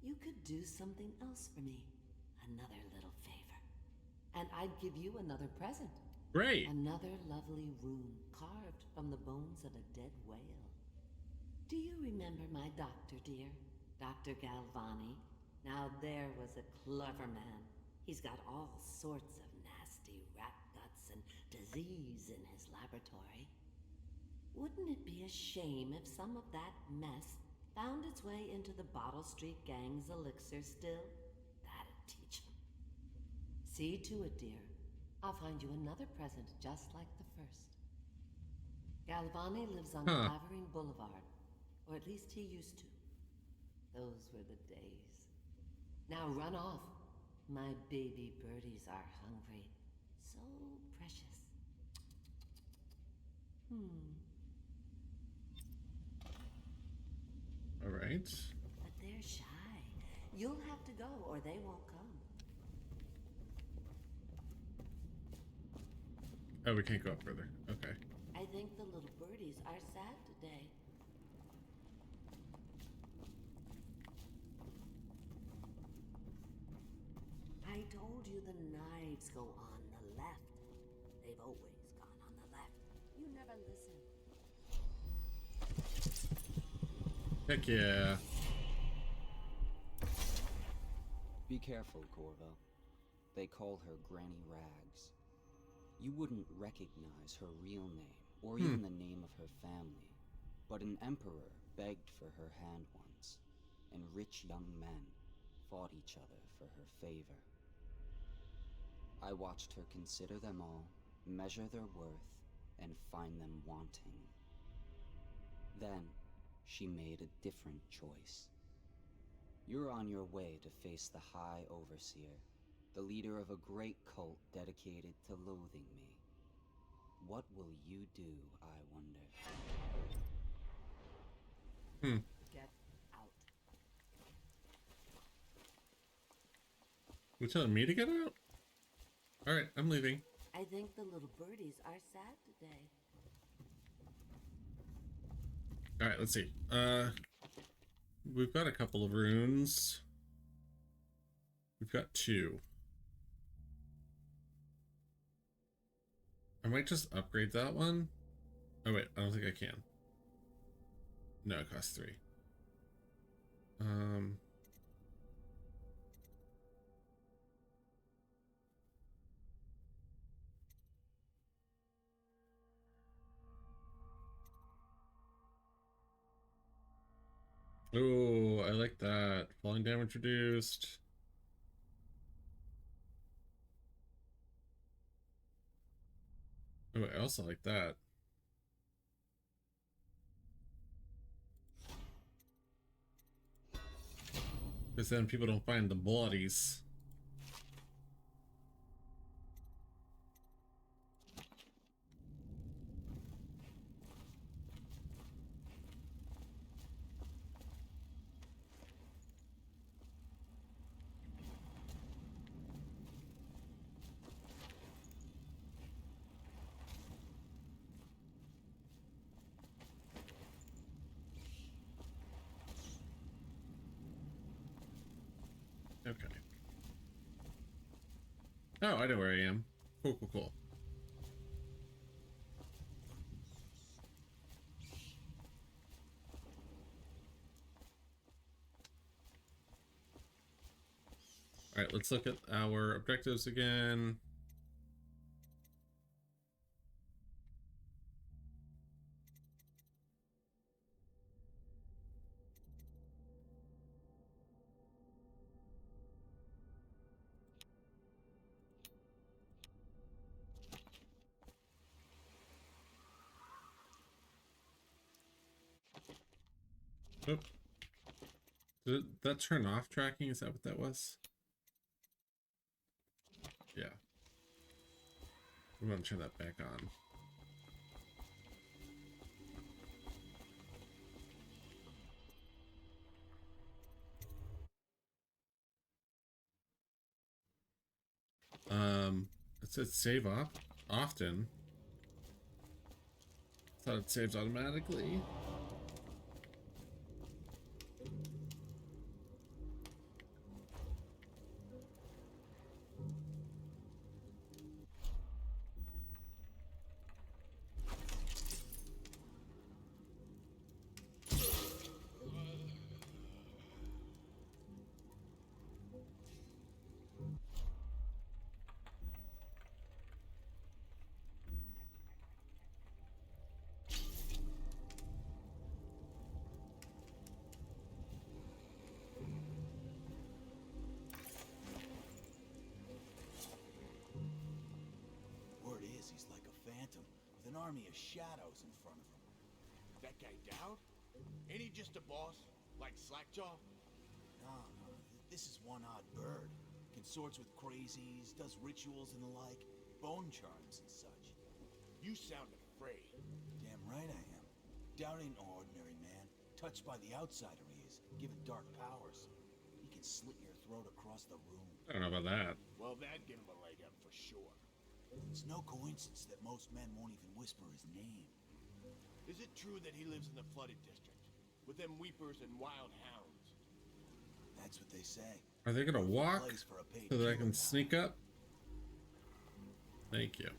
You could do something else for me. Another little favor. And I'd give you another present. Great. Another lovely room carved from the bones of a dead whale. Do you remember my doctor, dear? Dr. Galvani? Now there was a clever man. He's got all sorts of nasty rat guts and disease in his laboratory. Wouldn't it be a shame if some of that mess found its way into the Bottle Street Gang's elixir still? That'd teach him. See to it, dear. I'll find you another present just like the first. Galvani lives on Clavering Boulevard, or at least he used to. Those were the days. Now run off. My baby birdies are hungry. So precious. All right. But they're shy. You'll have to go or they won't come. Oh, we can't go up further. Okay. I think the little birdies are sad today. I told you the knives go on the left. They've always gone on the left. You never listen. Heck yeah. Be careful, Corvo. They call her Granny Rags. You wouldn't recognize her real name, or even the name of her family. But an emperor begged for her hand once, and rich young men fought each other for her favor. I watched her consider them all, measure their worth, and find them wanting. Then, she made a different choice. You're on your way to face the High Overseer, the leader of a great cult dedicated to loathing me. What will you do, I wonder? Get out. You telling me to get out? All right, I'm leaving. I think the little birdies are sad today. All right, let's see. We've got a couple of runes. We've got 2. I might just upgrade that one. Oh wait, I don't think I can. No, it costs 3. Oh, I like that. Falling damage reduced. Oh, I also like that. Because then people don't find the bodies. Okay. Oh, I know where I am. Cool, cool, cool. All right, let's look at our objectives again. Oh. Did that turn off tracking? Is that what that was? Yeah. I'm gonna turn that back on. It says save often. I thought it saves automatically. Army of shadows in front of him. That guy Dowd? Ain't he just a boss? Like Slackjaw? No. This is one odd bird. Consorts with crazies, does rituals and the like, bone charms and such. You sound afraid. Damn right I am. Dowd ain't no ordinary man. Touched by the outsider he is, given dark powers. He can slit your throat across the room. I don't know about that. Well, that'd give him a leg up for sure. It's no coincidence that most men won't even whisper his name. Is it true that he lives in the flooded district? With them weepers and wild hounds? That's what they say. Are they gonna walk so that I can sneak up? Thank you.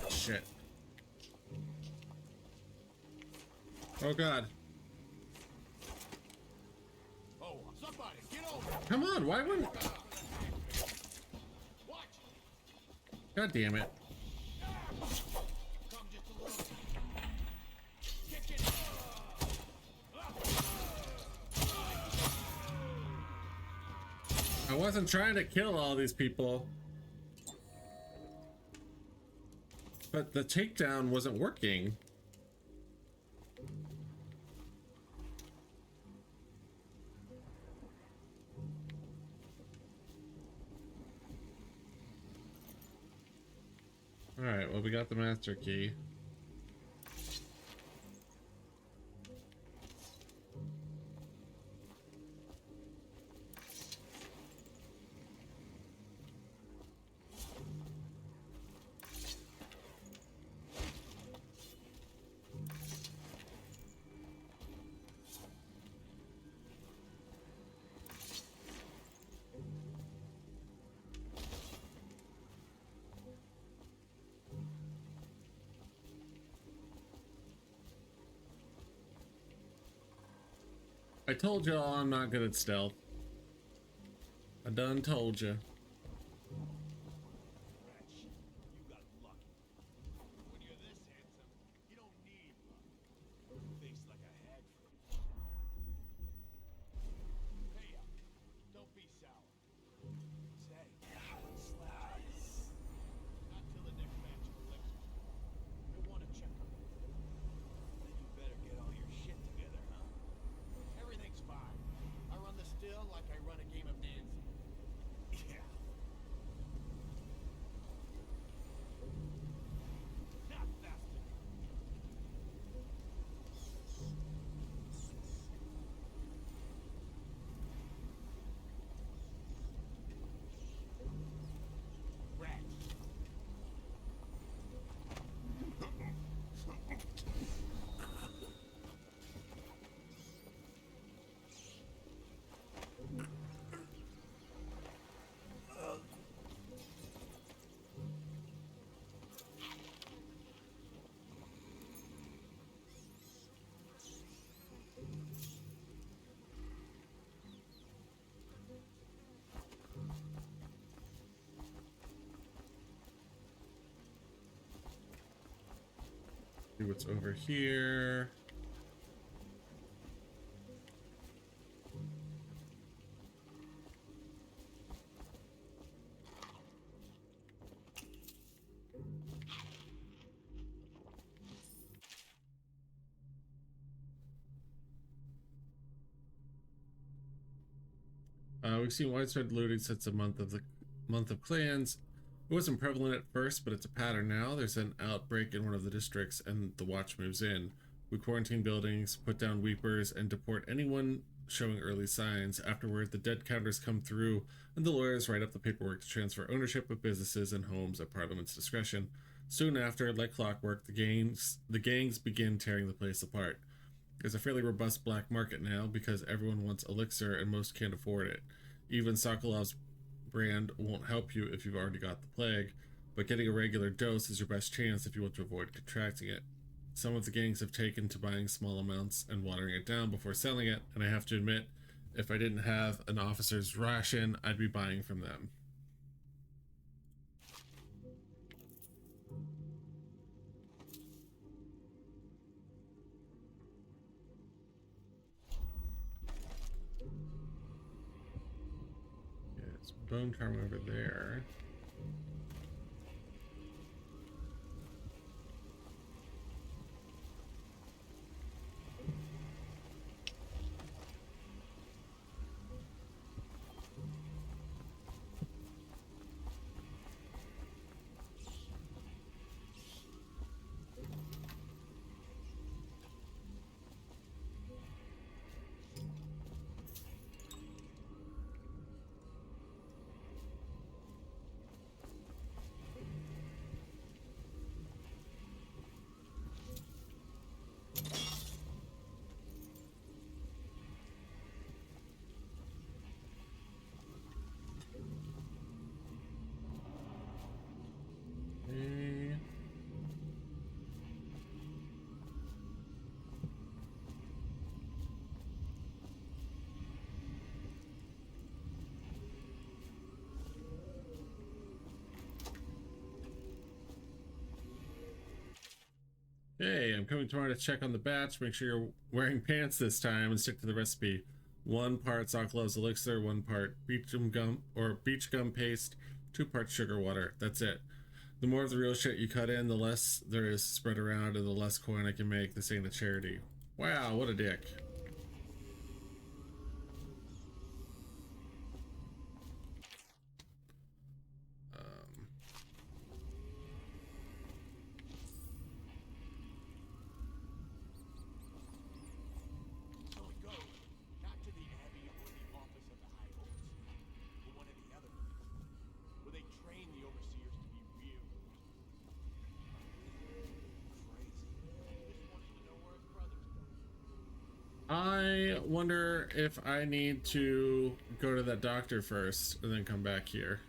Oh shit. Oh god. Oh, somebody, get over! Come on, why wouldn't... God damn it. Come just a little. I wasn't trying to kill all these people. But the takedown wasn't working. Alright, well, we got the master key. I told y'all I'm not good at stealth. I done told you. You got lucky. When you're this handsome, you don't need luck. Face like a hag for Hey, don't be sour. Say, See what's over here. We've seen widespread looting since the month of clans. It wasn't prevalent at first, but it's a pattern now. There's an outbreak in one of the districts, and the watch moves in. We quarantine buildings, put down weepers, and deport anyone showing early signs. Afterward, the dead counters come through, and the lawyers write up the paperwork to transfer ownership of businesses and homes at Parliament's discretion. Soon after, like clockwork, the gangs begin tearing the place apart. There's a fairly robust black market now because everyone wants elixir and most can't afford it. Even Sokolov's brand won't help you if you've already got the plague, but getting a regular dose is your best chance if you want to avoid contracting it. Some of the gangs have taken to buying small amounts and watering it down before selling it, and I have to admit, if I didn't have an officer's ration, I'd be buying from them. Bone charm over there. Hey, I'm coming tomorrow to check on the batch. Make sure you're wearing pants this time and stick to the recipe. 1 part Sokolov's elixir, 1 part beach gum paste, 2 parts sugar water. That's it. The more of the real shit you cut in, the less there is spread around and the less coin I can make. This ain't a charity. Wow, what a dick. I wonder if I need to go to that doctor first and then come back here.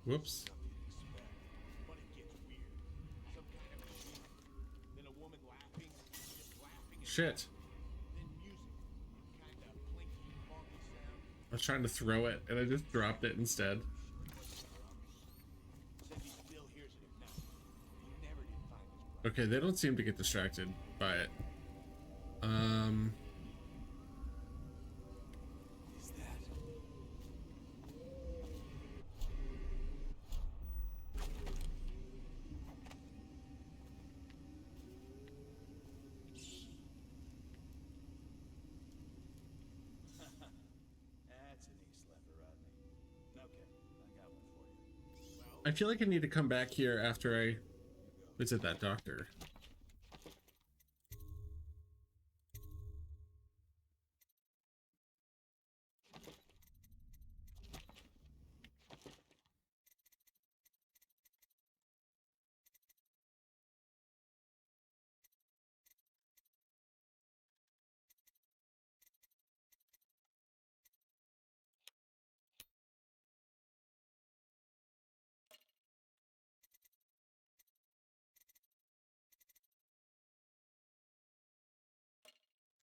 Whoops. Shit. I was trying to throw it and I just dropped it instead. Okay, they don't seem to get distracted by it. I feel like I need to come back here after I visit that doctor.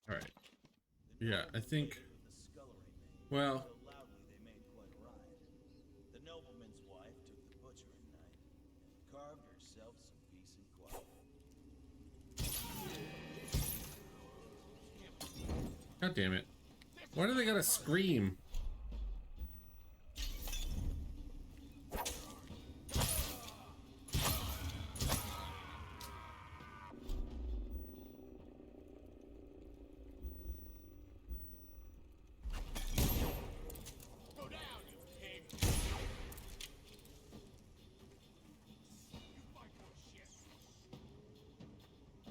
All right. Yeah, I think. Well, So loudly they made quite a riot. The nobleman's wife took the butchering knife and carved herself some peace and quiet. God damn it. Why do they gotta scream?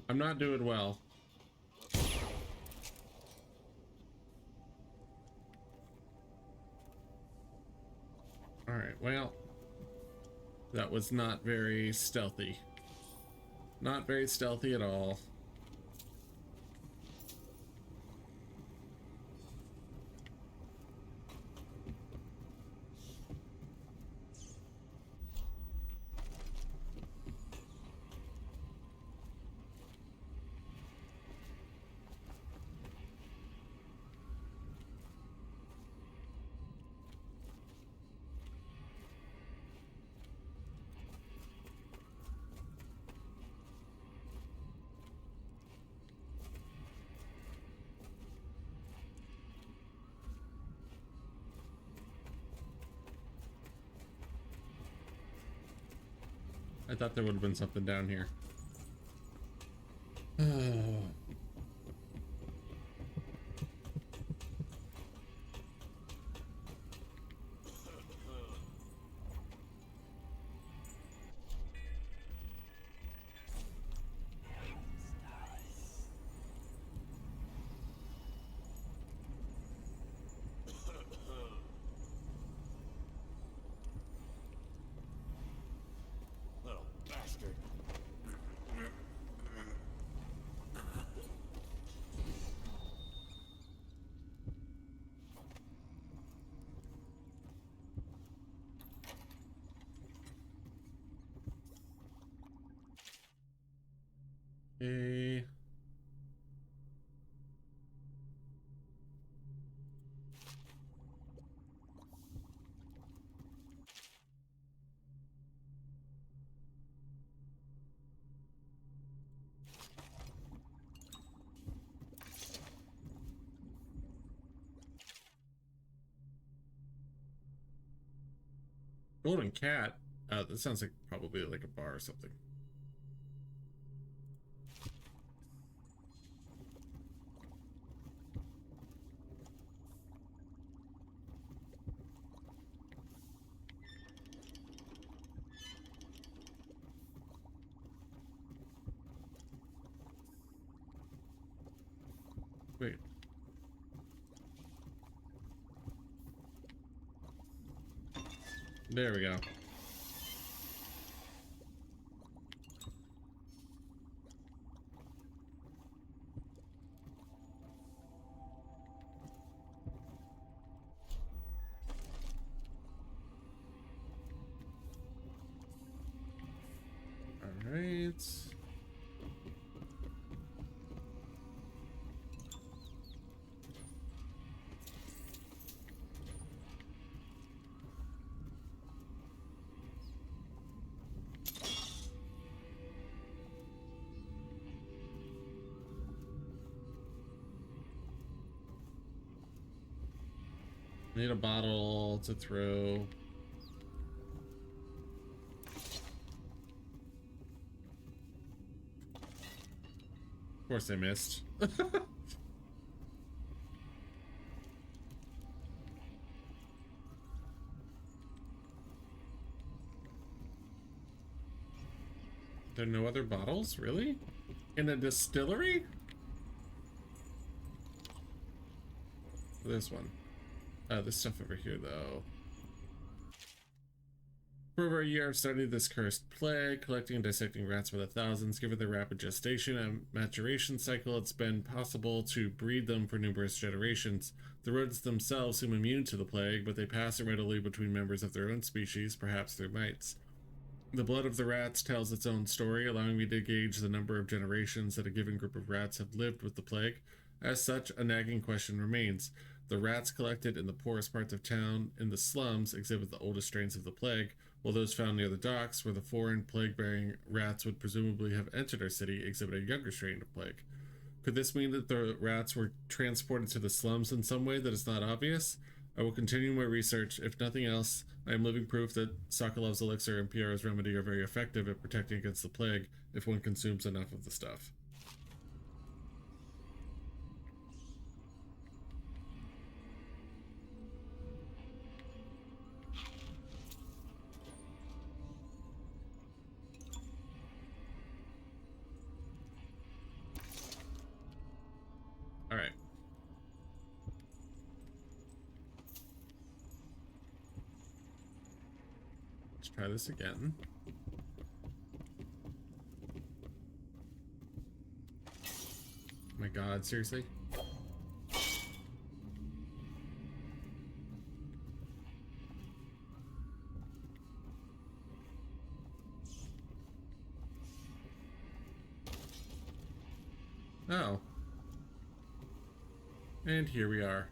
I'm not doing well. Alright, well, that was not very stealthy. Not very stealthy at all. I thought there would have been something down here. Little bastard. Okay. Golden Cat. That sounds like probably like a bar or something. Wait. There we go. All right. Need a bottle to throw. Of course I missed. There are no other bottles? Really? In a distillery? This one. This stuff over here, though. For over a year, I've studied this cursed plague, collecting and dissecting rats by the thousands. Given their rapid gestation and maturation cycle, it's been possible to breed them for numerous generations. The rodents themselves seem immune to the plague, but they pass it readily between members of their own species, perhaps through mites. The blood of the rats tells its own story, allowing me to gauge the number of generations that a given group of rats have lived with the plague. As such, a nagging question remains. The rats collected in the poorest parts of town in the slums exhibit the oldest strains of the plague, while those found near the docks, where the foreign plague-bearing rats would presumably have entered our city, exhibit a younger strain of plague. Could this mean that the rats were transported to the slums in some way that is not obvious? I will continue my research. If nothing else, I am living proof that Sokolov's elixir and Piero's remedy are very effective at protecting against the plague if one consumes enough of the stuff. All right. Let's try this again. My God, seriously? Oh. And here we are.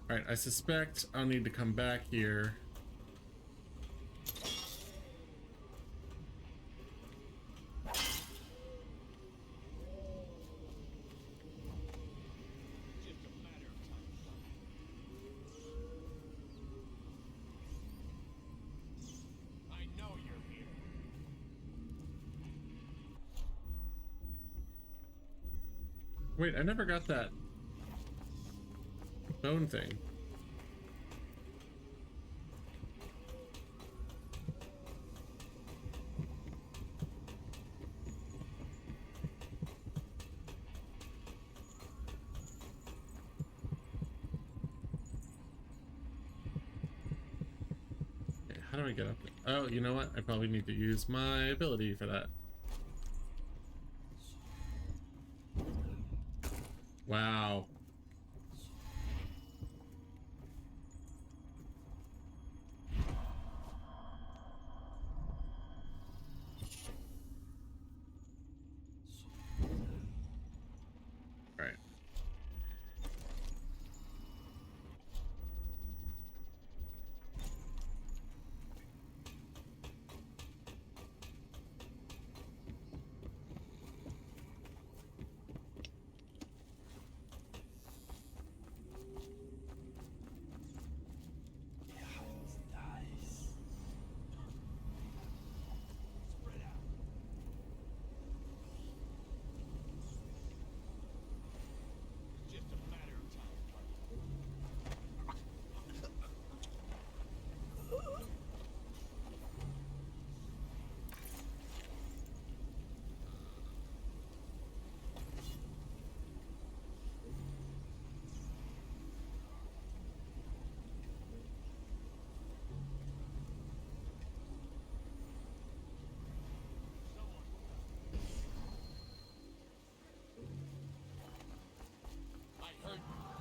Alright, I suspect I'll need to come back here. Wait, I never got that bone thing. Okay, how do I get up there? Oh, you know what? I probably need to use my ability for that. Wow. Right.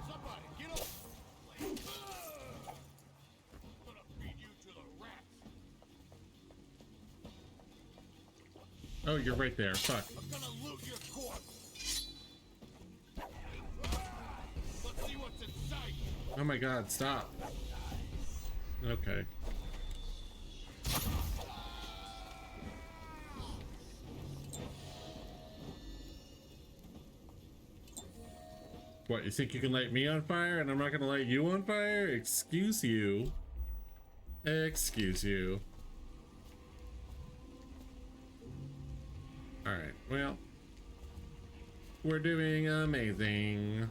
Somebody, get up! I'm gonna feed you to the rats. Oh, you're right there. Fuck. I'm gonna loot your corpse. Let's see what's inside. Oh my God, stop. Okay. What, you think you can light me on fire and I'm not gonna light you on fire? Excuse you. Excuse you. Alright, well. We're doing amazing.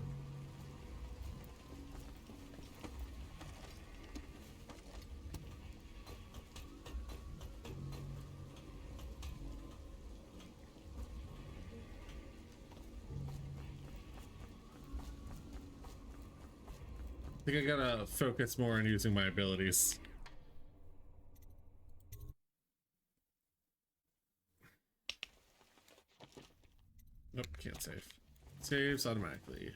I think I gotta focus more on using my abilities. Nope, can't save. Saves automatically.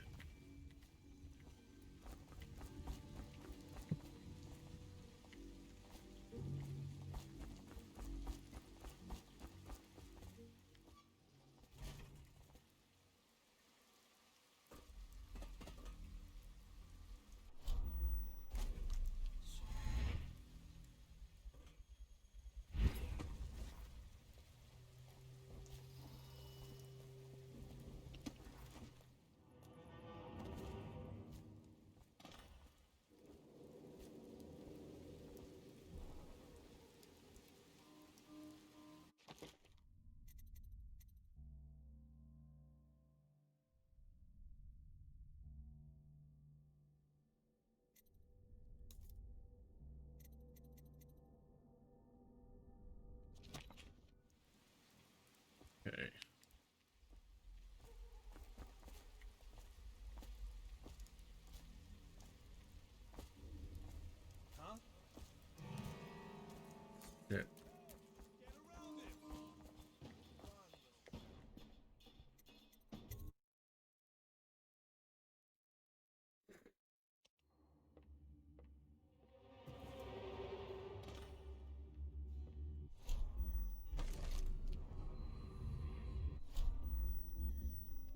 Shit.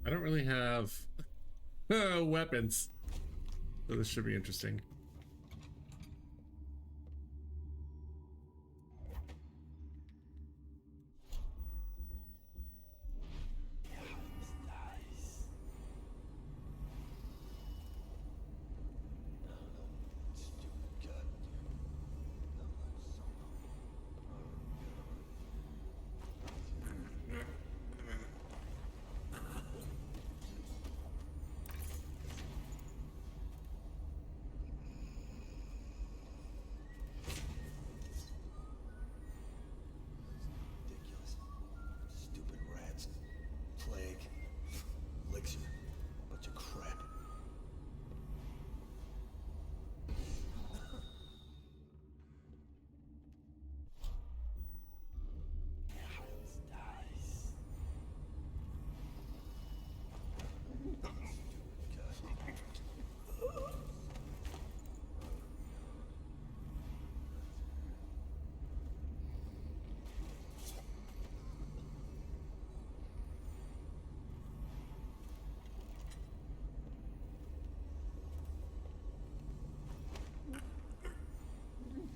I don't really have weapons, so this should be interesting. Stupid rats. Plague. Elixir. Bunch of crap.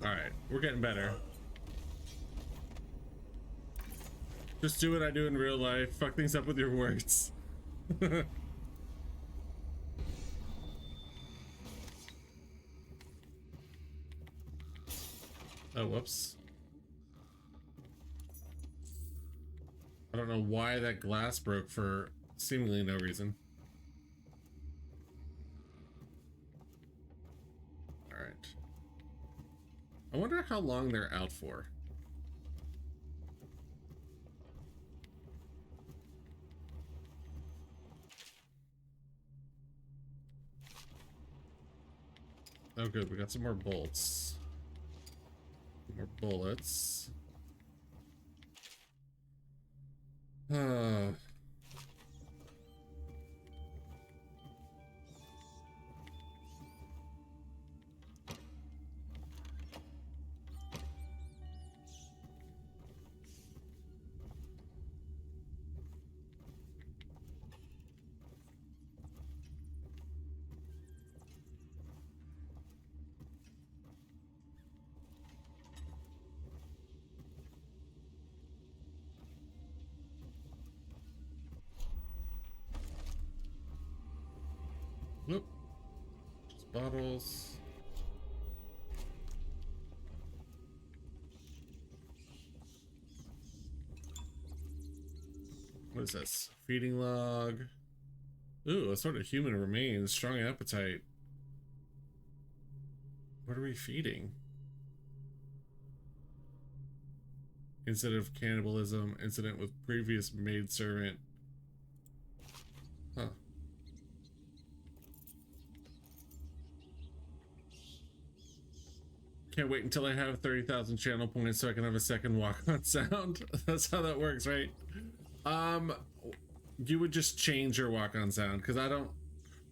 All right, we're getting better. Just do what I do in real life. Fuck things up with your words. Oh, whoops. I don't know why that glass broke for seemingly no reason. All right. I wonder how long they're out for. Oh good, we got some more bolts. More bullets. Nope. Just bottles. What is this? Feeding log. Ooh, a sort of human remains. Strong appetite. What are we feeding? Incident of cannibalism. Incident with previous maidservant. Huh. Can't wait until I have 30,000 channel points so I can have a second walk-on sound. That's how that works, right? You would just change your walk-on sound, because I don't...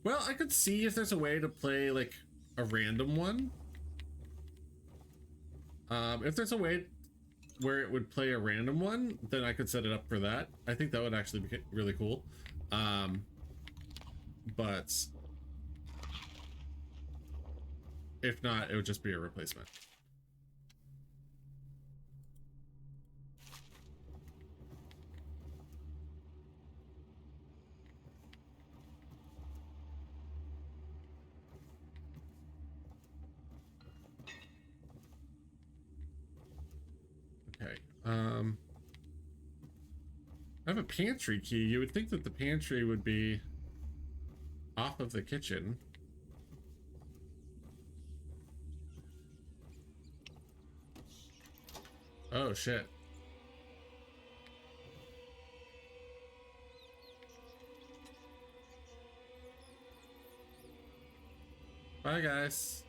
Well, I could see if there's a way to play, like, a random one. If there's a way where it would play a random one, then I could set it up for that. I think that would actually be really cool. But... if not, it would just be a replacement. Okay. I have a pantry key. You would think that the pantry would be off of the kitchen. Oh shit. Bye guys.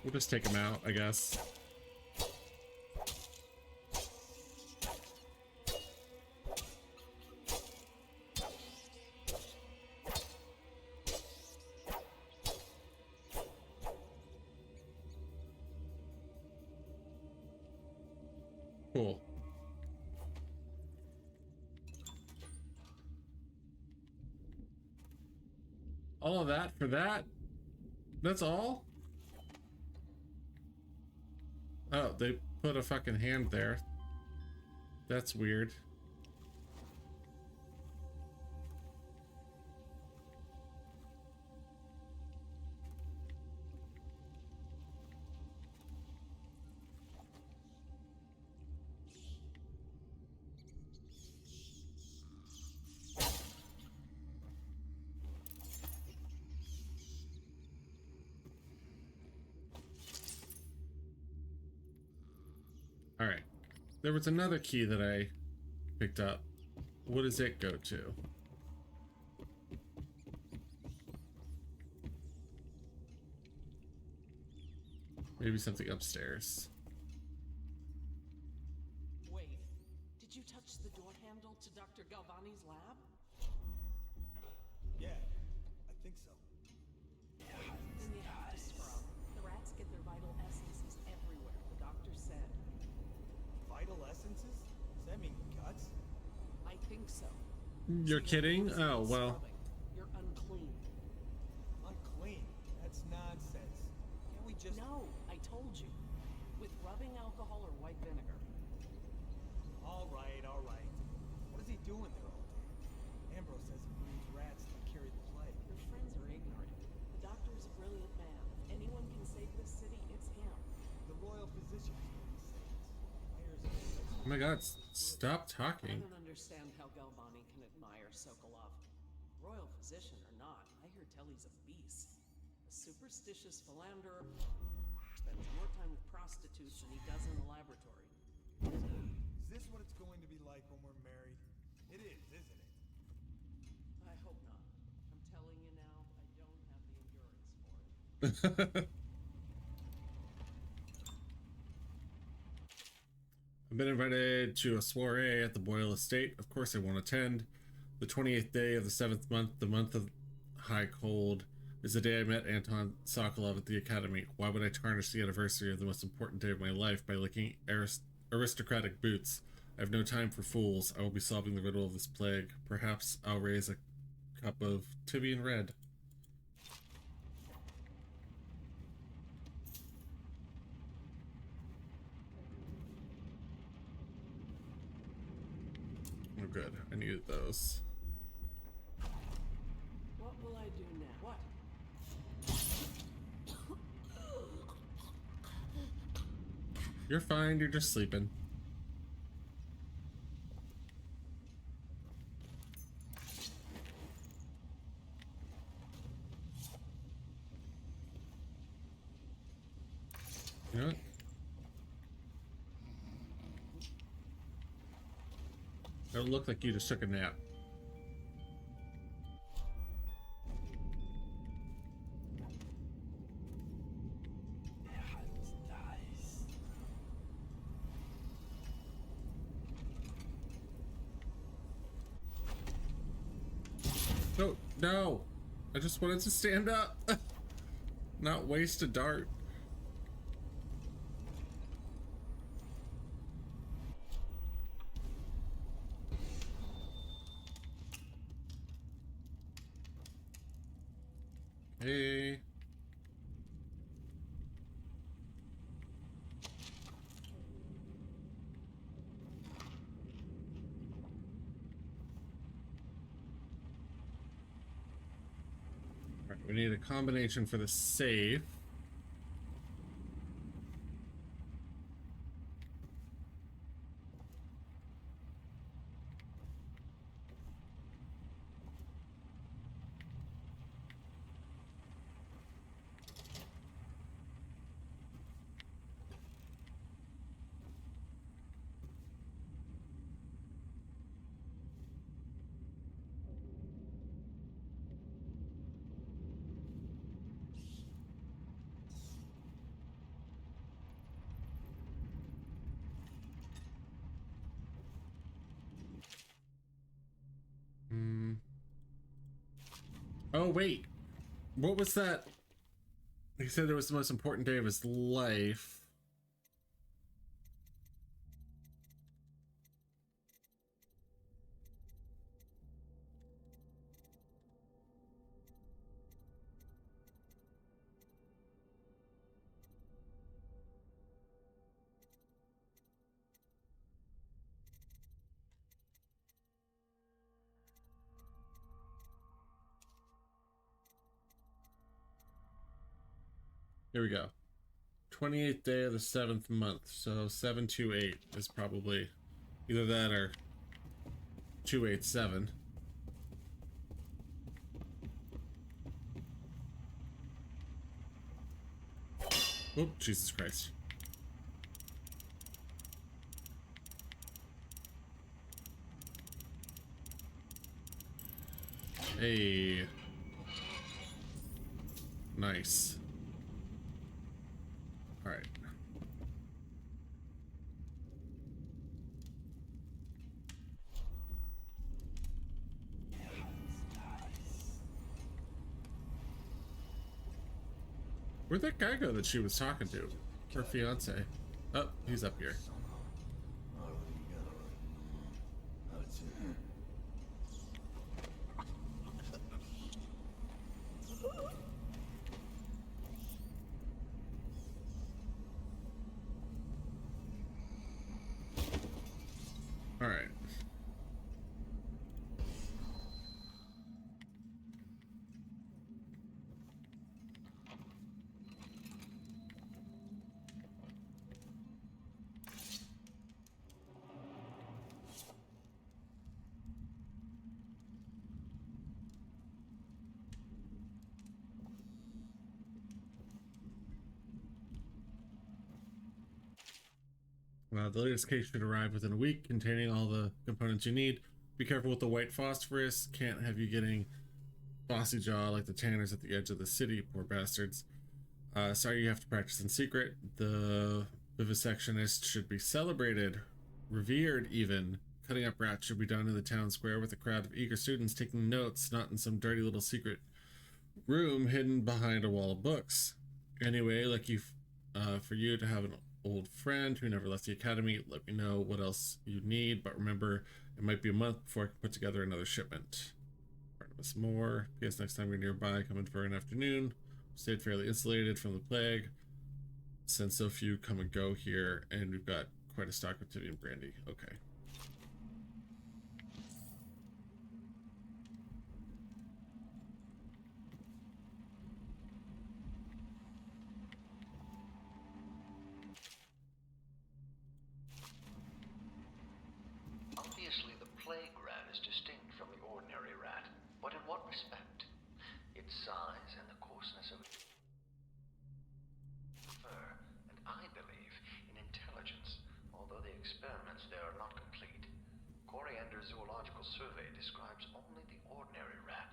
We'll just take him out, I guess. Cool. All of that for that? That's all? Oh, they put a fucking hand there. That's weird. Alright. There was another key that I picked up. What does it go to? Maybe something upstairs. Wait, did you touch the door handle to Dr. Galvani's lab? Yeah, I think so. Then you have to scrub. The rats get their vital essences everywhere, the doctor said. Vital essences? Does that mean guts? I think so. You're kidding? Oh, well. You're unclean. Unclean? That's nonsense. Can't we just... No, I told you. With rubbing alcohol or white vinegar. All right, all right. What is he doing there all day? Ambrose says he believes rats that carry the plague. Your friends are ignorant. The doctor is a brilliant man. If anyone can save this city, it's him. The royal physician is going to save us. Oh my god, stop talking. I don't understand how Galvani can admire Sokolov. Royal physician or not, I hear tell he's a beast. A superstitious philanderer. Spends more time with prostitutes than he does in the laboratory. Is this what it's going to be like when we're married? It is, isn't it? I hope not. I'm telling you now, I don't have the endurance for it. I've been invited to a soiree at the Boyle Estate. Of course I won't attend. The 28th day of the 7th month, the month of high cold, is the day I met Anton Sokolov at the Academy. Why would I tarnish the anniversary of the most important day of my life by licking aristocratic boots? I have no time for fools. I will be solving the riddle of this plague. Perhaps I'll raise a cup of Tibian Red. Oh good, I needed those. What will I do now? What? You're fine, you're just sleeping. You know what? It looked like you just took a nap. No, no. I just wanted to stand up. Not waste a dart. Hey. Right, we need a combination for the save. Oh, wait. What was that? He said it was the most important day of his life. Here we go. 28th day of the 7th month. So 728 is probably either that or 287. Oh, Jesus Christ. Hey. Nice. All right. Where'd that guy go that she was talking to? Her fiance. Oh, he's up here. All right. The latest case should arrive within a week, containing all the components you need. Be careful with the white phosphorus. Can't have you getting bossy jaw like the tanners at the edge of the city, poor bastards. Sorry you have to practice in secret. The vivisectionist should be celebrated, revered even. Cutting up rats should be done in the town square with a crowd of eager students taking notes, not in some dirty little secret room hidden behind a wall of books. Anyway, lucky for you to have an old friend who never left the academy. Let me know what else you need, but remember, it might be a month before I can put together another shipment. Barnabas Moore. P.S. Next time you're nearby, come in for an afternoon. Stayed fairly insulated from the plague, since so few come and go here, and we've got quite a stock of Tivian brandy. Okay. Obviously, the plague rat is distinct from the ordinary rat, but in what respect? Its size and the coarseness of its fur, and I believe in intelligence, although the experiments there are not complete. Coriander's zoological survey describes only the ordinary rat,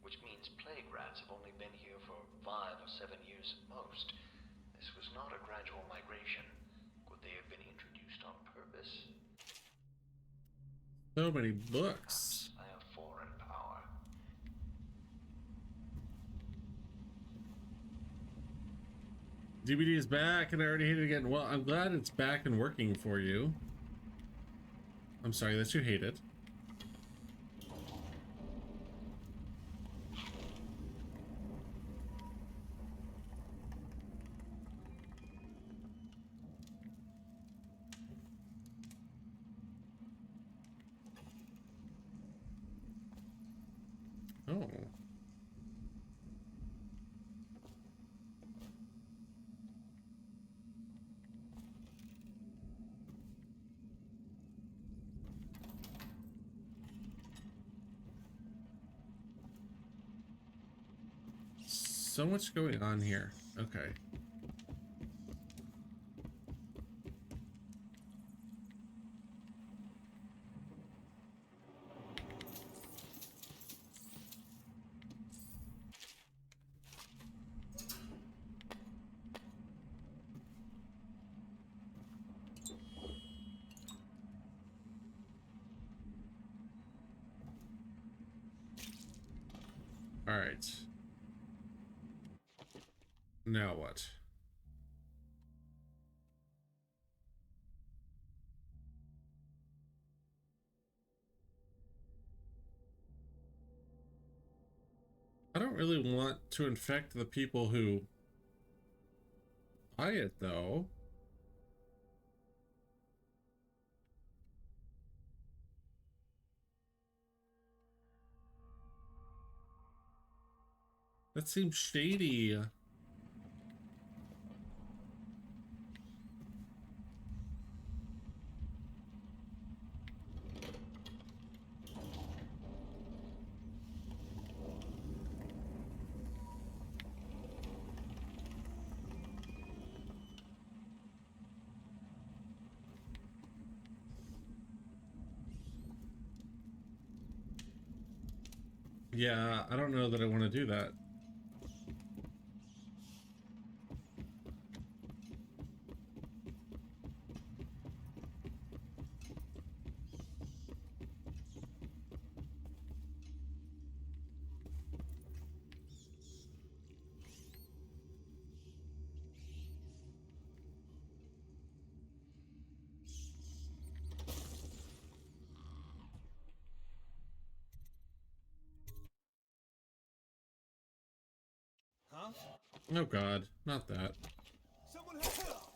which means plague rats have only been here for 5 or 7 years at most. This was not a gradual migration. Could they have been introduced on purpose? So many books. I have foreign power. DVD is back, and I already hate it again. Well, I'm glad it's back and working for you. I'm sorry that you hate it. Oh. So much going on here. Okay. Alright. Now what? I don't really want to infect the people who buy it, though. That seems shady. Yeah, I don't know that I want to do that. Huh? Oh god, not that. Someone help!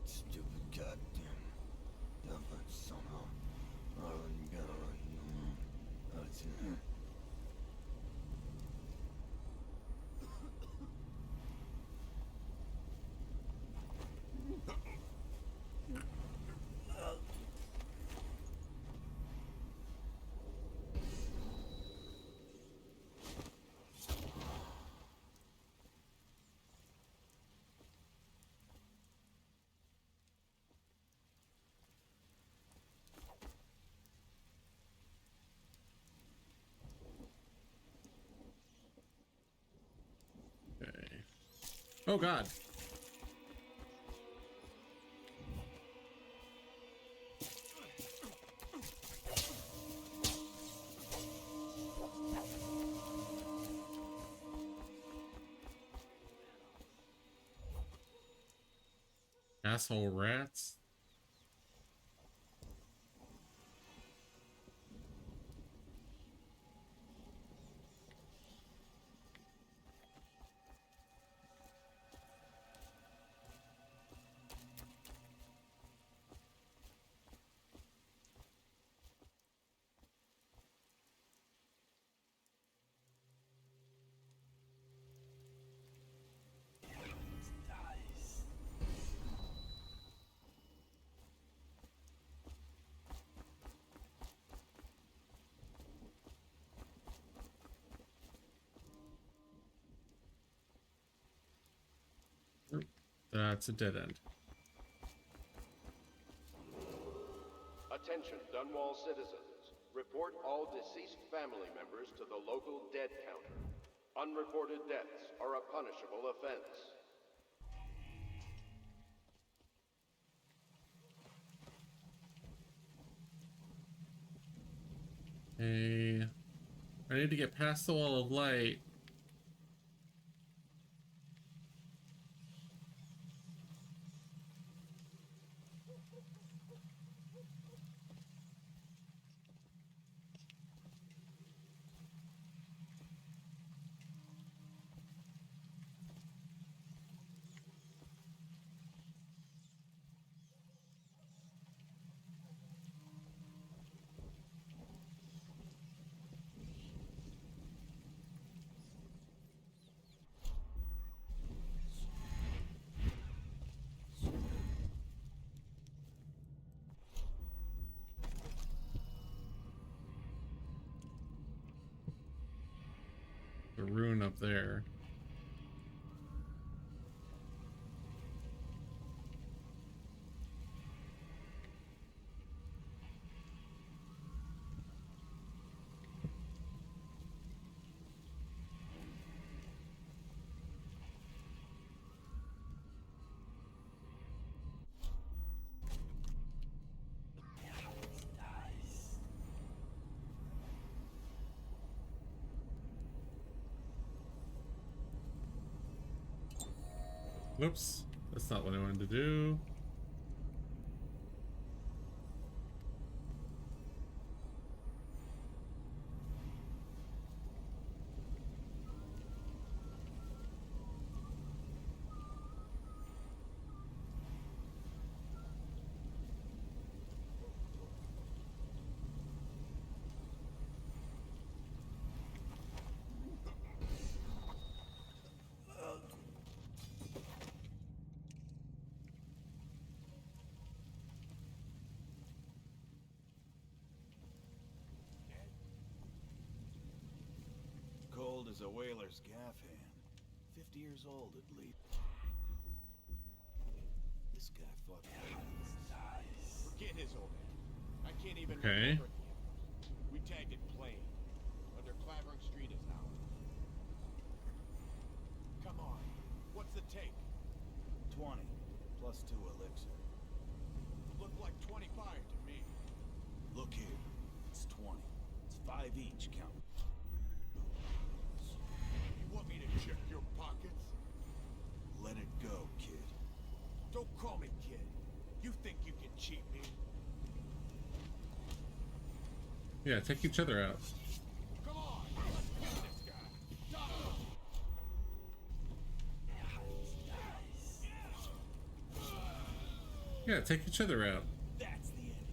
Stupid goddamn dumbass somehow. Okay. Oh god. Asshole rats. That's a dead end. Attention, Dunwall citizens. Report all deceased family members to the local dead counter. Unreported deaths are a punishable offense. Hey, I need to get past the wall of light. the ruin up there. Whoops, that's not what I wanted to do. Cold as a whaler's gaff hand. 50 years old at least. This guy fucking Forget his old age. I can't even Okay. remember him. We tagged it plain. Under Clavering Street is ours. Come on. What's the take? 20 plus 2 elixir. Looked like 25 to me. Look here. It's 20. It's 5 each, count. You want me to check your pockets? Let it go, kid. Don't call me kid. You think you can cheat me? Yeah, take each other out. Come on, let's kill this guy. Stop. Yeah, take each other out. That's the end of you.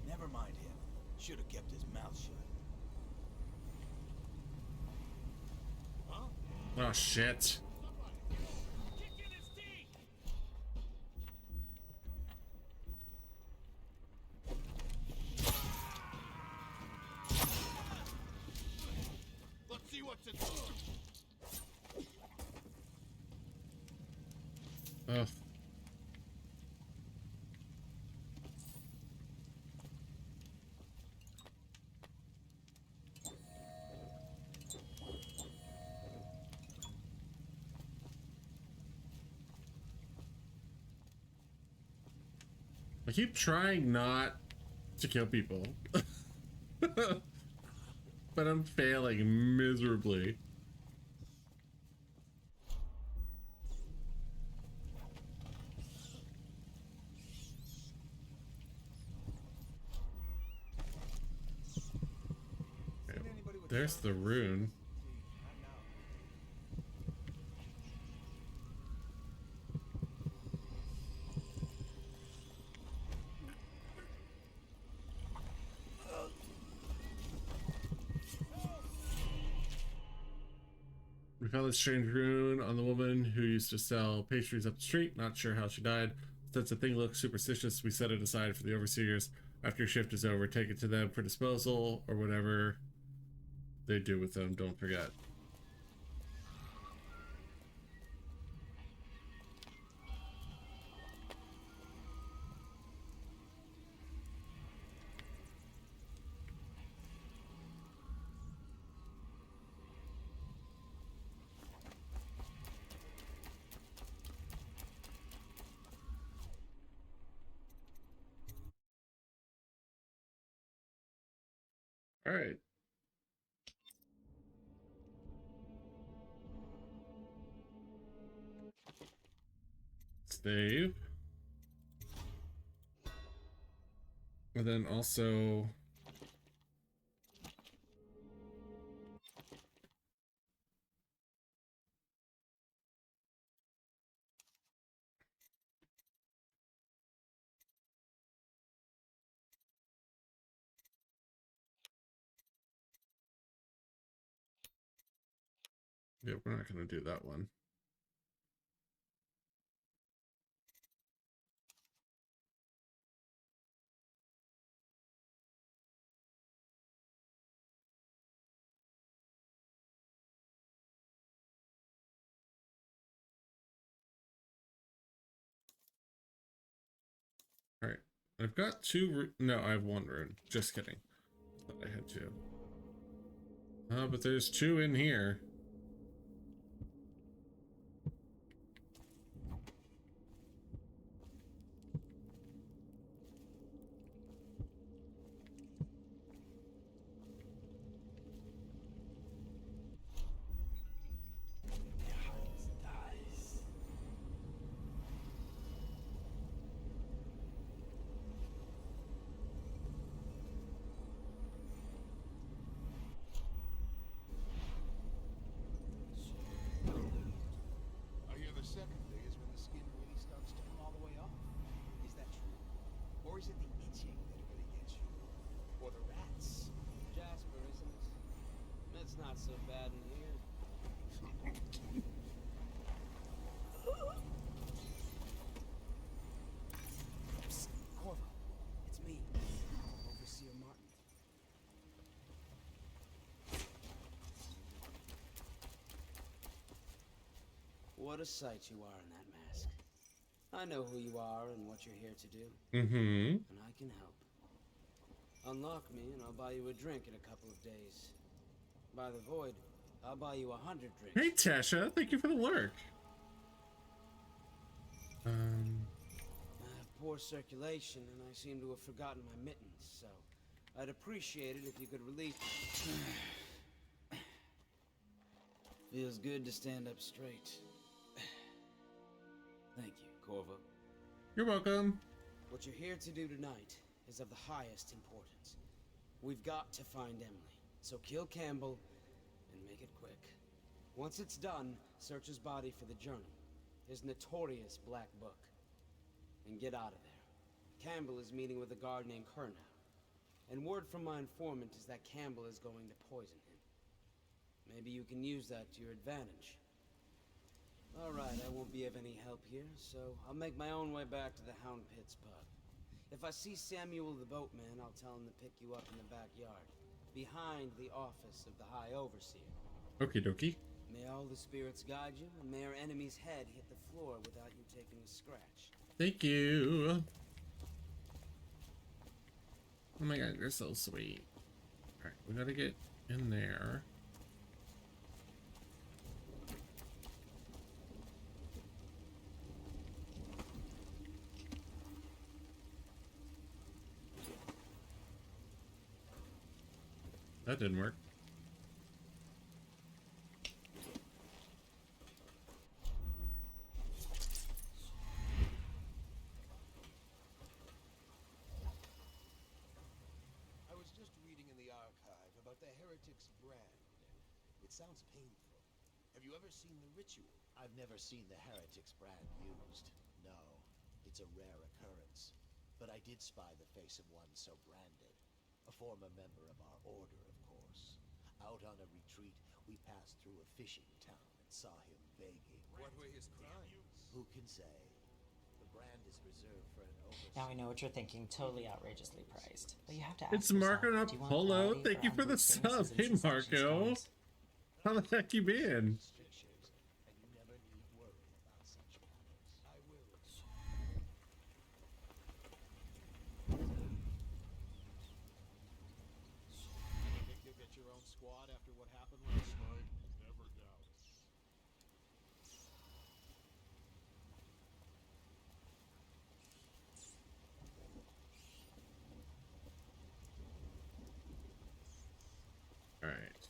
Never mind him. Should have kept his mouth shut. Huh? Oh shit. Let's see what's in. Oh. I keep trying not to kill people, but I'm failing miserably. Okay, there's the rune. We found this strange rune on the woman who used to sell pastries up the street. Not sure how she died. Since the thing looks superstitious, we set it aside for the overseers. After your shift is over, take it to them for disposal or whatever they do with them. Don't forget. All right. Save. And then also yeah, we're not going to do that one. I've got two. No, I have one rune. Just kidding. I thought I had two. But there's two in here. I hear the second day is when the skin really starts to come all the way off. Is that true? Or is it the itching that really gets you? Or the rats? Jasper, isn't it? It's not so bad in here. Psst, Corvo, it's me, Overseer Martin. What a sight you are in that mask. I know who you are and what you're here to do. Mm-hmm. And I can help. Unlock me and I'll buy you a drink in a couple of days. By the void, I'll buy you 100 drinks. Hey, Tasha. Thank you for the lurk. I have poor circulation and I seem to have forgotten my mittens, so I'd appreciate it if you could release... Feels good to stand up straight. Thank you, Corvo. You're welcome. What you're here to do tonight is of the highest importance. We've got to find Emily, so kill Campbell and make it quick. Once it's done, search his body for the journal, his notorious black book, and get out of there. Campbell is meeting with a guard named Kernow, and word from my informant is that Campbell is going to poison him. Maybe you can use that to your advantage. All right, I won't be of any help here, so I'll make my own way back to the Hound Pits Pub. If I see Samuel the boatman, I'll tell him to pick you up in the backyard, behind the office of the High Overseer. Okie dokie. May all the spirits guide you, and may our enemy's head hit the floor without you taking a scratch. Thank you. Oh my god, you're so sweet. Alright, we gotta get in there. That didn't work. I was just reading in the archive about the Heretic's brand. It sounds painful. Have you ever seen the ritual? I've never seen the Heretic's brand used. No, it's a rare occurrence. But I did spy the face of one so branded. A former member of our order, of course. Out on a retreat, we passed through a fishing town and saw him begging. What were his crimes? Who can say? The brand is reserved for an overseer. Now I know what you're thinking, totally outrageously priced. But you have to ask It's Marco yourself, do you want Polo. quality Thank you for the sub. unboost Hey, bonuses and Marco. suspension stones? How the heck you been? And you never need worry about such matters. I will. Think you'll get your own squad after what happened last night? Never doubt. All right.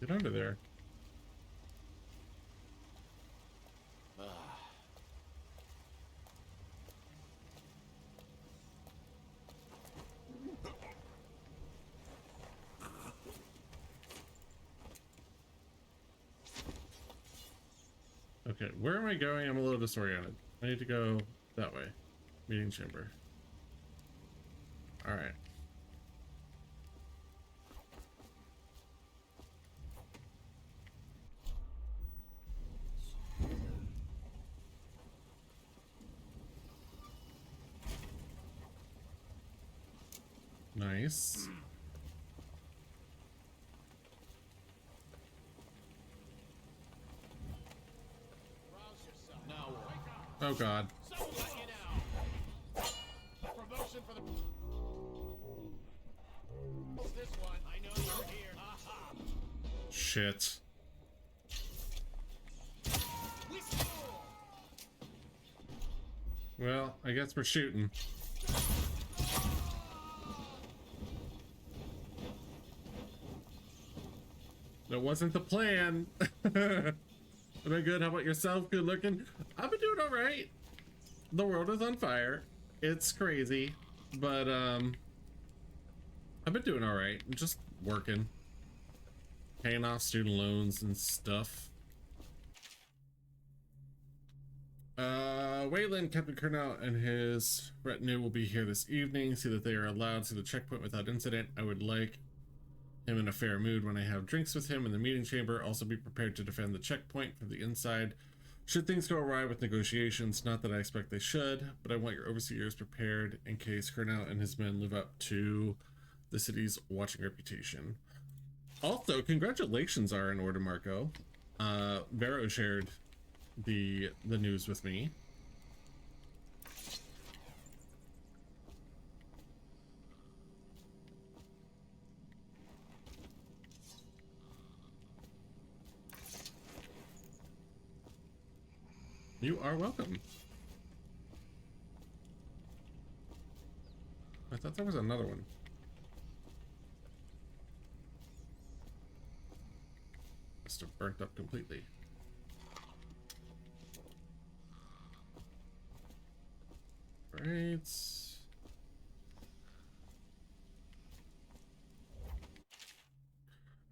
Get under there. Okay, where am I going? I'm a little disoriented. I need to go that way. Meeting chamber. All right. Nice. Oh God. Promotion for the this one. I know you're here. Aha. Shit. Well, I guess we're shooting. That wasn't the plan. Am I good? How about yourself? Good looking? I've been doing all right. The world is on fire. It's crazy, but I've been doing all right. I'm just working, paying off student loans and stuff. Wayland, Captain Kernell, and his retinue will be here this evening. See that they are allowed to the checkpoint without incident. I would like him in a fair mood when I have drinks with him in the meeting chamber. Also be prepared to defend the checkpoint from the inside should things go awry with negotiations. Not that I expect they should, but I want your overseers prepared in case Kernell and his men live up to the city's watching reputation. Also, congratulations are in order, Marco. Vero shared the news with me. You are welcome. I thought there was another one. Must have burnt up completely. Right.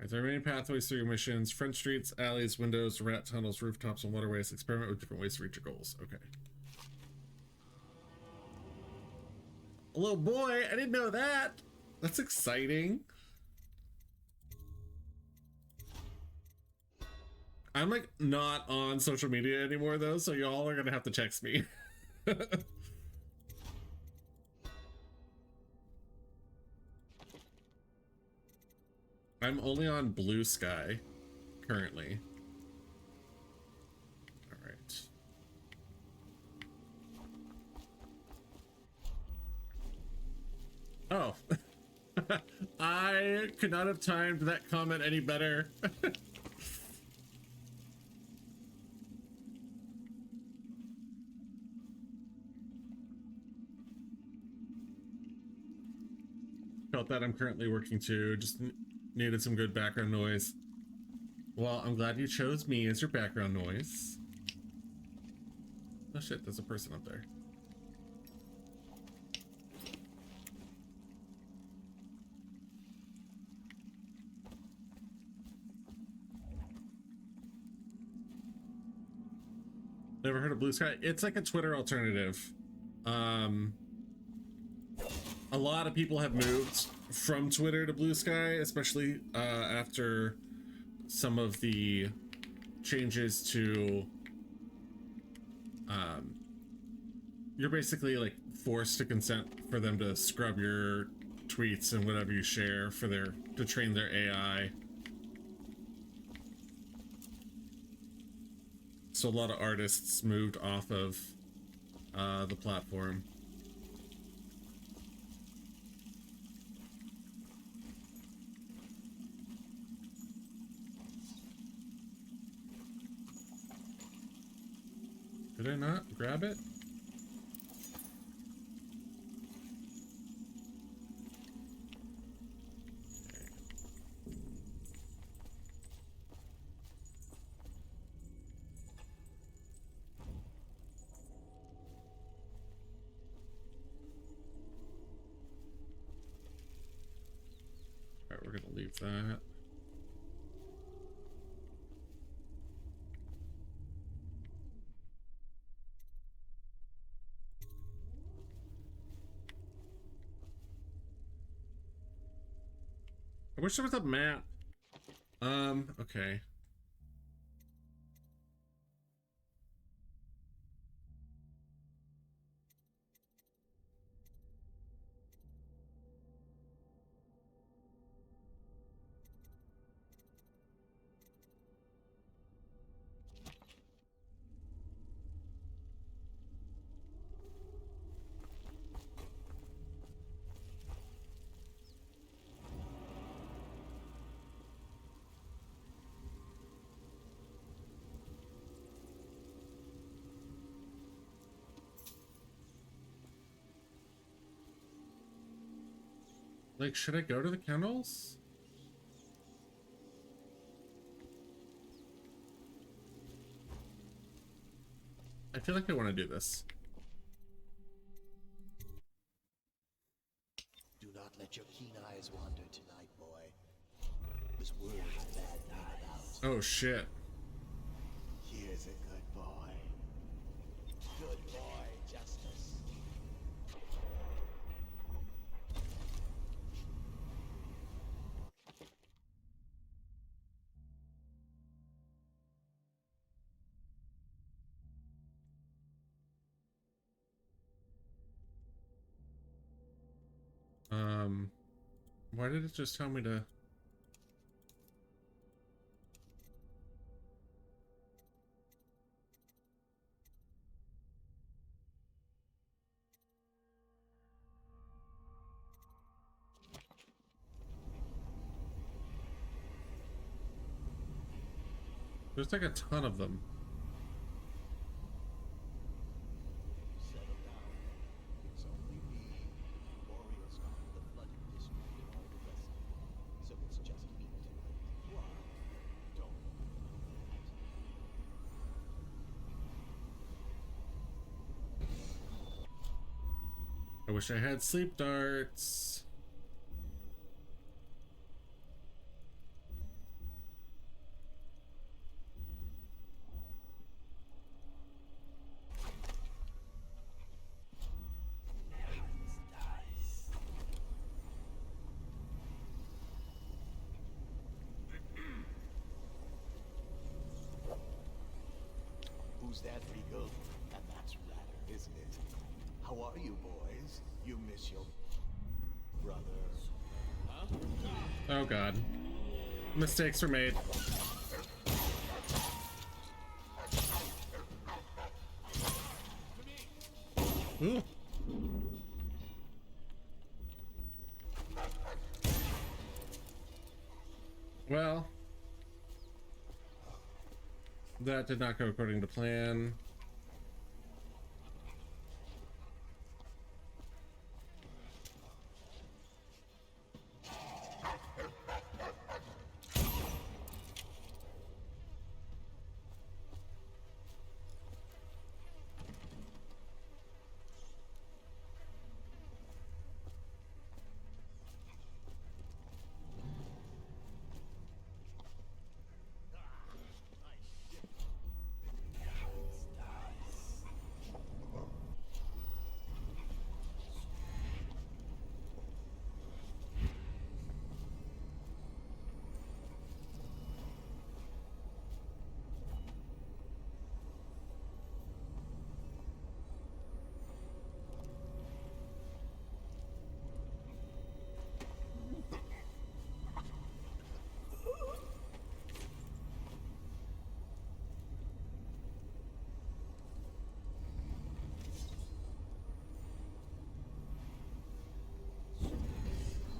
There are many pathways through your missions: front streets, alleys, windows, rat tunnels, rooftops, and waterways. Experiment with different ways to reach your goals. Okay. A little boy, I didn't know that. That's exciting. I'm like not on social media anymore though, so y'all are gonna have to text me. I'm only on Bluesky currently. All right. Oh. I could not have timed that comment any better. Felt that I'm currently working too. Just needed some good background noise. Well, I'm glad you chose me as your background noise. Oh shit, there's a person up there. Never heard of Bluesky? It's like a Twitter alternative. A lot of people have moved from Twitter to Bluesky, especially after some of the changes to you're basically like forced to consent for them to scrub your tweets and whatever you share for to train their AI. So a lot of artists moved off of the platform. Did I not grab it? Alright, we're gonna leave that. wish there was a map. Okay. Like, should I go to the kennels? I feel like I want to do this. Do not let your keen eyes wander tonight, boy. There's word of a bad thing about. Oh shit. Here's a good boy. Good boy, Justice. Why did it just tell me to? There's like a ton of them. Settle down. It's only me, warriors from the flooded district and all the rest of it. So it's just me to it. Why? Don't I wish I had sleep darts. Who's that, Regal? And that's Ratter, isn't it? How are you, boys? You miss your brother? Huh? Oh god. Mistakes were made. Ooh. Well, that did not go according to plan.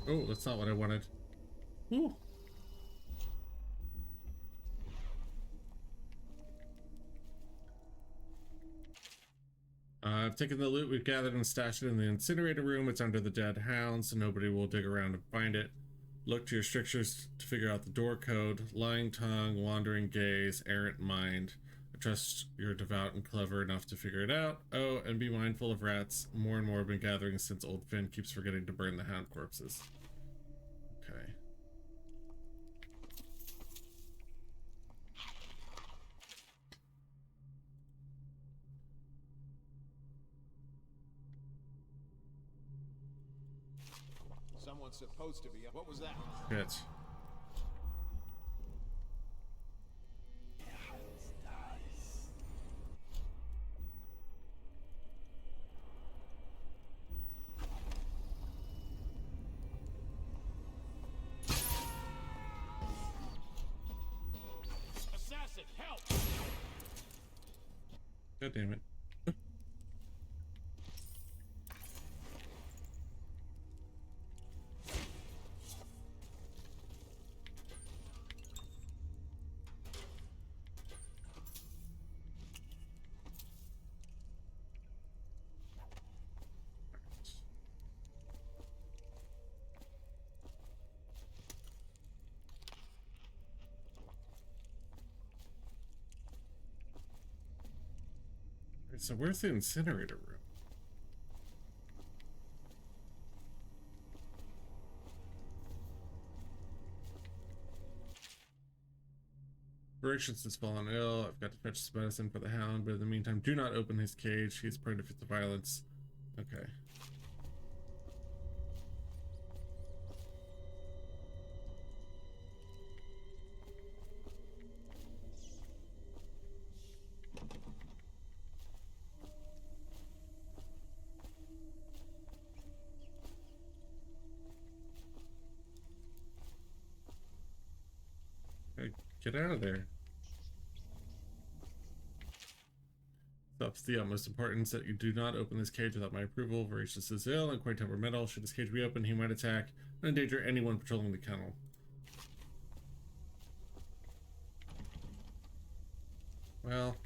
Oh, that's not what I wanted. Ooh. I've taken the loot we've gathered and stashed it in the incinerator room. It's under the dead hound, so nobody will dig around and find it. Look to your strictures to figure out the door code. Lying tongue, wandering gaze, errant mind. I trust you're devout and clever enough to figure it out. Oh, and be mindful of rats. More and more have been gathering since old Finn keeps forgetting to burn the hound corpses. Okay. Someone someone's supposed to be. What was that? Shit. Assassin, help! God damn it. So where's the incinerator room? Operations has fallen ill. I've got to fetch some medicine for the hound, but in the meantime, do not open his cage. He's prone to fits of violence. Okay. Get out of there. It's of the utmost importance that you do not open this cage without my approval. Voracious is ill and quite temperamental. Should this cage be opened, he might attack and endanger anyone patrolling the kennel. Well.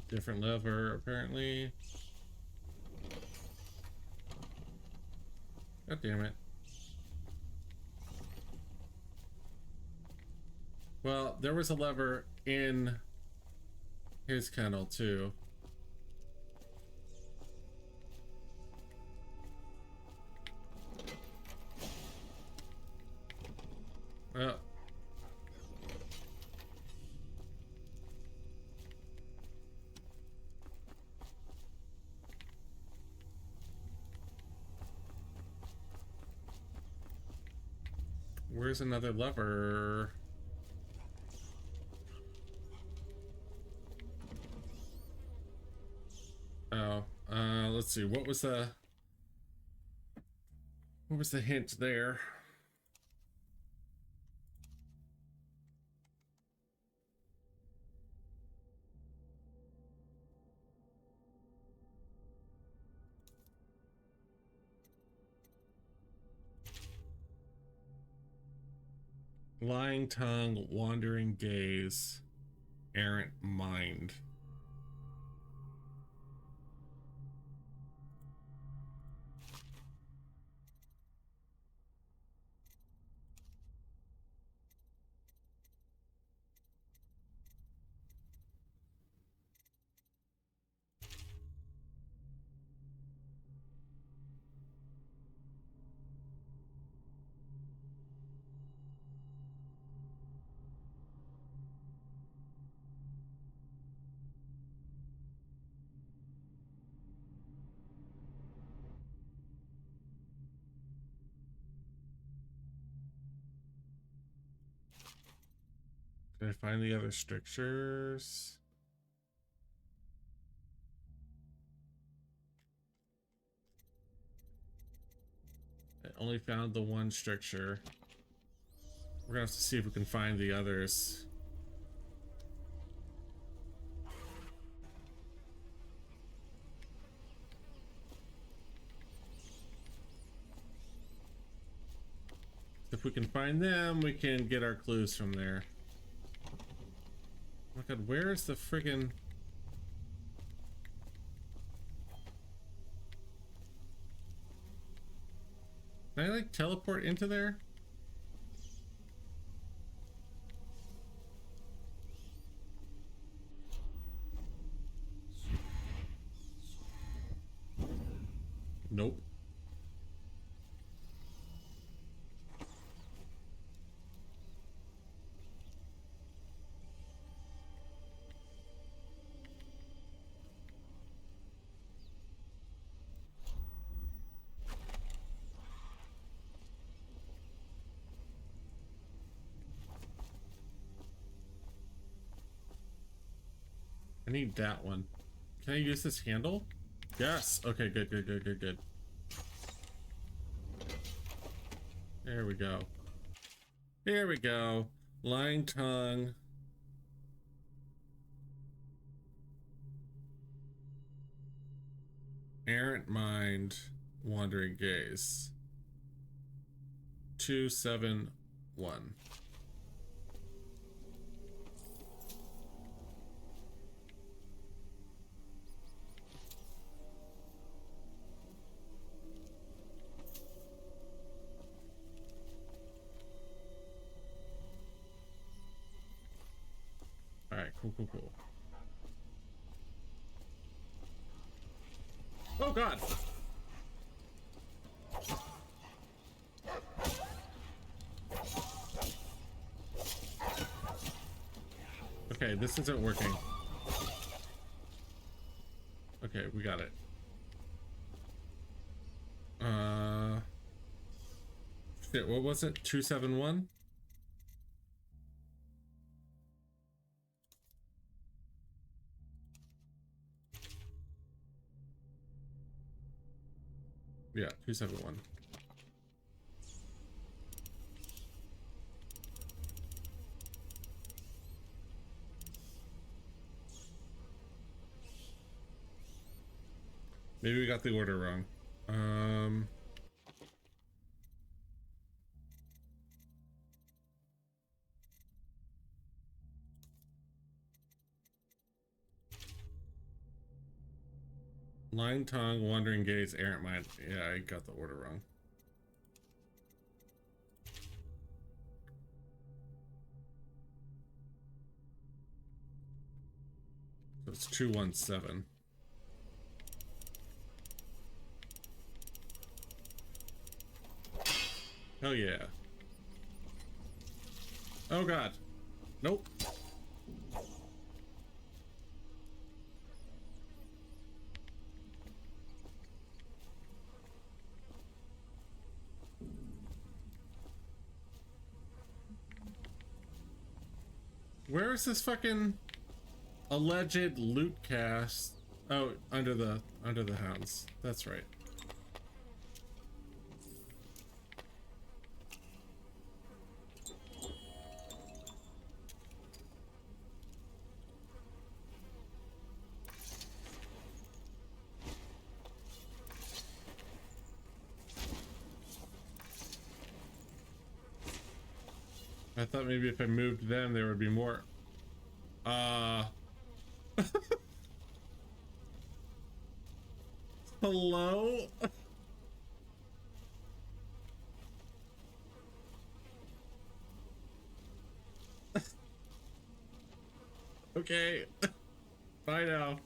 Different lever, apparently. God damn it. Well, there was a lever in his kennel, too. Well. Where's another lever? Oh, let's see. What was the hint there? Lying tongue, wandering gaze, errant mind. Did I find the other strictures? I only found the one stricture. We're gonna have to see if we can find the others. If we can find them, we can get our clues from there. Oh my god, where is the friggin... Can I like teleport into there? Nope. need that one. Can I use this handle? Yes. Okay, good, good, good, good, good. There we go. Here we go. Lying tongue. Errant mind. Wandering gaze. 271. Alright, cool, cool, cool. Oh god! Okay, this isn't working. Okay, we got it. Shit, what was it? 271? Yeah, 271. Maybe we got the order wrong. Lying tongue, wandering gaze, errant mind. Yeah, I got the order wrong. So it's 217. Hell yeah. Oh god. Nope. Where is this fucking alleged loot cast? Oh, under the hounds. That's right. I thought maybe if I moved them, there would be more. Hello? Okay. Bye now.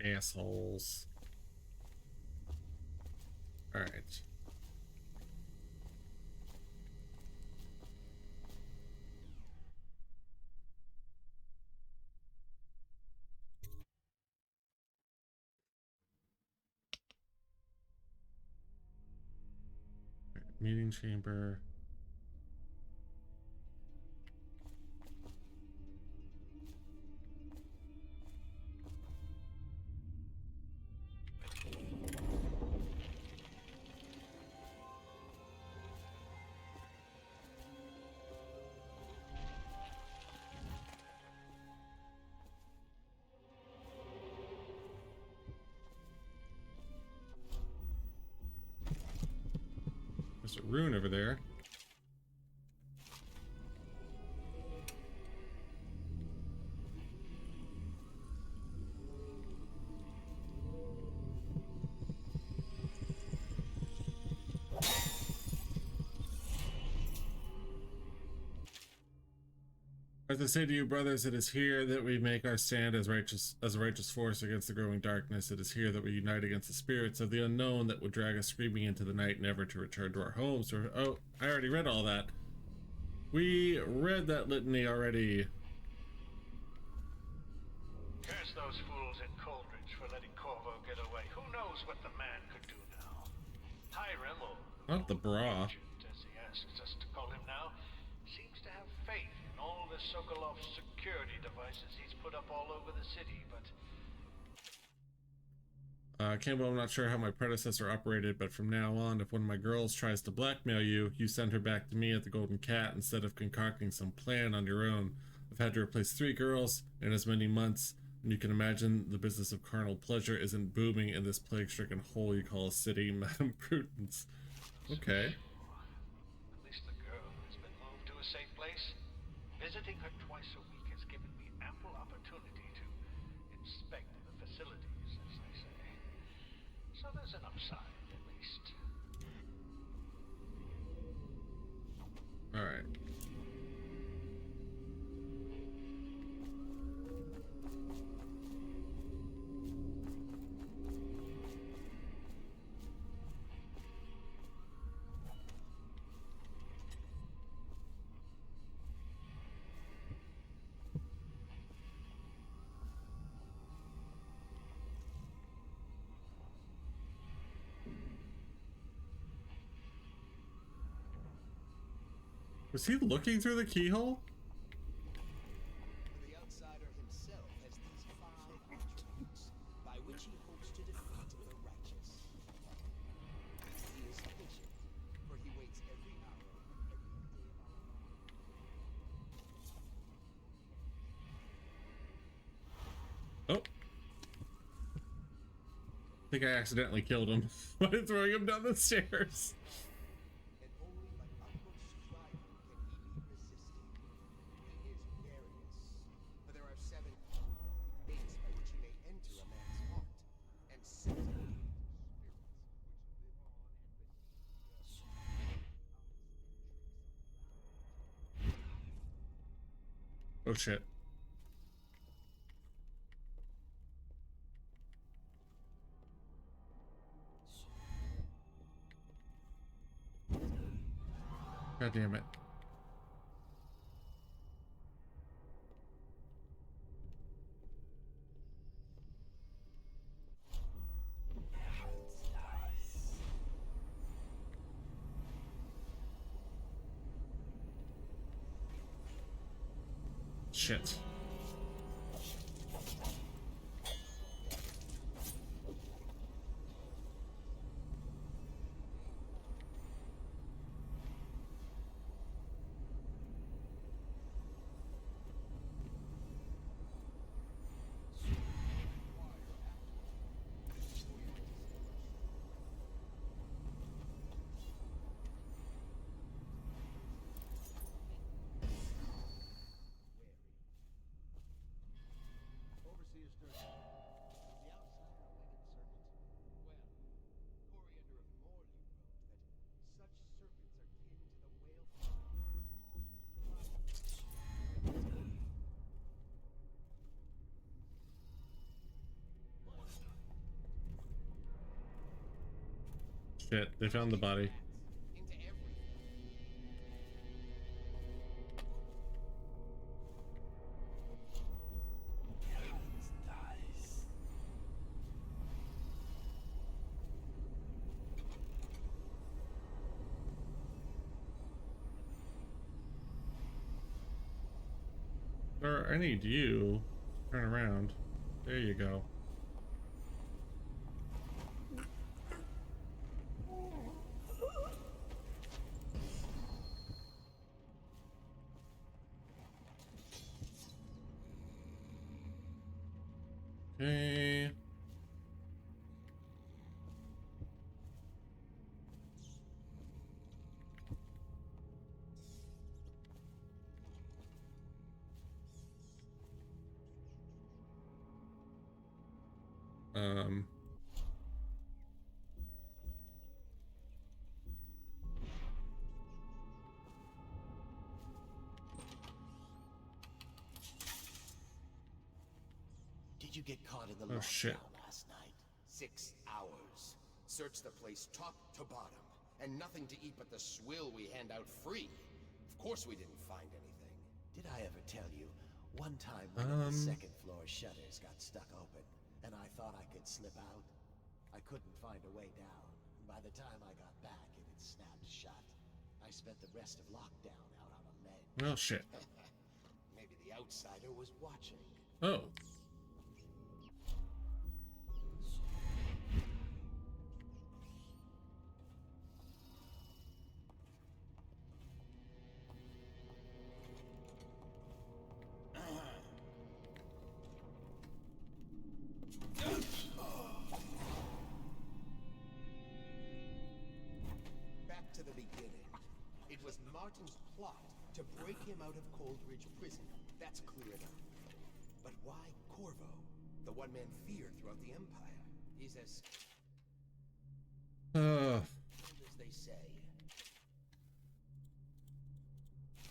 Assholes. All right. Meeting chamber. There's a rune over there. As I say to you, brothers, it is here that we make our stand as a righteous force against the growing darkness. It is here that we unite against the spirits of the unknown that would drag us screaming into the night, never to return to our homes. Or, oh, I already read all that. We read that litany already. Curse those fools in Coldridge for letting Corvo get away. Who knows what the man could do now? Hiram, or Not the bra. as he asks us to call him now, seems to have faith in all the Sokolov's security devices he's put up all over the city, but... Campbell, I'm not sure how my predecessor operated, but from now on, if one of my girls tries to blackmail you, you send her back to me at the Golden Cat instead of concocting some plan on your own. I've had to replace 3 girls in as many months, and you can imagine the business of carnal pleasure isn't booming in this plague-stricken hole you call a city, Madam Prudence. Okay. At least the girl has been moved to a safe place. Visiting her twice a week has given me ample opportunity to inspect the facilities, as they say. So there's an upside, at least. Alright. Was he looking through the keyhole? The outsider himself has these 5 attributes by which he hopes to defeat the righteous. He is patient, for he waits every hour of every day of our lives. Oh. I think I accidentally killed him by throwing him down the stairs. Oh shit. God damn it. Shit. Shit, they found the body. Sir, I need you. Turn around. There you go. Okay. you get caught in the Oh, shit. lockdown last night? 6 hours. Searched the place top to bottom, and nothing to eat but the swill we hand out free. Of course we didn't find anything. Did I ever tell you, one time one of the second floor shutters got stuck open, and I thought I could slip out? I couldn't find a way down. By the time I got back, it had snapped shut. I spent the rest of lockdown out on a ledge. Well, shit. Maybe the outsider was watching. Oh. Back to the beginning. It was Martin's plot to break him out of Coldridge Prison. That's clear enough. But why Corvo? The one man feared throughout the Empire. He's as as they say.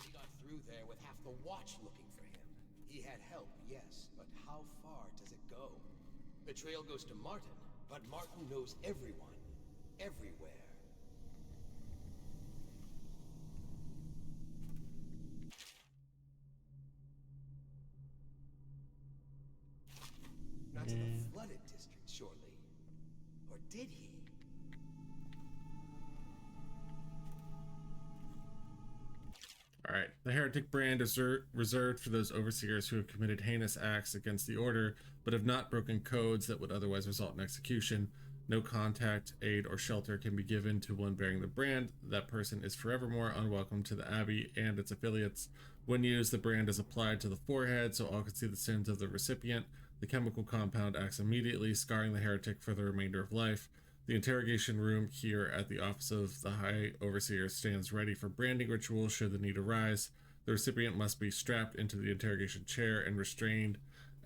He got through there with half the watch looking for him. He had help, yes, but how far does it go? The trail goes to Martin, but Martin knows everyone, everywhere. Not to the flooded district, surely. Or did he? Alright, the heretic brand is reserved for those overseers who have committed heinous acts against the order, but have not broken codes that would otherwise result in execution. No contact, aid, or shelter can be given to one bearing the brand. That person is forevermore unwelcome to the Abbey and its affiliates. When used, the brand is applied to the forehead so all can see the sins of the recipient. The chemical compound acts immediately, scarring the heretic for the remainder of life. The interrogation room here at the office of the High Overseer stands ready for branding rituals should the need arise. The recipient must be strapped into the interrogation chair and restrained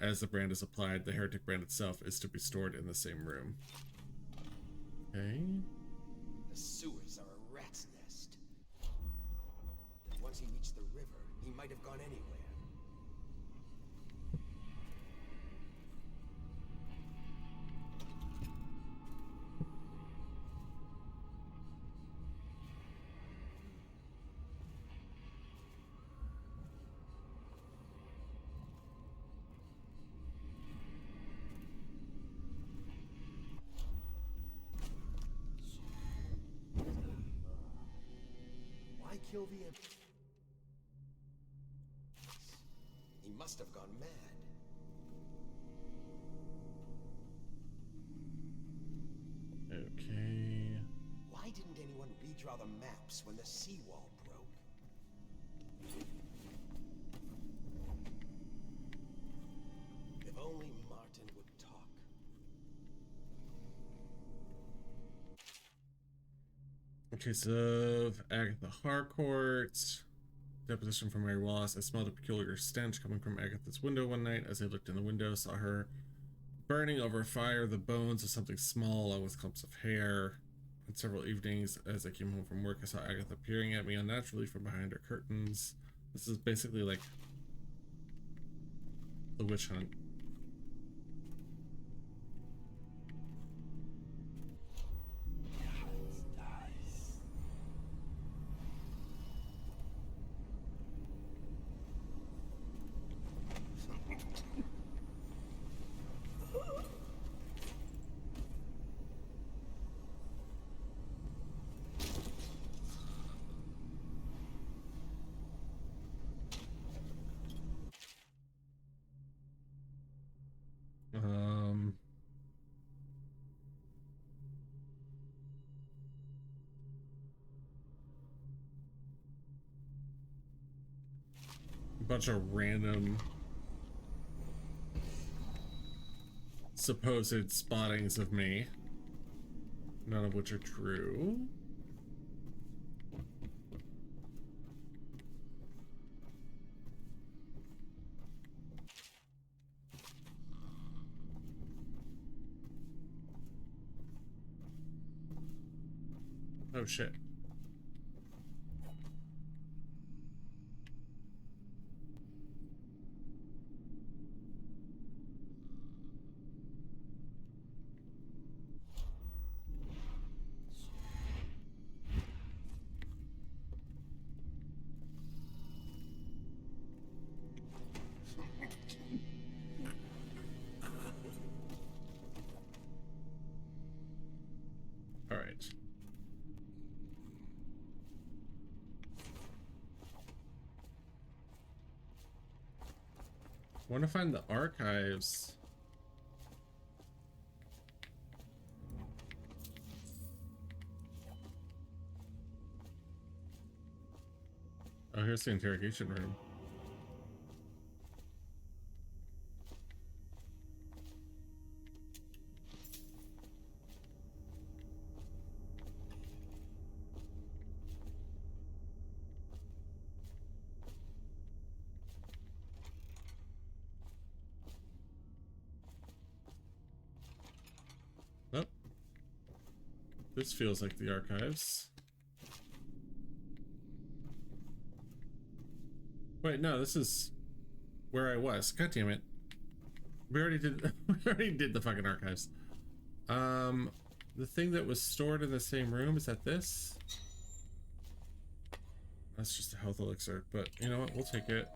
as the brand is applied. The heretic brand itself is to be stored in the same room. Okay. The sewers are a rat's nest. And once he reached the river, he might have gone anywhere. Why kill the Emperor? He must have gone mad. Okay. Why didn't anyone redraw the maps when the seawall broke? If only Martin would talk. Case of Agatha Harcourt. Deposition from Mary Wallace. I smelled a peculiar stench coming from Agatha's window one night. As I looked in the window, saw her burning over a fire, the bones of something small along with clumps of hair. On several evenings, as I came home from work, I saw Agatha peering at me unnaturally from behind her curtains. This is basically like the witch hunt. Bunch of random supposed spottings of me, none of which are true. Oh shit. All right. Want to find the archives. Oh, here's the interrogation room. Nope. This feels like the archives. Wait, no, this is where I was. God damn it. We already did we already did the fucking archives. The thing that was stored in the same room, is that this? That's just a health elixir, but you know what? We'll take it.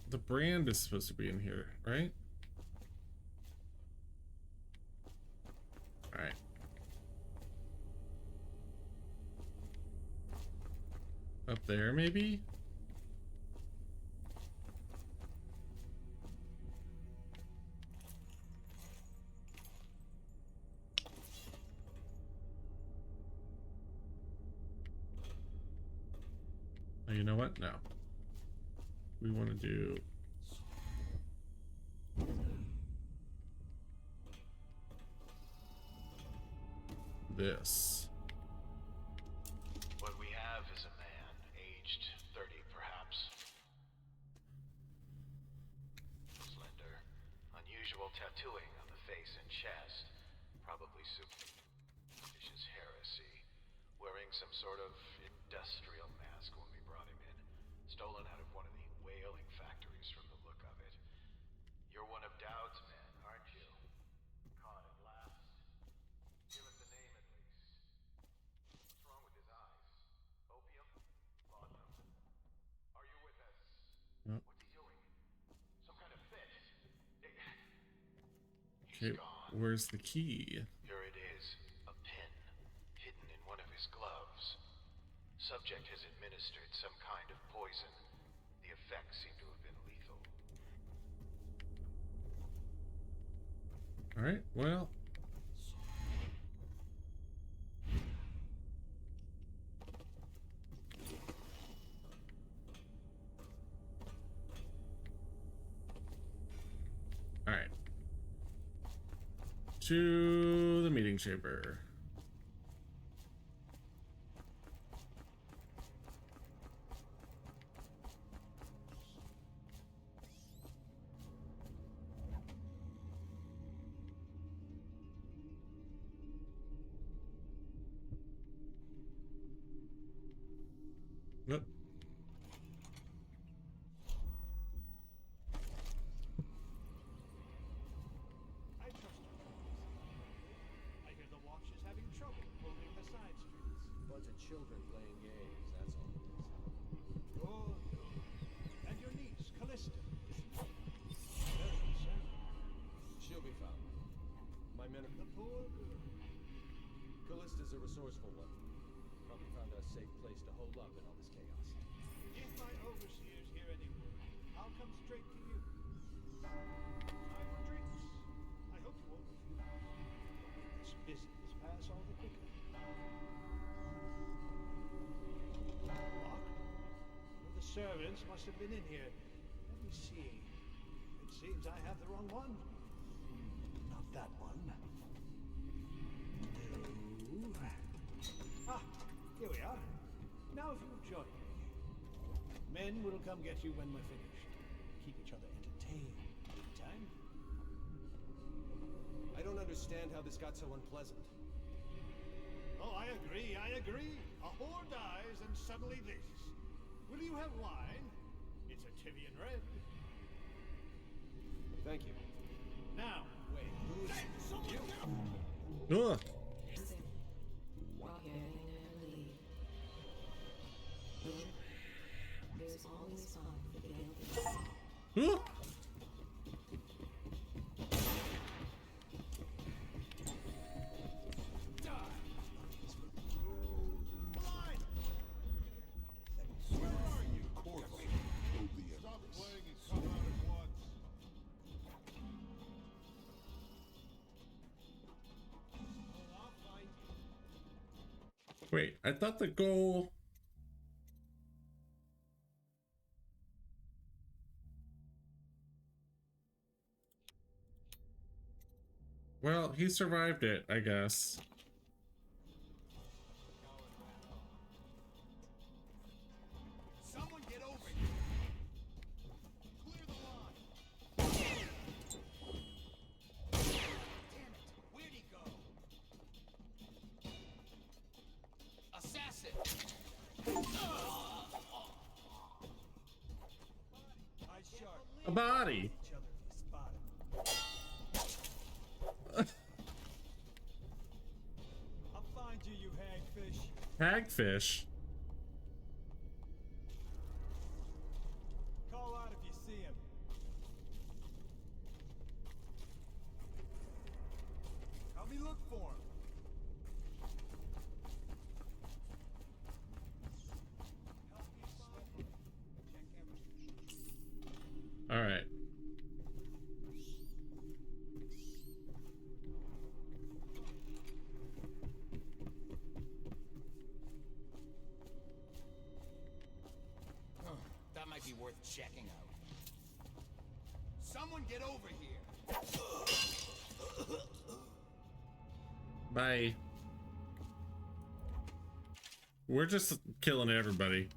The brand is supposed to be in here, right? All right. Up there, maybe? Oh, you know what? No. We want to do... this. What we have is a man, aged 30 perhaps. Slender, unusual tattooing on the face and chest, probably superstitious heresy, wearing some sort of industrial mask when we brought him in, stolen out of one of the whaling factories from the look of it. You're one of Dowd's men, aren't you? Caught at last. Give us a name at least. What's wrong with his eyes? Opium? Laudanum? Are you with us? Nope. What's he doing? Some kind of fit? Okay, where's the key? Here it is. A pin. Hidden in one of his gloves. Subject has administered some kind of poison. The effects seem to have been lethal. Alright, well... Alright. To the meeting chamber. Nope. I trust you. I hear the watch is having trouble holding the side streets. Bunch of children playing games, that's all it is. Oh, no. And your niece, Callista, isn't she? Very concerned. She'll be found. My men are... The poor girl. Callista's a resourceful one. Probably found a safe place to hold up in all this chaos. If my overseers hear any word, I'll come straight to you. Time for drinks. I hope you won't refuse. It'll make this business pass all the quicker. Locked? Well, the servants must have been in here. Let me see. It seems I have the wrong one. Not that one. No. Ah, here we are. Now if you'll join me. Men will come get you when we're finished. Keep each other entertained. Meantime. I don't understand how this got so unpleasant. Oh, I agree, I agree. A whore dies and suddenly this. Will you have wine? It's a Tivian red. Thank you. Now, wait, who's you? Ugh. There's always fun for the guilty. Ooh. Wait, I thought the goal... Well, he survived it, I guess. Someone get over here. Clear the line. Damn it. Where'd he go? Assassin. A body. I'll find you, you hagfish. Hagfish? Call out if you see him. Help me look for him. All right. That might be worth checking out. Someone get over here. Bye. We're just killing everybody.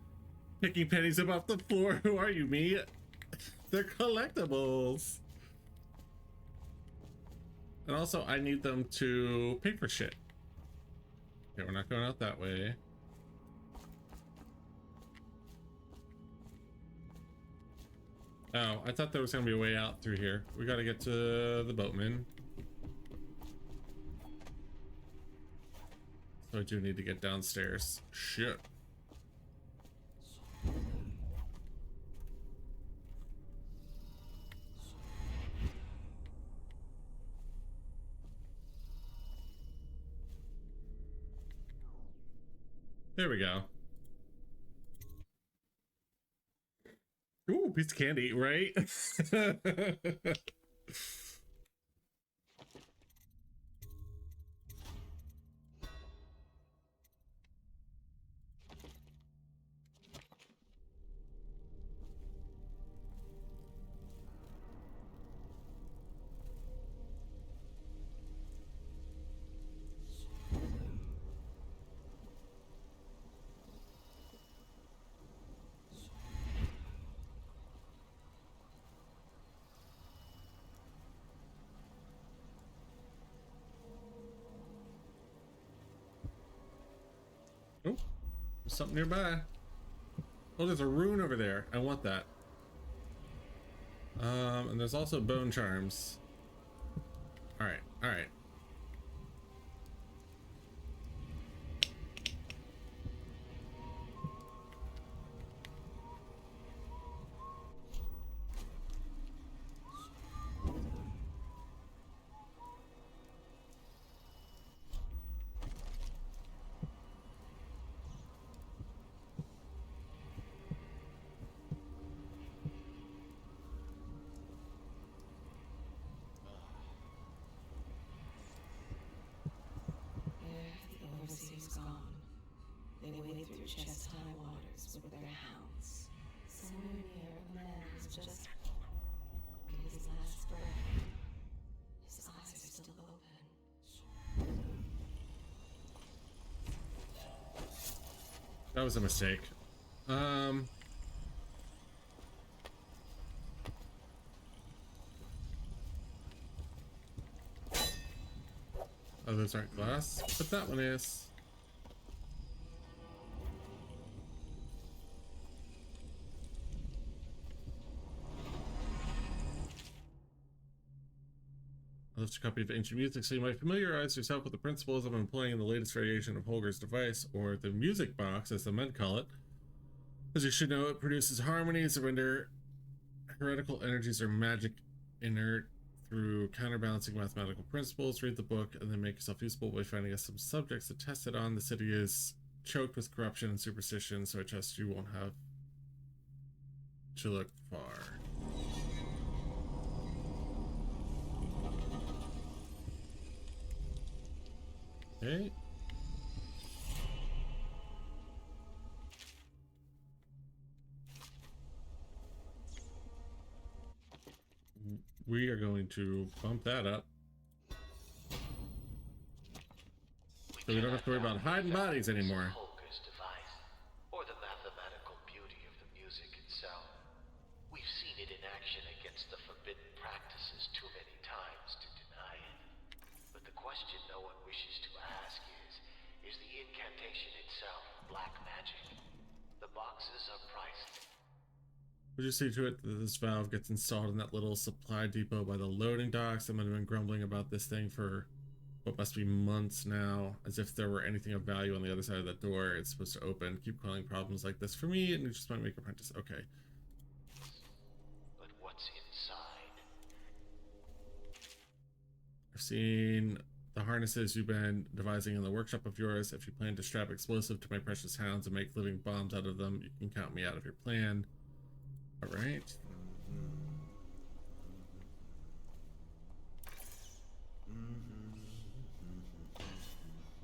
Picking pennies up off the floor. Who are you, me? They're collectibles. And also, I need them to pay for shit. Okay, we're not going out that way. Oh, I thought there was gonna be a way out through here. We gotta get to the boatman. So I do need to get downstairs. Shit. There we go. Ooh, piece of candy, right? Oh, there's something nearby. Oh, there's a rune over there. I want that. And there's also bone charms. All right, all right. chest-high waters with their hounds. Somewhere near, a man has just taken his last breath. His eyes are still open. That was a mistake. Oh, those aren't glass, but that one is. I'll lift a copy of ancient music so you might familiarize yourself with the principles of employing the latest variation of Holger's device, or the music box, as the men call it. As you should know, it produces harmonies that render Heretical energies are magic inert through counterbalancing mathematical principles. Read the book and then make yourself useful by finding us some subjects to test it on. The city is choked with corruption and superstition, so I trust you won't have to look far. Okay. We are going to bump that up. So we don't have to worry about hiding bodies anymore. Holger's device, or the mathematical beauty of the music itself. We've seen it in action against the forbidden practices too many times to deny it. But the question no one wishes to ask is the incantation itself black magic? The boxes are priced. We'll just see to it that this valve gets installed in that little supply depot by the loading docks. Someone have been grumbling about this thing for what must be months now, as if there were anything of value on the other side of that door it's supposed to open. Keep calling problems like this for me, and you just might make a apprentice. Okay. But what's inside? I've seen the harnesses you've been devising in the workshop of yours. If you plan to strap explosive to my precious hounds and make living bombs out of them, you can count me out of your plan. All right.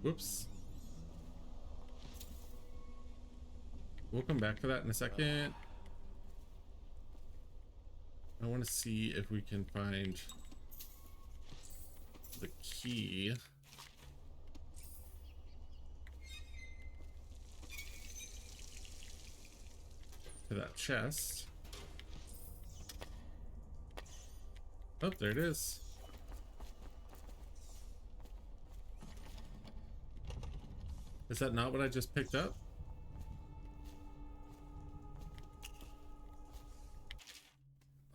Whoops. We'll come back to that in a second. I want to see if we can find the key. To that chest. Oh, there it is. Is that not what I just picked up?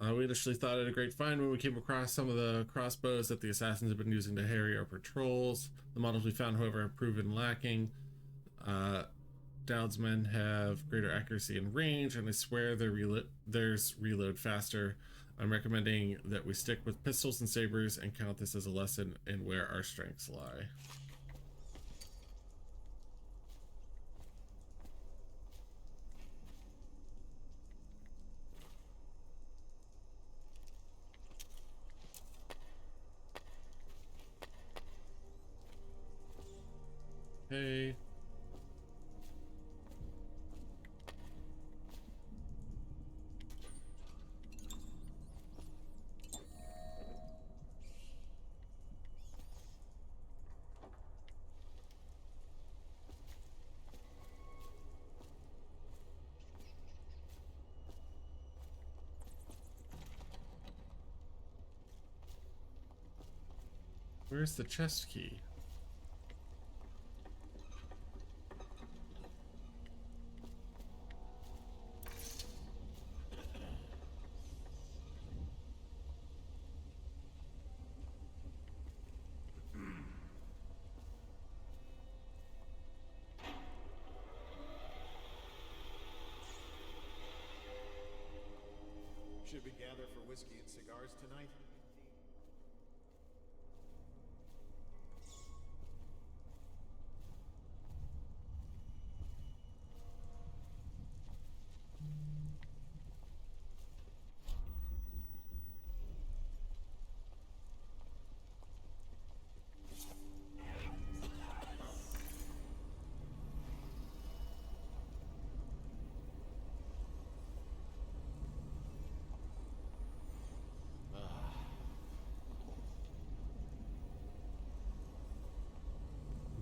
We initially thought it a great find when we came across some of the crossbows that the assassins have been using to harry our patrols. The models we found, however, have proven lacking. Dowd's men have greater accuracy and range, and I swear theirs reload faster. I'm recommending that we stick with pistols and sabers and count this as a lesson in where our strengths lie. Hey. Where's the chest key? Should we gather for whiskey and cigars tonight?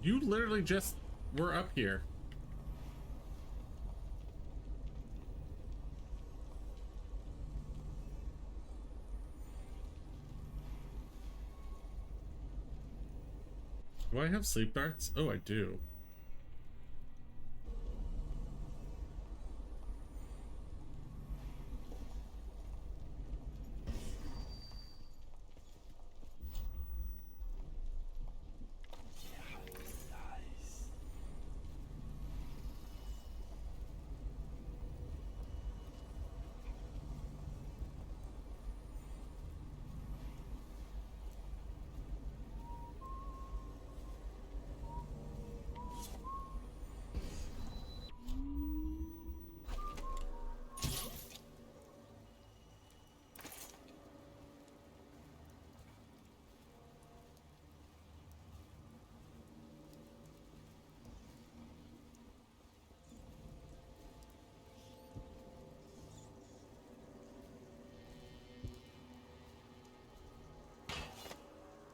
You literally just were up here. Do I have sleep darts? Oh, I do.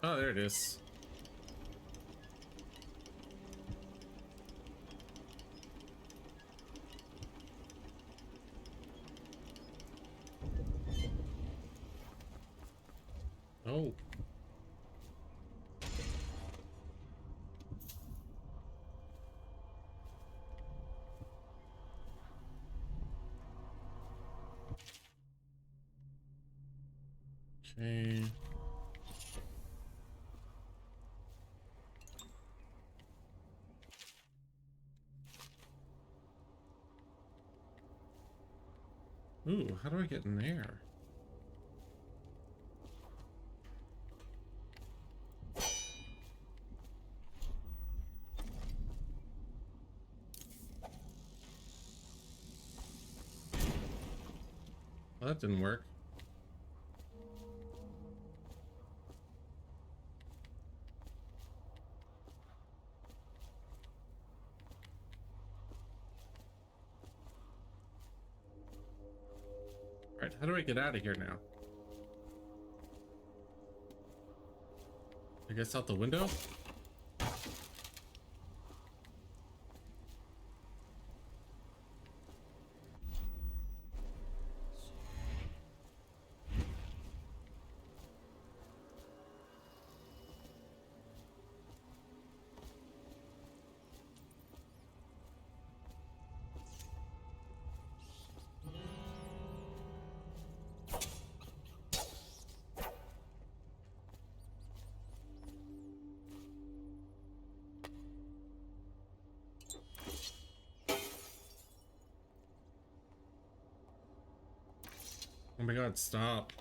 Oh, there it is. Oh. Okay. Ooh, how do I get in there? Well, that didn't work. All right, how do I get out of here now? I guess out the window? Oh my god, stop.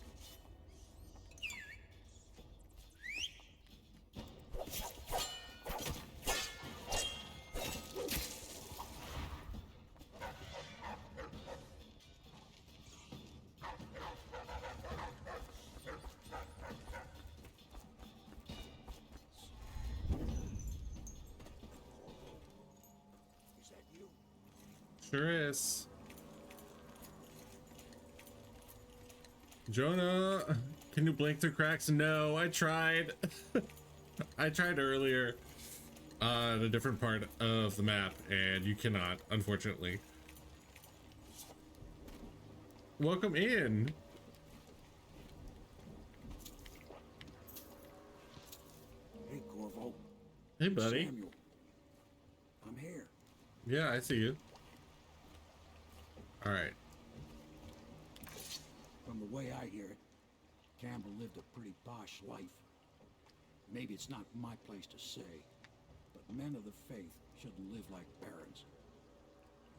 Is that you? Sure is. Jonah, can you blink through cracks? No, I tried. I tried earlier on a different part of the map, and you cannot, unfortunately. Welcome in. Hey, Corvo. Hey, buddy. Samuel. I'm here. Yeah, I see you. All right. From the way I hear it, Campbell lived a pretty posh life. Maybe it's not my place to say, but men of the faith shouldn't live like barons.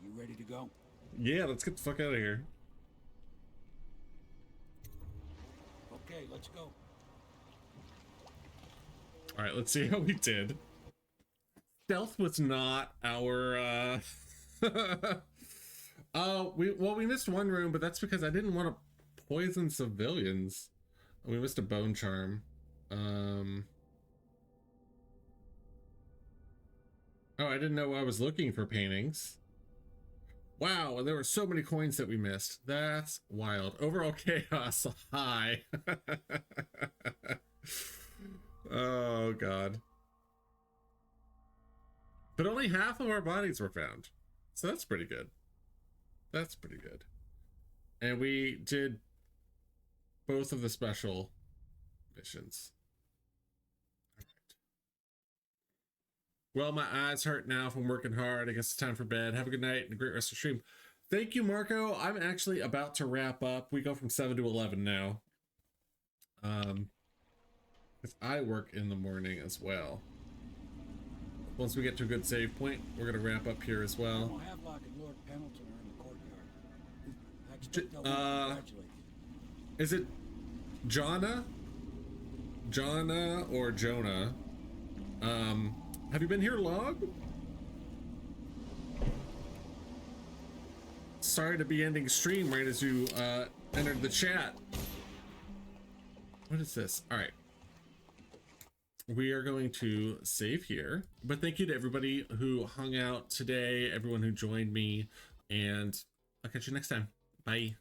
You ready to go? Yeah, let's get the fuck out of here. Okay, let's go. All right, let's see how we did. Stealth was not our we missed one room, but that's because I didn't want to poison civilians. We missed a bone charm. Oh, I didn't know I was looking for paintings. Wow, there were so many coins that we missed. That's wild. Overall chaos high. Oh god. But only half of our bodies were found. So that's pretty good. That's pretty good. And we did both of the special missions. All right. Well, my eyes hurt now from working hard. I guess it's time for bed. Have a good night and a great rest of the stream. Thank you, Marco. I'm actually about to wrap up. We go from 7 to 11 now. Because I work in the morning as well. Once we get to a good save point, we're going to wrap up here as well. Well, Havelock and Lord Pendleton are in the courtyard. I expect they'll congratulate you. Is it Jonna? Jonna or Jonah? Have you been here long? Sorry to be ending stream right as you entered the chat. What is this? All right. We are going to save here, but thank you to everybody who hung out today, everyone who joined me, and I'll catch you next time. Bye.